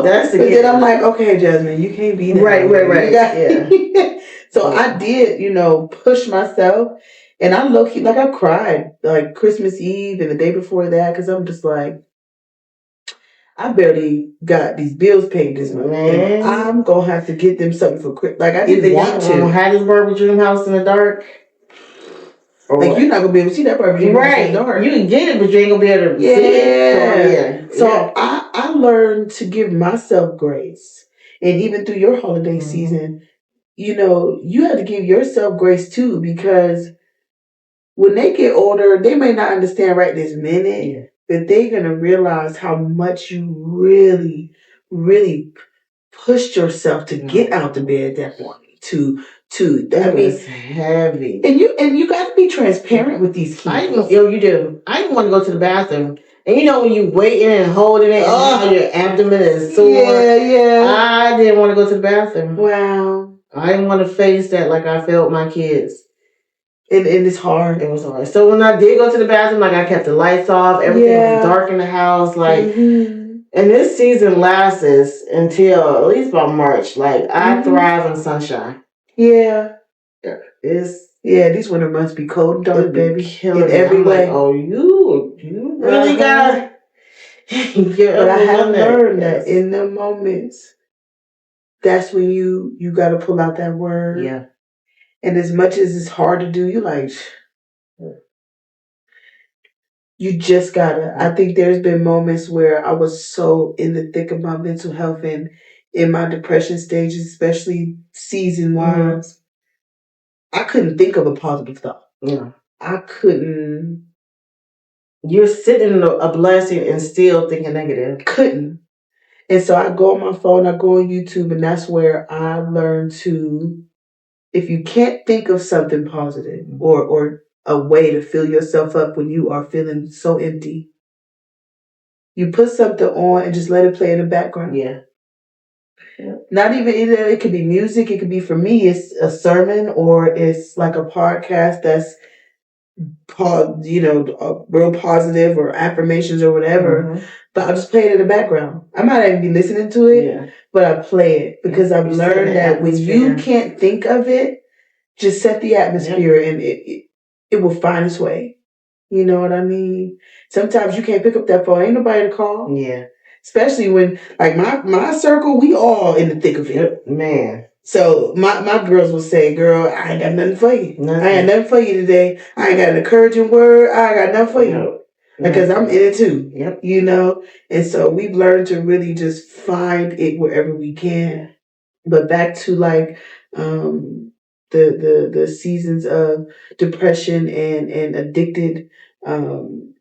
Speaker 1: that's the gift. Then I'm like, okay, Jasmine, you can't be that. Right. Yeah. So I did, push myself, and I low-key, like I cried, like Christmas Eve and the day before that, because I'm just like, I barely got these bills paid this month. Man. I'm going to have to get them something for Christmas. Like, I didn't want to. Have this Barbie dream house in the dark. Like, you're not going to be able to see that Barbie dream house in the dark. You can get it, but you ain't going to be able to see it. So I learned to give myself grace. And even through your holiday season, you have to give yourself grace too, because when they get older, they may not understand right this minute, but they're going to realize how much you really, really pushed yourself to get out the bed that morning. That was heavy. And you got to be transparent with these kids. You do. I didn't want to go to the bathroom. And when you waiting and holding it, and your abdomen is sore. Yeah. I didn't want to go to the bathroom. Wow. I didn't want to face that like I felt my kids. And it's hard. It was hard. So when I did go to the bathroom, like I kept the lights off, everything was dark in the house, like. And this season lasts until at least about March. Like I thrive in sunshine. Yeah. These winter months be cold and dark, baby. In every way. Like, oh, you really got. But I have learned that in the moments, that's when you got to pull out that word. Yeah. And as much as it's hard to do, you just gotta. I think there's been moments where I was so in the thick of my mental health and in my depression stages, especially season-wise, I couldn't think of a positive thought. Yeah. I couldn't. You're sitting in a blessing and still thinking negative. Couldn't. And so I go on my phone, I go on YouTube, and that's where I learned to, if you can't think of something positive or a way to fill yourself up when you are feeling so empty, you put something on and just let it play in the background. Yeah. Not even, it could be music. It could be, for me, it's a sermon or it's like a podcast that's, real positive or affirmations or whatever. But I'll just play it in the background. I might not even be listening to it, but I play it because I've learned that when you can't think of it, just set the atmosphere and it will find its way. You know what I mean? Sometimes you can't pick up that phone. Ain't nobody to call. Yeah. Especially when, like, my circle, we all in the thick of it. Man. So my girls will say, "Girl, I ain't got nothing for you. Nothing. I ain't got nothing for you today. I ain't got an encouraging word. I ain't got nothing for you." Because I'm in it too. Yep. You know? And so we've learned to really just find it wherever we can. But back to like the seasons of depression and addicted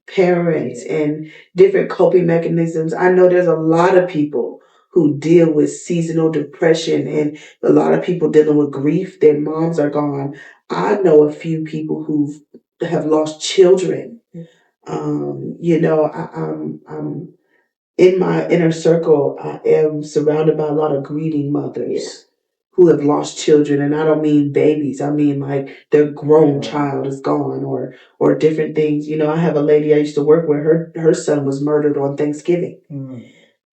Speaker 1: parents and different coping mechanisms. I know there's a lot of people who deal with seasonal depression and a lot of people dealing with grief. Their moms are gone. I know a few people who have lost children. You know, I'm in my inner circle. I am surrounded by a lot of grieving mothers who have lost children, and I don't mean babies. I mean like their grown child is gone, or different things. You know, I have a lady I used to work with. Her son was murdered on Thanksgiving.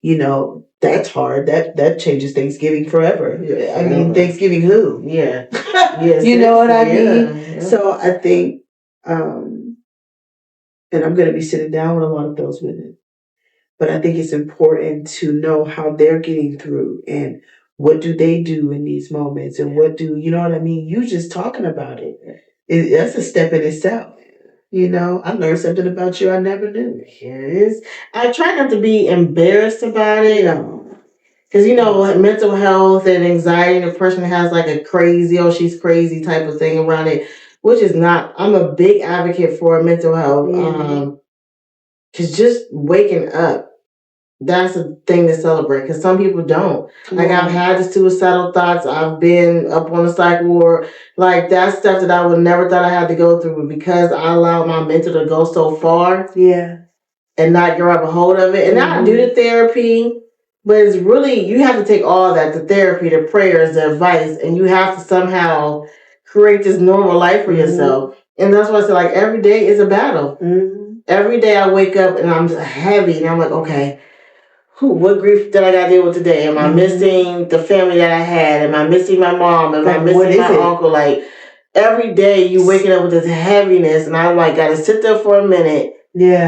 Speaker 1: You know, that's hard. That changes Thanksgiving forever. I mean, Thanksgiving who? Yeah. Yes, you know what I mean? Yeah. So I think, and I'm going to be sitting down with a lot of those women. But I think it's important to know how they're getting through and what do they do in these moments and what do, you know what I mean? You just talking about that's a step in itself. You know, I learned something about you I never knew. Yes. I try not to be embarrassed about it. Because, you know, mental health and anxiety and depression has like a crazy, oh, she's crazy type of thing around it, which is not. I'm a big advocate for mental health. Because just waking up, that's a thing to celebrate, because some people don't. Like, I've had the suicidal thoughts. I've been up on the psych ward. Like, that's stuff that I would never thought I had to go through. But because I allowed my mental to go so far. Yeah. And not grab a hold of it. And I do the therapy. But it's really, you have to take all that, the therapy, the prayers, the advice. And you have to somehow create this normal life for yourself. And that's why I say, like, every day is a battle. Every day I wake up and I'm just heavy. And I'm like, okay, what grief did I got to deal with today? Am I missing the family that I had? Am I missing my mom? Am I missing my uncle? Like, every day you waking up with this heaviness, and I'm like, got to sit there for a minute,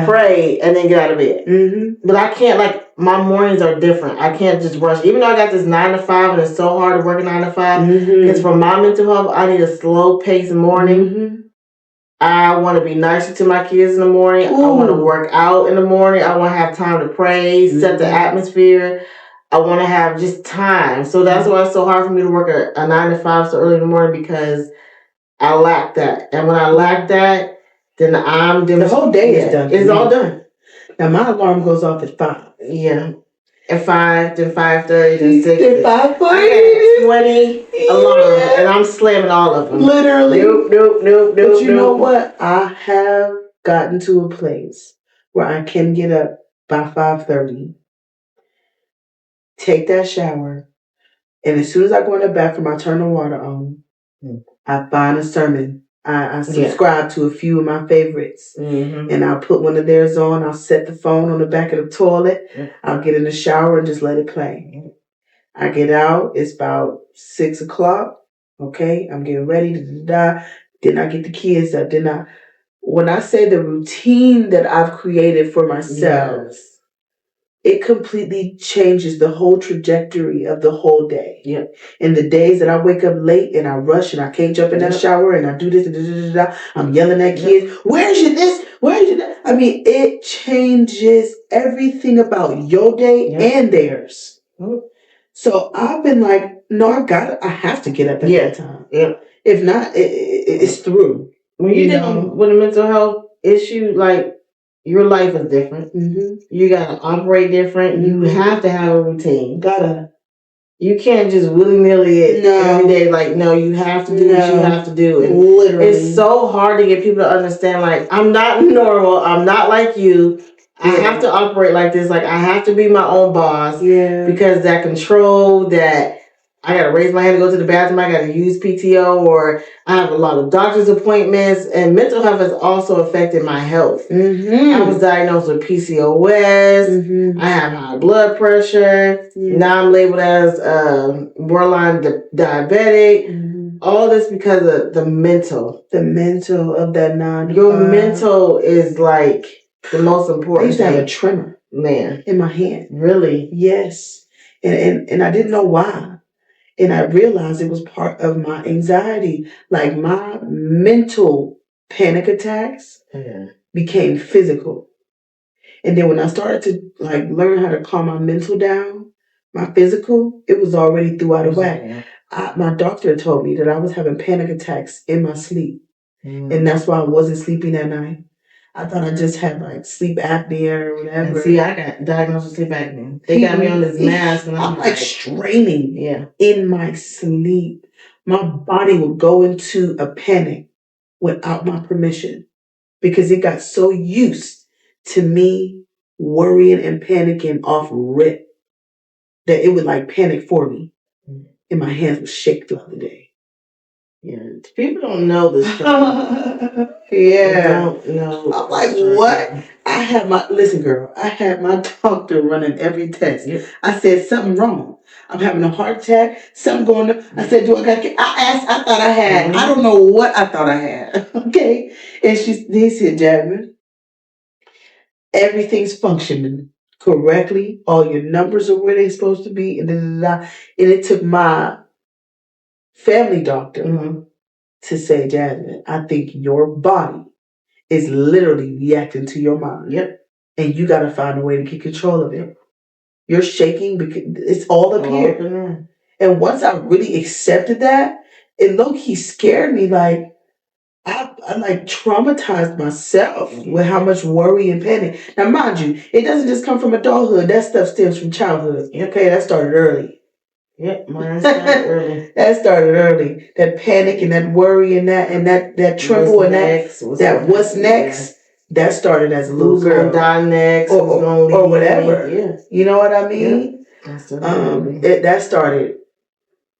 Speaker 1: pray, and then get out of bed. But I can't, like, my mornings are different. I can't just rush. Even though I got this 9 to 5, and it's so hard to work a 9 to 5, because for my mental health, I need a slow pace morning. I want to be nicer to my kids in the morning. I want to work out in the morning. I want to have time to pray, set the atmosphere. I want to have just time. So that's why it's so hard for me to work a 9 to 5 so early in the morning, because I lack that. And when I lack that, then the whole day is done. It's all done. Now my alarm goes off at 5. Yeah. At 5, then 5:30, then 6. Then 5:30. 20 alarms, and I'm slamming all of them. Literally. Nope. But you know what? I have gotten to a place where I can get up by 5:30, take that shower, and as soon as I go in the bathroom, I turn the water on. I find a sermon. I subscribe to a few of my favorites, and I'll put one of theirs on. I'll set the phone on the back of the toilet. I'll get in the shower and just let it play. I get out. It's about 6 o'clock. Okay, I'm getting ready. Then I get the kids up. When I say the routine that I've created for myself, it completely changes the whole trajectory of the whole day. Yep. And the days that I wake up late and I rush and I can't jump in that shower and I do this and I'm yelling at kids, where's your this? Where's your that? I mean, it changes everything about your day and theirs. So I've been like, no, I have to get up at that time. Yeah. If not, it's through. When you dealing with a mental health issue, like, your life is different. You gotta operate different. You have to have a routine. You can't just willy-nilly every day. Like, no, you have to do what you have to do. And literally, it's so hard to get people to understand, like, I'm not normal. I'm not like you. I have to operate like this. Like, I have to be my own boss. Yeah. Because that control, that I got to raise my hand to go to the bathroom, I got to use PTO, or I have a lot of doctor's appointments. And mental health has also affected my health. I was diagnosed with PCOS. I have high blood pressure. Now I'm labeled as borderline diabetic. All this because of the mental. The mental of that 9 to 5. Your mental is like the most important. I used to have a tremor, man, in my hand. Really? Yes. And I didn't know why. And I realized it was part of my anxiety. Like my mental panic attacks became physical. And then when I started to like learn how to calm my mental down, my physical, it was already through out of whack. My doctor told me that I was having panic attacks in my sleep. And that's why I wasn't sleeping at night. I thought I just had like sleep apnea or whatever.
Speaker 2: And see, I got diagnosed with sleep apnea. They got me on this mask, and
Speaker 1: I'm like straining in my sleep. My body would go into a panic without my permission because it got so used to me worrying and panicking off rip that it would like panic for me, and my hands would shake throughout the day.
Speaker 2: Yeah, people don't know this stuff.
Speaker 1: Don't know. I'm like, what? Listen, girl, I had my doctor running every test. Yep. I said, something wrong. I'm having a heart attack, something going on. I said, I thought I had, I don't know what I thought I had. Okay. And he said, Jasmine, everything's functioning correctly. All your numbers are where they're supposed to be. And it took my family doctor to say, Jasmine, I think your body is literally reacting to your mind. Yep. And you got to find a way to get control of it. You're shaking because it's all up here. And once I really accepted that, it low-key scared me. Like, I like traumatized myself with how much worry and panic. Now, mind you, it doesn't just come from adulthood. That stuff stems from childhood. Okay, that started early. Yep, mine started early. That started early. That panic and that worry and that tremble and that what's next. That started as a little girl. Who's gonna die next? Or whatever. Yeah. You know what I mean? Yeah. That started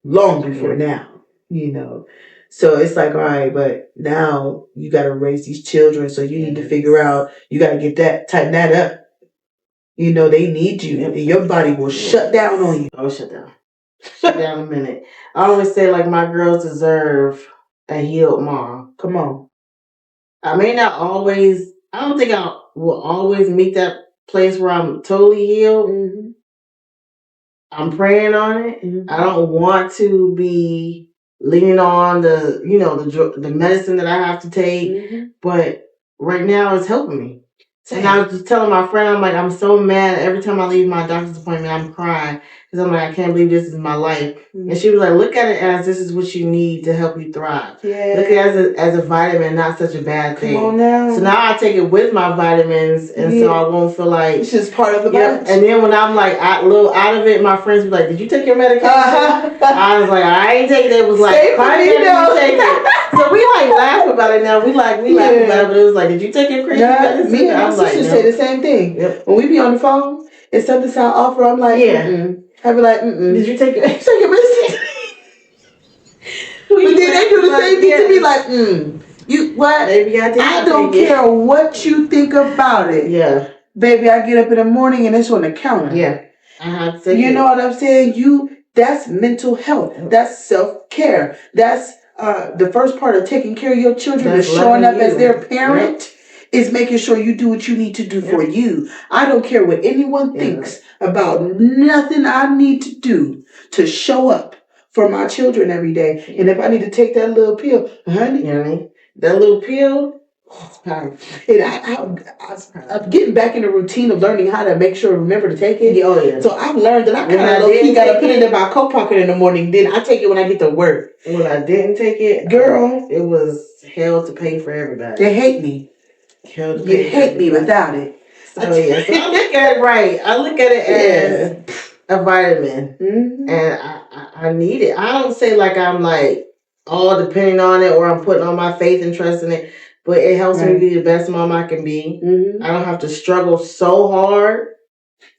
Speaker 1: long before now. You know. So it's like, all right, but now you got to raise these children. So you need to figure out. You got to tighten that up. You know they need you, and your body will shut down on you. Oh, shut down. Shut down a minute. I always say, like, my girls deserve a healed mom. Come on. I may not always, I don't think I will always meet that place where I'm totally healed. Mm-hmm. I'm praying on it. Mm-hmm. I don't want to be leaning on the medicine that I have to take, but right now it's helping me. And I was just telling my friend, I'm like, I'm so mad. Every time I leave my doctor's appointment, I'm crying. Because I'm like, I can't believe this is my life. Mm-hmm. And she was like, look at it as this is what you need to help you thrive. Yeah. Look at it as a vitamin, not such a bad thing. Come on now. So now I take it with my vitamins, and so I won't feel like... It's just part of the bunch. And then when I'm like a little out of it, my friends be like, did you take your medication? I was like, I ain't taking it. It was like, why did you take it? So we like laugh about it now. We laugh about it, but it was like, did you take your crazy medicine? Me and my sister say the same thing. Yep. When we be on the phone, if something sound off, I'm like, I be like, did you take your medicine? But then they do the same thing to me, like, you what? Baby, I don't care what you think about it. Yeah. Baby, I get up in the morning and it's on the counter. Yeah. I have to. You know what I'm saying? That's mental health. That's self-care. That's the first part of taking care of your children is showing up as their parent. Is making sure you do what you need to do for you. I don't care what anyone thinks about nothing I need to do to show up for my children every day. And if I need to take that little pill, honey, you know what I mean? That little pill, I'm getting back in the routine of learning how to make sure remember to take it. Oh, yeah. So I've learned that I kind of low-key got to put it in my coat pocket in the morning. Then I take it when I get to work. When I didn't take it, girl, it was hell to pay for everybody. They hate me. You hate me without it. So yeah, so I look at it right. I look at it as a vitamin, and I need it. I don't say like I'm like all depending on it or I'm putting all my faith and trust in it, but it helps me be the best mom I can be. I don't have to struggle so hard.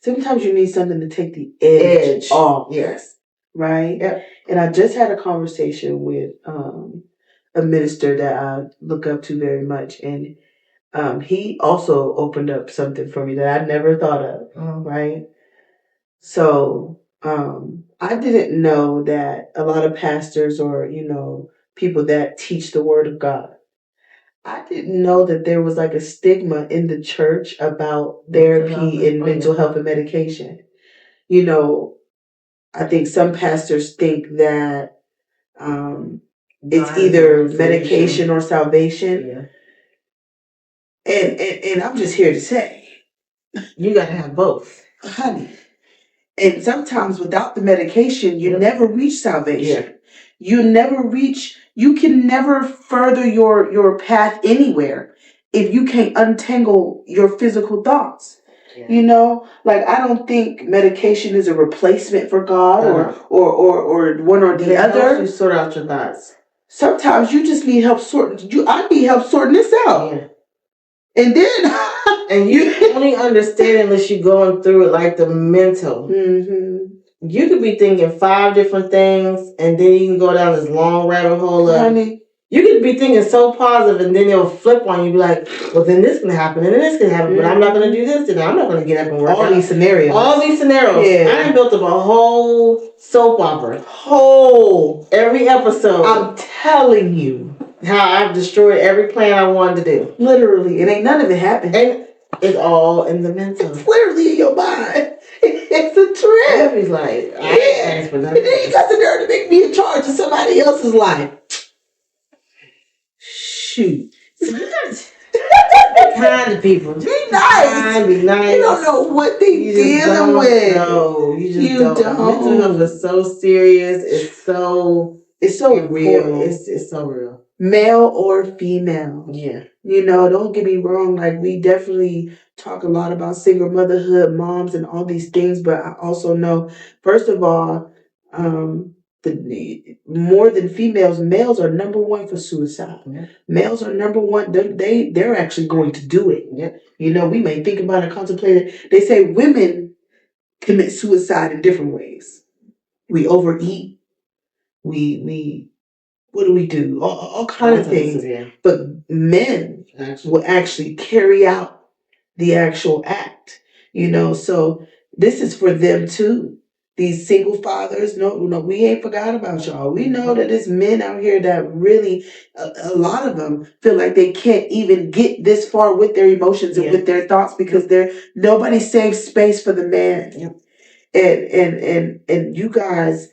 Speaker 1: Sometimes you need something to take the edge off. Yes. Right? Yep. And I just had a conversation with a minister that I look up to very much, and he also opened up something for me that I never thought of, right? So I didn't know that a lot of pastors or, people that teach the word of God, I didn't know that there was like a stigma in the church about therapy and mental health and medication. I think some pastors think that it's either medication or salvation.
Speaker 2: Yeah.
Speaker 1: And I'm just here to say,
Speaker 2: you got to have both,
Speaker 1: honey. And sometimes without the medication, you never reach salvation. Yeah. You can never further your path anywhere if you can't untangle your physical thoughts. Yeah. You know, like I don't think medication is a replacement for God or one or the other. It helps you sort out your thoughts. Sometimes you just need help I need help sorting this out. Yeah. And then and you only understand unless you're going through it, like the mental. Mm-hmm. You could be thinking 5 different things, and then you can go down this long rabbit hole of. Honey. You could be thinking so positive, and then they'll flip on you, be like, well, then this can happen, and then this can happen, but I'm not going to do this, and I'm not going to get up and work out. All these scenarios. Yeah. I done built up a whole soap opera. Every episode. I'm telling you. How I've destroyed every plan I wanted to do. Literally. And ain't none of it happened. And it's all in the mental. It's literally in your mind. It's a trip. He's like, I ain't asked for nothing. And then you got the nerve to make me in charge of somebody else's life. Shoot. So you got to be kind to people. Be nice. Be nice. You don't know what they dealing with. No, you don't. Mental health is so serious. It's so real. It's so real. Male or female. Yeah. You know, don't get me wrong. Like, we definitely talk a lot about single motherhood, moms, and all these things. But I also know, first of all, more than females, males are number one for suicide. Yeah. Males are number one. They're actually going to do it. Yeah. You know, we may think about it, contemplate it. They say women commit suicide in different ways. We overeat. We what do we do? All kinds of things. Yeah. But men will actually carry out the actual act. You know, so this is for them too. These single fathers, no, we ain't forgot about y'all. We know that there's men out here that really, a lot of them feel like they can't even get this far with their emotions and with their thoughts because nobody saves space for the man. Yep. And you guys,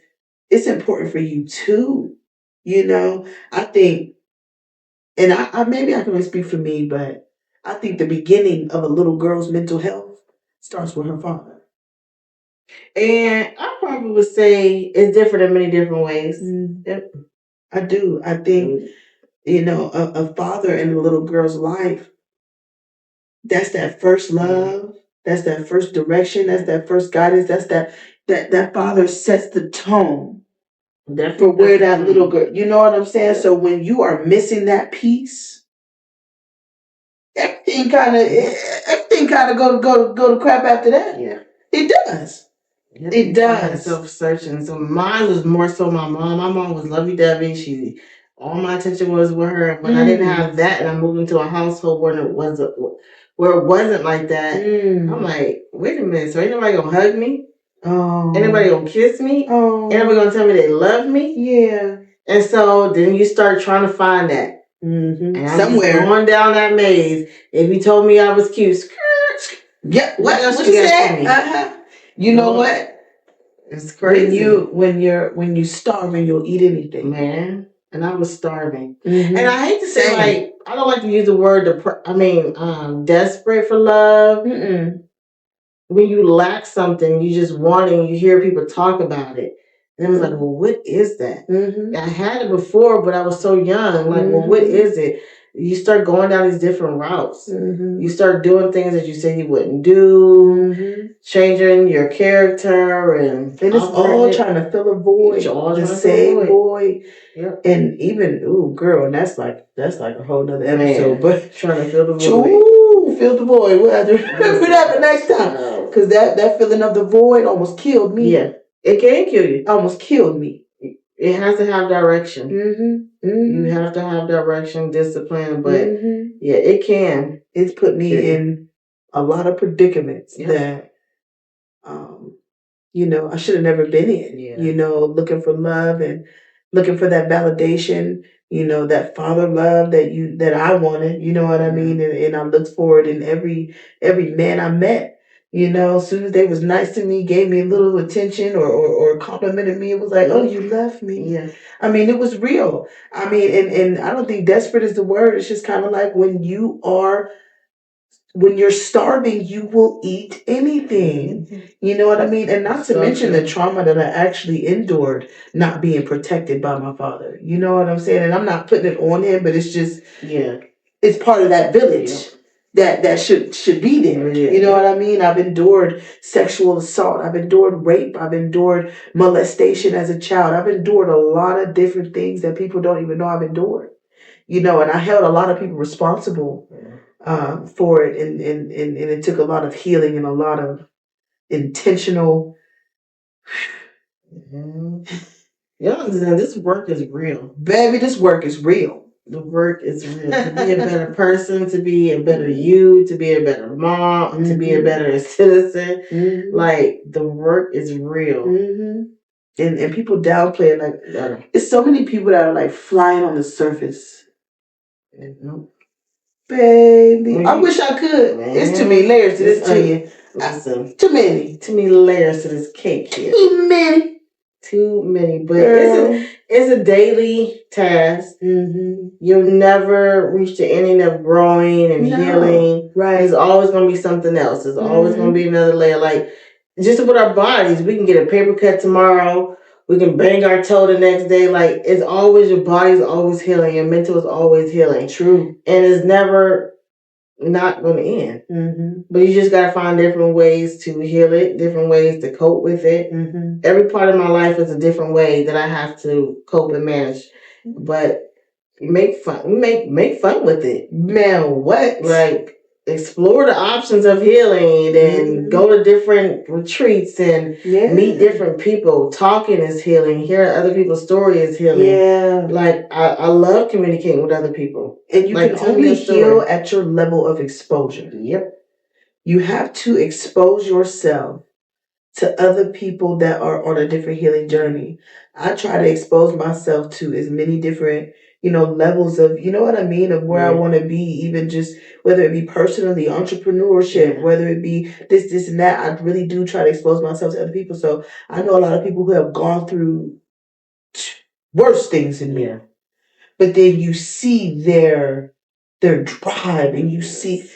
Speaker 1: it's important for you too. You know, I think, and I maybe I can only speak for me, but I think the beginning of a little girl's mental health starts with her father. And I probably would say it's different in many different ways. Mm. Yep. I do. I think, you know, a father in a little girl's life, that's that first love, that's that first direction, that's that first guidance, that's that father sets the tone for where that little girl, you know what I'm saying? Yeah. So when you are missing that piece, everything kind of go to crap after that. Yeah, it does. It does. Self-searching. So mine was more so my mom. My mom was lovey-dovey. All my attention was with her. When I didn't have that, and I moved into a household where it wasn't like that, I'm like, wait a minute. So ain't nobody gonna hug me? Oh. Ain't nobody gonna kiss me? Oh. Ain't nobody gonna tell me they love me? Yeah. And so then you start trying to find that. Mm-hmm. And I'm somewhere going down that maze. If you told me I was cute, yeah. What else you said? Uh-huh. You know what? It's crazy. When you're starving, you'll eat anything, man. And I was starving, and I hate to say, like, I don't like to use the word desperate for love. Mm-mm. When you lack something, you just want it, and you hear people talk about it, and it was like, well, what is that? Mm-hmm. I had it before, but I was so young. Like, well, what is it? You start going down these different routes. Mm-hmm. You start doing things that you said you wouldn't do, changing your character, and it's all trying to fill a void. The same void. Yep. And even, girl, and that's like a whole nother episode. But trying to fill the void. Fill the void. We'll have to remember that for next time. Because that feeling of the void almost killed me. Yeah. It can kill you. Almost killed me. It has to have direction. Mm-hmm. Mm-hmm. You have to have direction, discipline, but yeah, it can. It's put me in a lot of predicaments that, you know, I should have never been in. Yeah. You know, looking for love and looking for that validation. You know, that father love that I wanted. You know what I mean? And I looked for it in every man I met. You know, as soon as they was nice to me, gave me a little attention or complimented me, it was like, oh, you love me.
Speaker 2: Yeah.
Speaker 1: I mean, it was real. I mean, and I don't think desperate is the word. It's just kind of like when you're starving, you will eat anything. Mm-hmm. You know what I mean? And not to mention the trauma that I actually endured not being protected by my father. You know what I'm saying? And I'm not putting it on him, but it's just, it's part of that village that should be there. Yeah. You know what I mean? I've endured sexual assault. I've endured rape. I've endured molestation as a child. I've endured a lot of different things that people don't even know I've endured. You know, and I held a lot of people responsible for it, and it took a lot of healing and a lot of intentional.
Speaker 2: This work is real.
Speaker 1: Baby, this work is real.
Speaker 2: The work is real. To be a better person, to be a better you, to be a better mom, to be a better citizen. Mm-hmm. Like, the work is real.
Speaker 1: Mm-hmm. And people downplay it. Like, it's so many people that are like flying on the surface. Mm-hmm. Baby, I wish I could. Man, it's too many layers to this onion. Listen, too many
Speaker 2: layers to this cake here. Too many, but it's a daily task. Mm-hmm. You'll never reach the ending of growing and healing. Right, there's always going to be something else. There's always going to be another layer. Like, just with our bodies, we can get a paper cut tomorrow. We can bang our toe the next day. Like, it's always, your body's always healing. Your mental is always healing.
Speaker 1: True.
Speaker 2: And it's never not going to end. Mm-hmm. But you just got to find different ways to heal it, different ways to cope with it. Mm-hmm. Every part of my life is a different way that I have to cope and manage. But make fun with it.
Speaker 1: Man, what?
Speaker 2: Like, explore the options of healing and go to different retreats and meet different people. Talking is healing. Hearing other people's story is healing.
Speaker 1: Yeah.
Speaker 2: Like, I love communicating with other people.
Speaker 1: And you can only heal at your level of exposure.
Speaker 2: Yep.
Speaker 1: You have to expose yourself to other people that are on a different healing journey. I try to expose myself to as many different, levels of, you know what I mean, of where I want to be, even just whether it be personally, entrepreneurship, whether it be this and that. I really do try to expose myself to other people. So I know a lot of people who have gone through worse things than me. But then you see their drive, and you see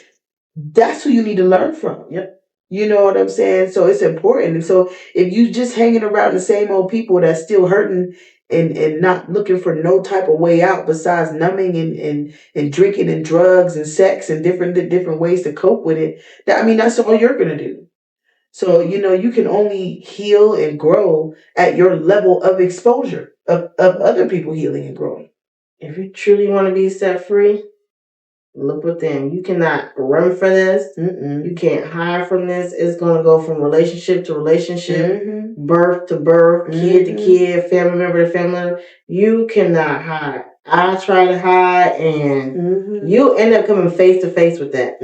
Speaker 1: that's who you need to learn from.
Speaker 2: Yep.
Speaker 1: You know what I'm saying? So it's important. And so if you just hanging around the same old people that's still hurting and not looking for no type of way out besides numbing and drinking and drugs and sex and different ways to cope with it, that's all you're gonna do. So, you can only heal and grow at your level of exposure of other people healing and growing.
Speaker 2: If you truly want to be set free, look within. You cannot run for this. Mm-mm. You can't hide from this. It's going to go from relationship to relationship, birth to birth, kid to kid, family member to family member. You cannot hide. I try to hide, and you end up coming face to face with that.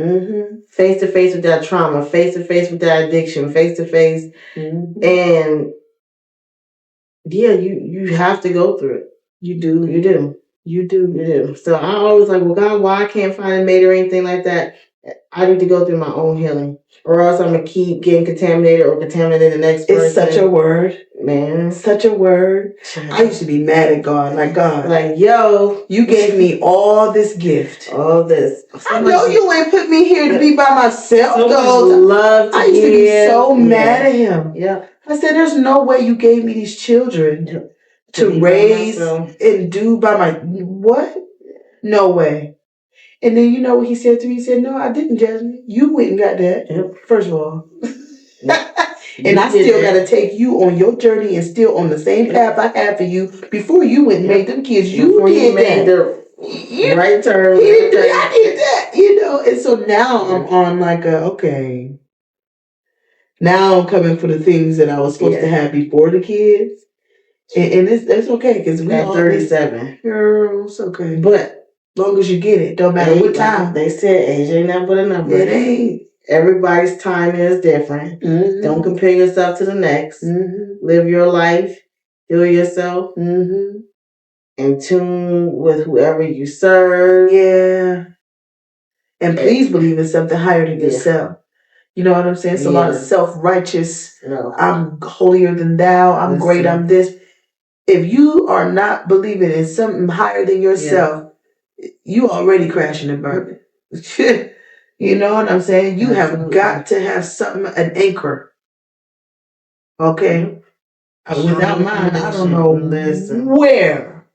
Speaker 2: Face to face with that trauma, face to face with that addiction, face to face. And you have to go through it.
Speaker 1: You do.
Speaker 2: You do.
Speaker 1: You do.
Speaker 2: So I always like, well, God, why I can't find a mate or anything like that? I need to go through my own healing, or else I'm gonna keep getting contaminated or contaminating the next person.
Speaker 1: It's such a word,
Speaker 2: man.
Speaker 1: Such a word. I used to be mad at God,
Speaker 2: like, yo,
Speaker 1: you gave me all this gift,
Speaker 2: all this.
Speaker 1: I know you ain't put me here to be by myself.
Speaker 2: I
Speaker 1: used to be so mad at Him.
Speaker 2: Yeah,
Speaker 1: I said, there's no way you gave me these children to raise and do by my what? No way. And then you know what He said to me? He said, no, I didn't, Jasmine. You went and got that. First of all. And I still got to take you on your journey and still on the same path I had for you before you went and made them kids. You did that.
Speaker 2: Right turn.
Speaker 1: I did that, And so now I'm on like okay. Now I'm coming for the things that I was supposed to have before the kids. And it's okay because we
Speaker 2: at 37.
Speaker 1: Girl, it's okay.
Speaker 2: But
Speaker 1: long as you get it, don't matter what time.
Speaker 2: They said age ain't nothing but a number.
Speaker 1: It ain't.
Speaker 2: Everybody's timing is different. Don't compare yourself to the next. Live your life. Heal yourself. In tune with whoever you serve.
Speaker 1: Yeah. And please believe in something higher than yourself. You know what I'm saying? It's a lot of self-righteous. No. I'm holier than thou. I'm great. I'm this. If you are not believing in something higher than yourself, you already crashing and burning. You know what I'm saying? You have got to have something, an anchor. Okay? Without mine, I don't know where.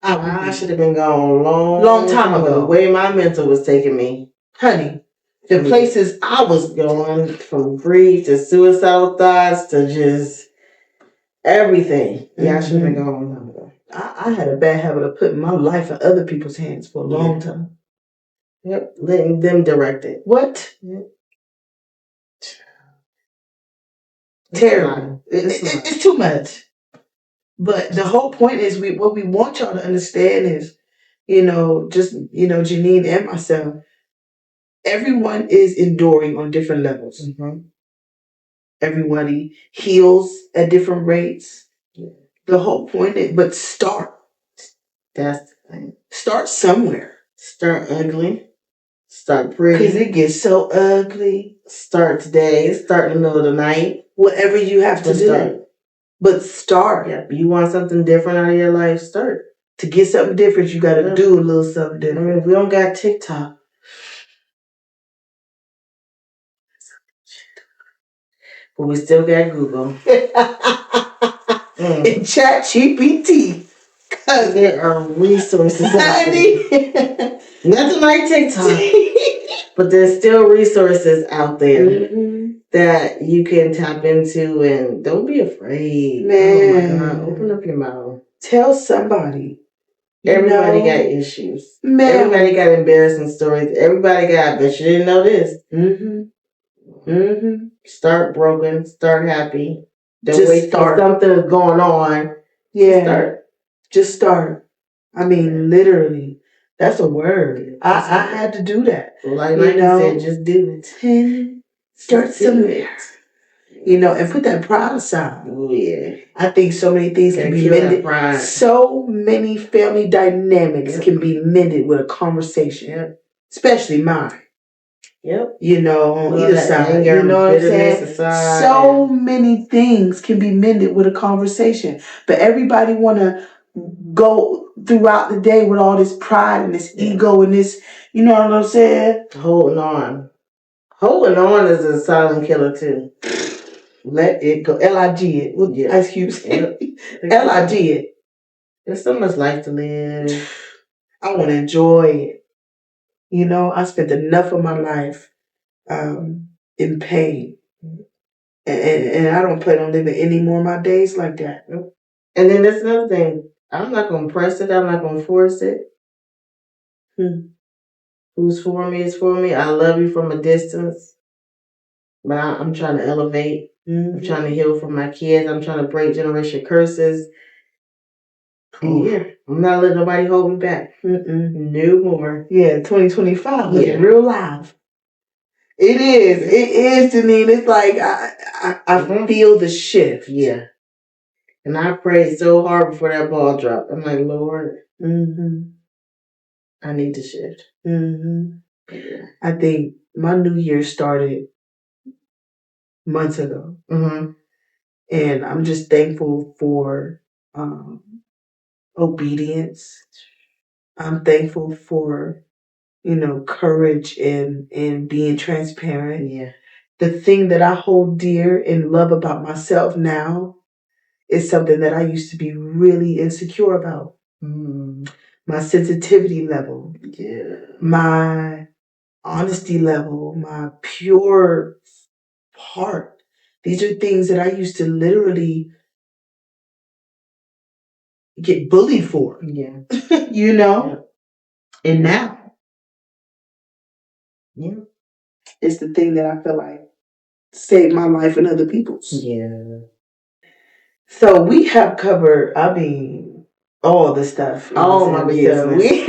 Speaker 1: I should have been gone long time ago. The way my mental was taking me. Honey, the places I was going, from grief to suicidal thoughts to just everything. Yeah, I should have been gone a long time ago. I had a bad habit of putting my life in other people's hands for a long time. Yep, letting them direct it. What? Yep. Terrible. It's too much. But the whole point is, what we want y'all to understand is, just, Janiene and myself, everyone is enduring on different levels. Mm-hmm. Everybody heals at different rates. Yeah. The whole point is, but start. That's the thing. Start somewhere. Start ugly. Start pretty. Because it gets so ugly. Start today. Start in the middle of the night. Whatever you have to do. But start. Yeah. You want something different out of your life? Start. To get something different, you got to do a little something different. I mean, we don't got TikTok. But we still got Google. And ChatGPT. Because there are resources out there. Nothing like TikTok. But there's still resources out there that you can tap into, and don't be afraid. Man. Oh my God. Open up your mouth. Tell somebody. Everybody got issues. Man. Everybody got embarrassing stories. Everybody got, but you didn't know this. Start broken. Start happy. Don't wait till something's going on. Yeah. Just start. I mean, literally. That's a word. I had to do that. Like you said, just do it. Start somewhere. And put that pride aside. Oh, yeah. I think so many things can be mended. So many family dynamics can be mended with a conversation. Yep. Especially mine. Yep. On either side. You know what I'm saying? Aside. So many things can be mended with a conversation. But everybody want to go throughout the day with all this pride and this ego and this, you know what I'm saying? Holding on. Holding on is a silent killer too. Let it go. L-I-G it. Well, yeah. Excuse me. L-I-G it. There's so much life to live. I want to enjoy it. I spent enough of my life in pain. And I don't plan on living any more of my days like that. And then there's another thing. I'm not going to press it. I'm not going to force it. Who's for me is for me. I love you from a distance. But I'm trying to elevate. I'm trying to heal from my kids. I'm trying to break generation curses. Yeah. I'm not letting nobody hold me back. No more. Yeah, 2025. Yeah. Real live. It is. It is, Janiene. It's like I feel the shift. Yeah. And I prayed so hard before that ball dropped. I'm like, Lord, I need to shift. Yeah. I think my new year started months ago. And I'm just thankful for obedience. I'm thankful for, courage and being transparent. Yeah. The thing that I hold dear and love about myself now is something that I used to be really insecure about. My sensitivity level. Yeah. My honesty level. My pure heart. These are things that I used to literally get bullied for. Yeah. Yeah. And now, it's the thing that I feel like saved my life and other people's. Yeah. So we have covered, all the stuff. All my business.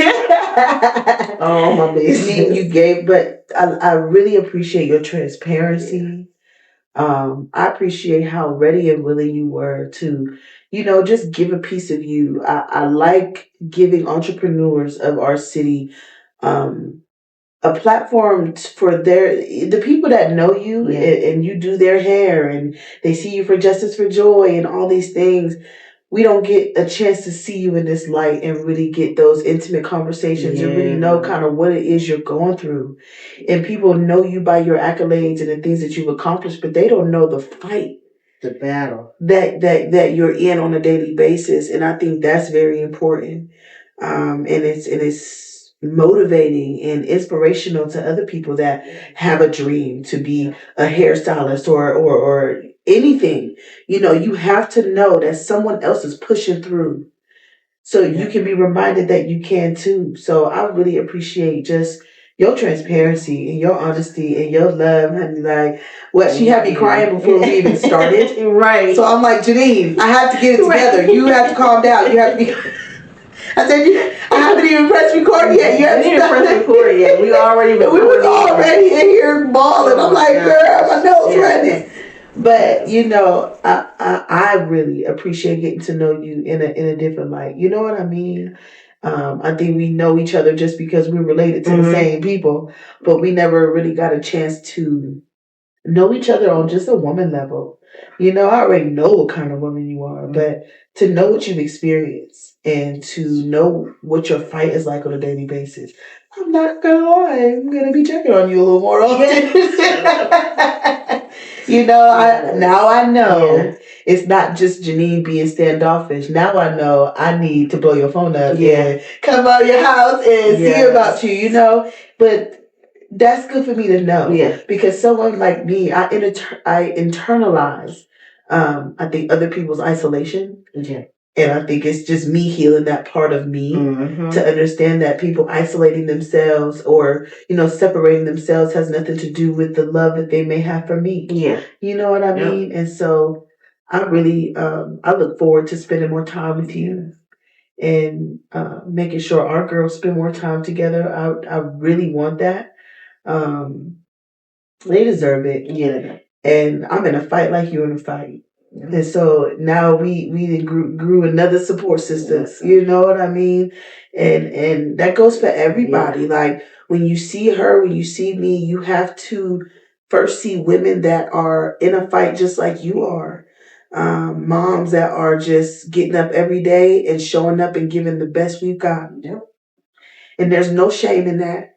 Speaker 1: All my business. You gave, but I really appreciate your transparency. I appreciate how ready and willing you were to, just give a piece of you. I like giving entrepreneurs of our city a platform for the people that know you, and you do their hair and they see you for Justice for Joy and all these things. We don't get a chance to see you in this light and really get those intimate conversations and really know kind of what it is you're going through. And people know you by your accolades and the things that you've accomplished, but they don't know the fight, the battle that you're in on a daily basis. And I think that's very important. And it's motivating and inspirational to other people that have a dream to be a hairstylist or anything. You know, you have to know that someone else is pushing through, so you can be reminded that you can too. So I really appreciate just your transparency and your honesty and your love, honey. Like, what, she had me crying before we even started. Right. So I'm like, Janiene, I have to get it together. You have to calm down. You have to be. I said, I haven't even pressed record yet. You haven't even pressed record yet. We was already in here bawling. I'm like, girl, my nose running. But you know, I really appreciate getting to know you in a different light. You know what I mean? I think we know each other just because we're related to the same people, but we never really got a chance to know each other on just a woman level. You know, I already know what kind of woman you are, but to know what you've experienced and to know what your fight is like on a daily basis, I'm not gonna lie, I'm gonna be checking on you a little more often. You know, I know it's not just Janiene being standoffish. Now I know I need to blow your phone up and come out your house and see about you, you know. But that's good for me to know. Yeah. Because someone like me, I internalize, I think, other people's isolation. Yeah. And I think it's just me healing that part of me to understand that people isolating themselves or, you know, separating themselves has nothing to do with the love that they may have for me. Yeah. You know what I mean? And so I really, I look forward to spending more time with you and making sure our girls spend more time together. I really want that. They deserve it. Yeah. And I'm in a fight like you're in a fight. And so now we grew another support system. You know what I mean? And that goes for everybody. Yeah. Like, when you see her, when you see me, you have to first see women that are in a fight just like you are. Moms that are just getting up every day and showing up and giving the best we've got. Yep. And there's no shame in that.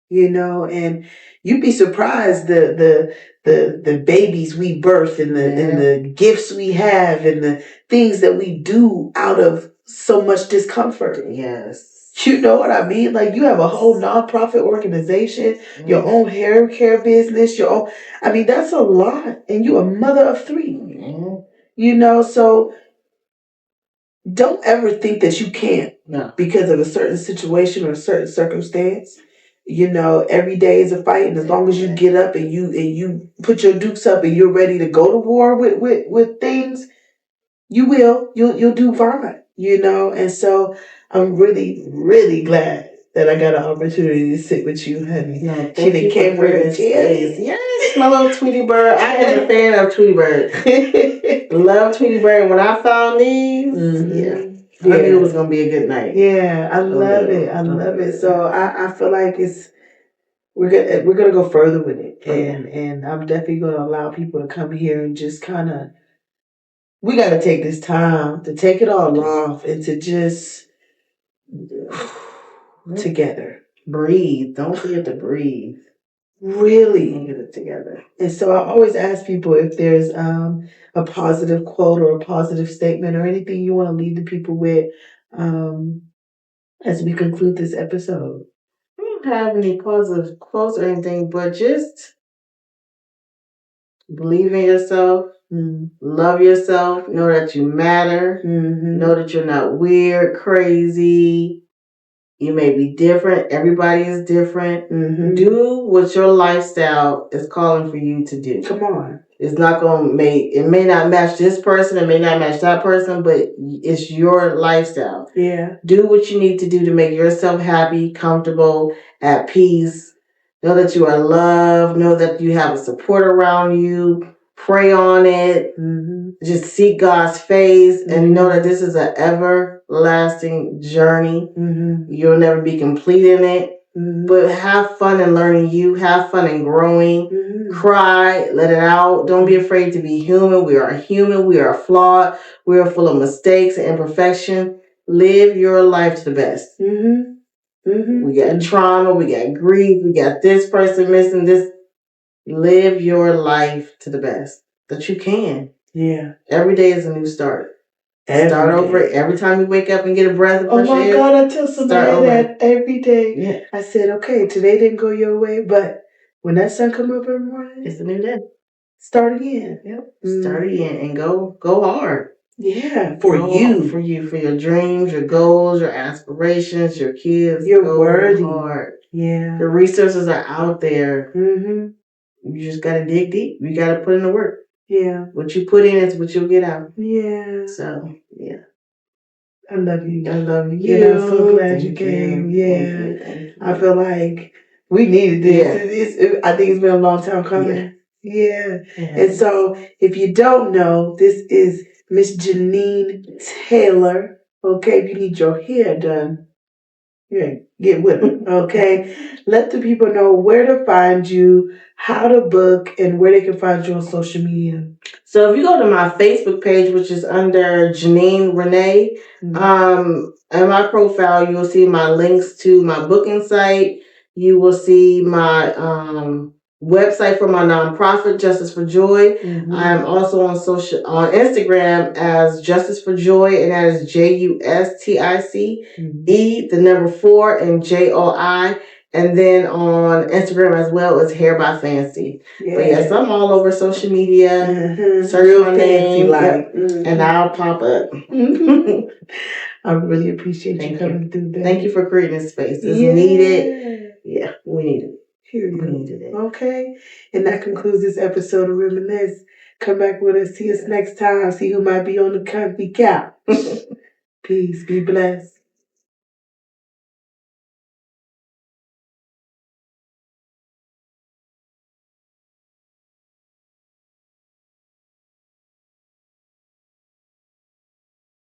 Speaker 1: You know, and you'd be surprised the babies we birth and the gifts we have and the things that we do out of so much discomfort. Yes. You know what I mean? Like, you have a whole nonprofit organization, your own hair care business, your own, I mean, that's a lot. And you're a mother of 3. You know, so don't ever think that you can't because of a certain situation or a certain circumstance. You know, every day is a fight, and as long as you get up and you put your dukes up and you're ready to go to war with things, you'll do fine. You know, and so I'm really, really glad that I got an opportunity to sit with you, honey. No, she done came with me. Yes, my little Tweety Bird. I am a fan of Tweety Bird. Love Tweety Bird. When I found these, I knew it was gonna be a good night. Yeah, I love it. I love it. So I feel like we're gonna go further with it, and I'm definitely gonna allow people to come here and just kind of. We got to take this time to take it all off and to just together breathe. Don't forget to breathe. Really get it together. And so I always ask people if there's a positive quote or a positive statement or anything you want to leave the people with as we conclude this episode. I don't have any positive quotes or anything, but just believe in yourself. Love yourself. Know that you matter. Know that you're not weird, crazy. You may be different. Everybody is different. Do what your lifestyle is calling for you to do. Come on. It's not going to it may not match this person. It may not match that person, but it's your lifestyle. Yeah. Do what you need to do to make yourself happy, comfortable, at peace. Know that you are loved. Know that you have a support around you. Pray on it. Just seek God's face and know that this is an everlasting journey. You'll never be complete in it.
Speaker 2: But have fun in learning you. Have fun in growing. Cry. Let it out. Don't be afraid to be human. We are human. We are flawed. We are full of mistakes and imperfection. Live your life to the best. We got trauma. We got grief. We got this person missing this. Live your life to the best that you can. Yeah. Every day is a new start. Start over every time you wake up and get a breath of fresh air. Oh my God, I tell somebody that every day. Yeah. I said, okay, today didn't go your way, but when that sun come up in the morning, it's a new day. Start again. Yep. Start again and go hard. Yeah. For your dreams, your goals, your aspirations, your kids. You're worthy. Hard. Yeah. The resources are out there. You just gotta dig deep. You gotta put in the work. Yeah. What you put in is what you'll get out. Yeah. So, yeah. I love you. I love you. And I'm so glad you came. Yeah. Thank you. I feel like we needed this. Yeah. I think it's been a long time coming. Yeah. And so, if you don't know, this is Miss Janiene Taylor. Okay, if you need your hair done, yeah, get with her, okay? Let the people know where to find you, how to book, and where they can find you on social media. So if you go to my Facebook page, which is under Janiene Renee, in my profile, you will see my links to my booking site. You will see my website for my nonprofit, Justice for Joy. I'm also on Instagram as Justice for Joy, and that is JUSTICE, the number 4 and JOI. And then on Instagram as well is Hair by Fancy. Yeah. But yes, I'm all over social media. Search my name, and I'll pop up. I really appreciate you coming through that. Thank you for creating this space. It's needed. Yeah, we need it. We needed it. Okay. And that concludes this episode of Reminisce. Come back with us. See us next time. See who might be on the comfy couch. Peace. Be blessed.